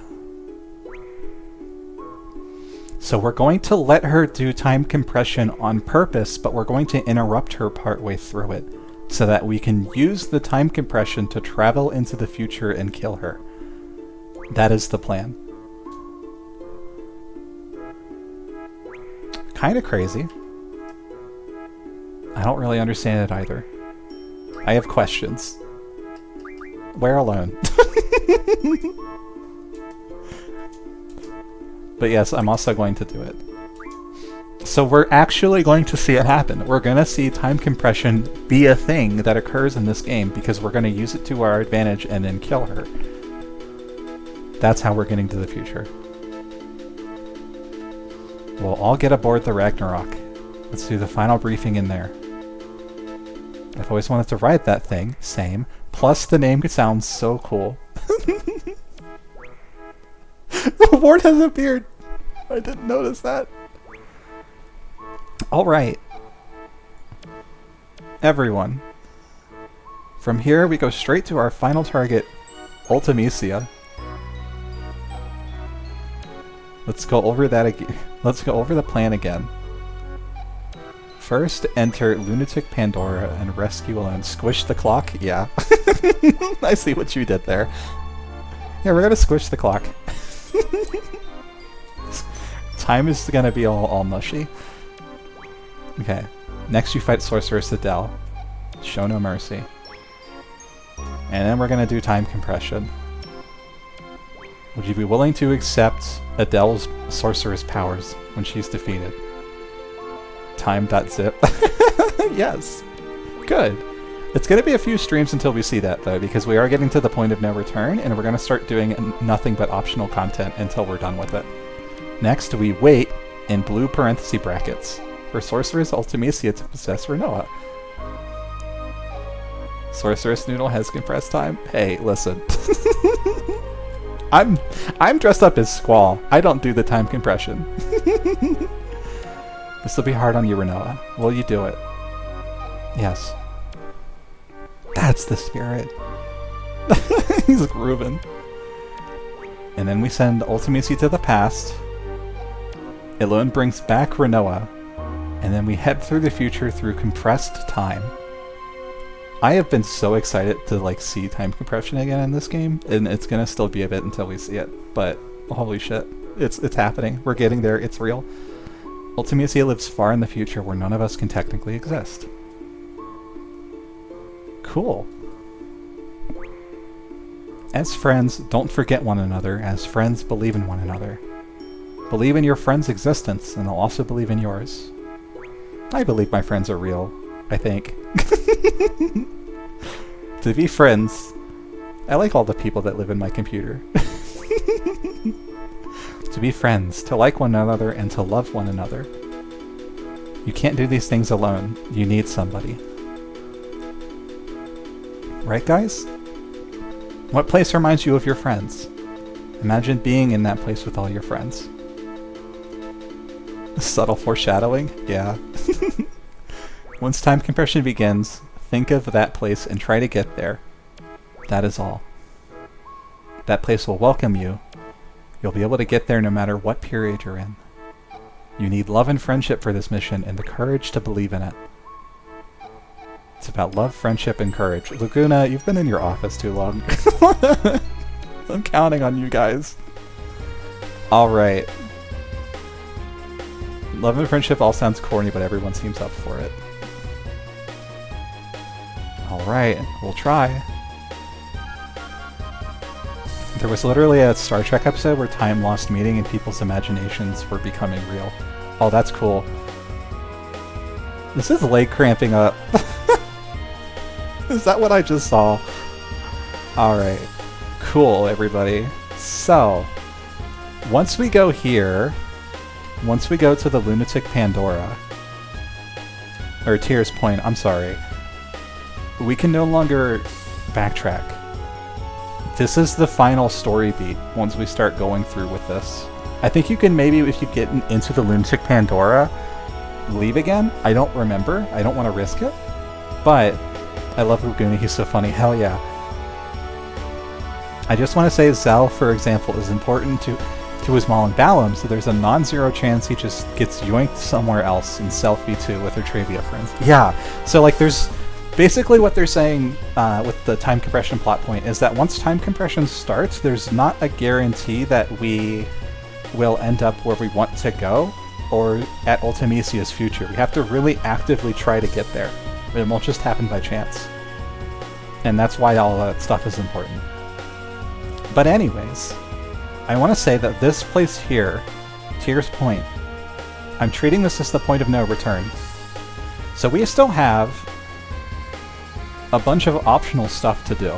So we're going to let her do time compression on purpose, but we're going to interrupt her partway through it, so that we can use the time compression to travel into the future and kill her. That is the plan. Kinda crazy. I don't really understand it either. I have questions. Where Alone? But yes, I'm also going to do it. So we're actually going to see it happen. We're going to see time compression be a thing that occurs in this game because we're going to use it to our advantage and then kill her. That's how we're getting to the future. We'll all get aboard the Ragnarok. Let's do the final briefing in there. I've always wanted to ride that thing. Same. Plus the name sounds so cool. Reward has appeared! I didn't notice that. Alright. Everyone. From here we go straight to our final target, Ultimecia. Let's go over that again. Let's go over the plan again. First, enter Lunatic Pandora and rescue Alone. Squish the clock? Yeah. I see what you did there. Yeah, we're gonna squish the clock. Time is gonna be all mushy. Okay. Next you fight Sorceress Adele. Show no mercy. And then we're gonna do time compression. Would you be willing to accept Adele's sorceress powers when she's defeated? Time.zip. Yes. Good. It's going to be a few streams until we see that, though, because we are getting to the point of no return, and we're going to start doing nothing but optional content until we're done with it. Next, we wait, in blue parenthesis brackets, for Sorceress Ultimecia to possess Renoa. Sorceress Noodle has compressed time? Hey, listen. I'm dressed up as Squall. I don't do the time compression. This will be hard on you, Renoa. Will you do it? Yes. That's the spirit. He's grooving. And then we send Ultimecia to the past. Alone brings back Renoa. And then we head through the future through compressed time. I have been so excited to see time compression again in this game, and it's gonna still be a bit until we see it, but holy shit, it's happening. We're getting there. It's real. Ultimecia lives far in the future where none of us can technically exist. Cool. As friends, don't forget one another. As friends, believe in one another. Believe in your friend's existence, and they'll also believe in yours. I believe my friends are real, I think. To be friends, I like all the people that live in my computer. To be friends, to like one another, and to love one another. You can't do these things alone. You need somebody. Right, guys? What place reminds you of your friends? Imagine being in that place with all your friends. Subtle foreshadowing? Yeah. Once time compression begins, think of that place and try to get there. That is all. That place will welcome you. You'll be able to get there no matter what period you're in. You need love and friendship for this mission and the courage to believe in it. It's about love, friendship, and courage. Laguna, you've been in your office too long. I'm counting on you guys. Alright. Love and friendship all sounds corny, but everyone seems up for it. Alright, we'll try. There was literally a Star Trek episode where time lost meaning and people's imaginations were becoming real. Oh, that's cool. This is leg cramping up. Is that what I just saw? Alright. Cool, everybody. So, once we go here, once we go to the Lunatic Pandora, or Tears Point, I'm sorry, we can no longer backtrack. This is the final story beat once we start going through with this. I think you can maybe, if you get into the Lunatic Pandora, leave again. I don't remember. I don't want to risk it. But I love Laguna. He's so funny. Hell yeah. I just want to say Zal, for example, is important to Ismail and Balam, so there's a non-zero chance he just gets yoinked somewhere else in Selfie 2 with her Travia friends. Yeah, so like there's... Basically what they're saying with the time compression plot point is that once time compression starts, there's not a guarantee that we will end up where we want to go or at Ultimisia's future. We have to really actively try to get there. It won't just happen by chance. And that's why all that stuff is important. But anyways, I want to say that this place here, Tears Point, I'm treating this as the point of no return. So we still have a bunch of optional stuff to do.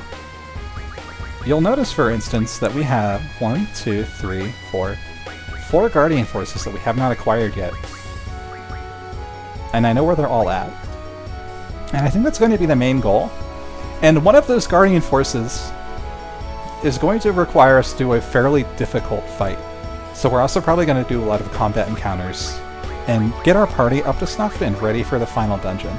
You'll notice, for instance, that we have 1, 2, 3, 4 Guardian Forces that we have not acquired yet. And I know where they're all at. And I think that's going to be the main goal. And one of those Guardian Forces is going to require us to do a fairly difficult fight. So we're also probably going to do a lot of combat encounters and get our party up to snuff and ready for the final dungeon.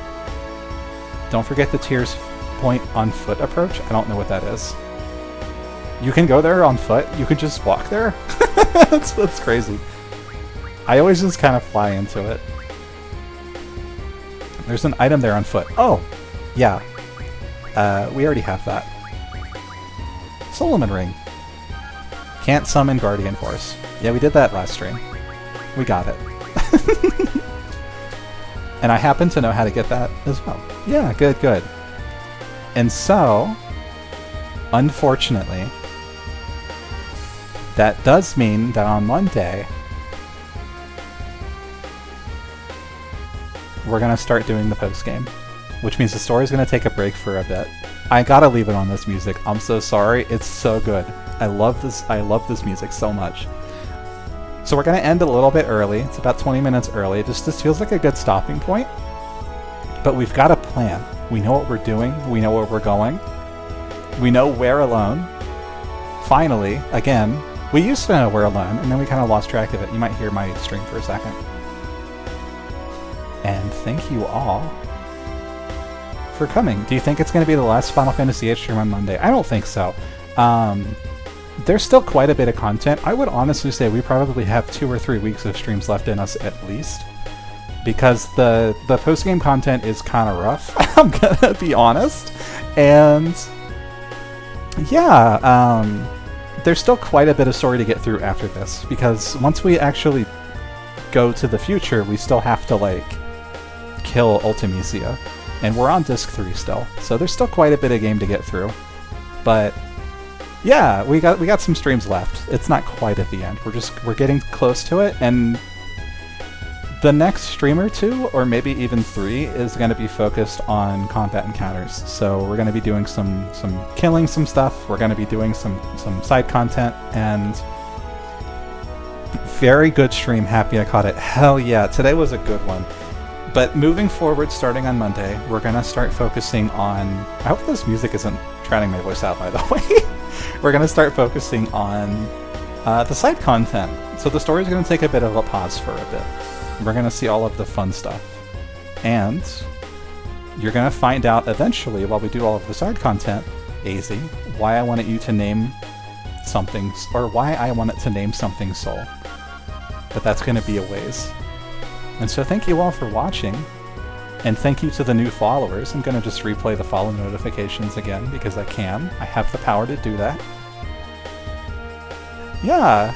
Don't forget the Tears Point on foot approach. I don't know what that is. You can go there on foot? You could just walk there? that's crazy. I always just kind of fly into it. There's an item there on foot. Oh! Yeah. We already have that. Solomon Ring. Can't summon Guardian Force. Yeah, we did that last stream. We got it. And I happen to know how to get that as well. Yeah, good, good. And so, unfortunately, that does mean that on Monday, we're going to start doing the post-game, which means the story's going to take a break for a bit. I gotta leave it on this music. I'm so sorry. It's so good. I love this music so much. So we're going to end a little bit early. It's about 20 minutes early. This feels like a good stopping point. But we've got a plan. We know what we're doing. We know where we're going. We know we're alone. Finally, again, we used to know we're alone, and then we kind of lost track of it. You might hear my stream for a second. And thank you all for coming. Do you think it's going to be the last Final Fantasy VIII stream on Monday? I don't think so. There's still quite a bit of content. I would honestly say we probably have 2 or 3 weeks of streams left in us at least. Because the post-game content is kind of rough, I'm gonna be honest. And yeah, there's still quite a bit of story to get through after this. Because once we actually go to the future, we still have to, like, kill Ultimisia. And we're on Disc 3 still. So there's still quite a bit of game to get through. But yeah, we got some streams left. It's not quite at the end. We're getting close to it, and the next stream or 2, or maybe even 3, is going to be focused on combat encounters. So we're going to be doing some killing some stuff. We're going to be doing some side content, and very good stream. Happy I caught it. Hell yeah, today was a good one. But moving forward, starting on Monday, we're going to start focusing on... I hope this music isn't drowning my voice out, by the way. We're going to start focusing on the side content. So the story is going to take a bit of a pause for a bit. We're going to see all of the fun stuff. And you're going to find out eventually, while we do all of the side content, AZ, why I wanted you to name something, or why I wanted to name something Soul. But that's going to be a ways. And so thank you all for watching, and thank you to the new followers. I'm going to just replay the follow notifications again, because I can. I have the power to do that. Yeah!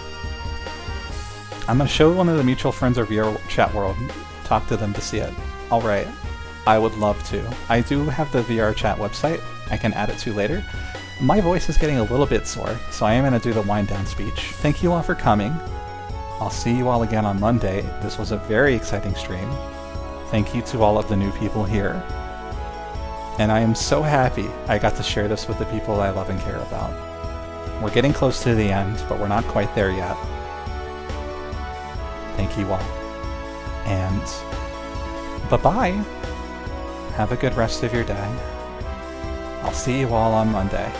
I'm going to show one of the mutual friends of your chat world, talk to them to see it. Alright, I would love to. I do have the VR chat website, I can add it to later. My voice is getting a little bit sore, so I am going to do the wind down speech. Thank you all for coming. I'll see you all again on Monday. This was a very exciting stream. Thank you to all of the new people here. And I am so happy I got to share this with the people I love and care about. We're getting close to the end, but we're not quite there yet. Thank you all. And bye-bye. Have a good rest of your day. I'll see you all on Monday.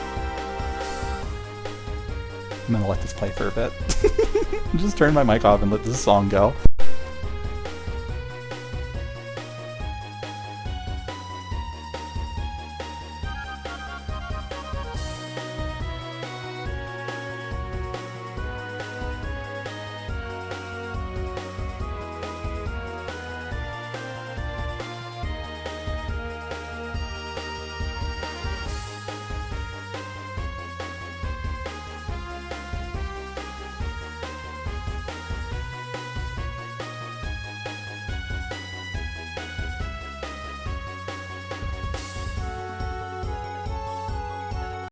I'm gonna let this play for a bit. Just turn my mic off and let this song go.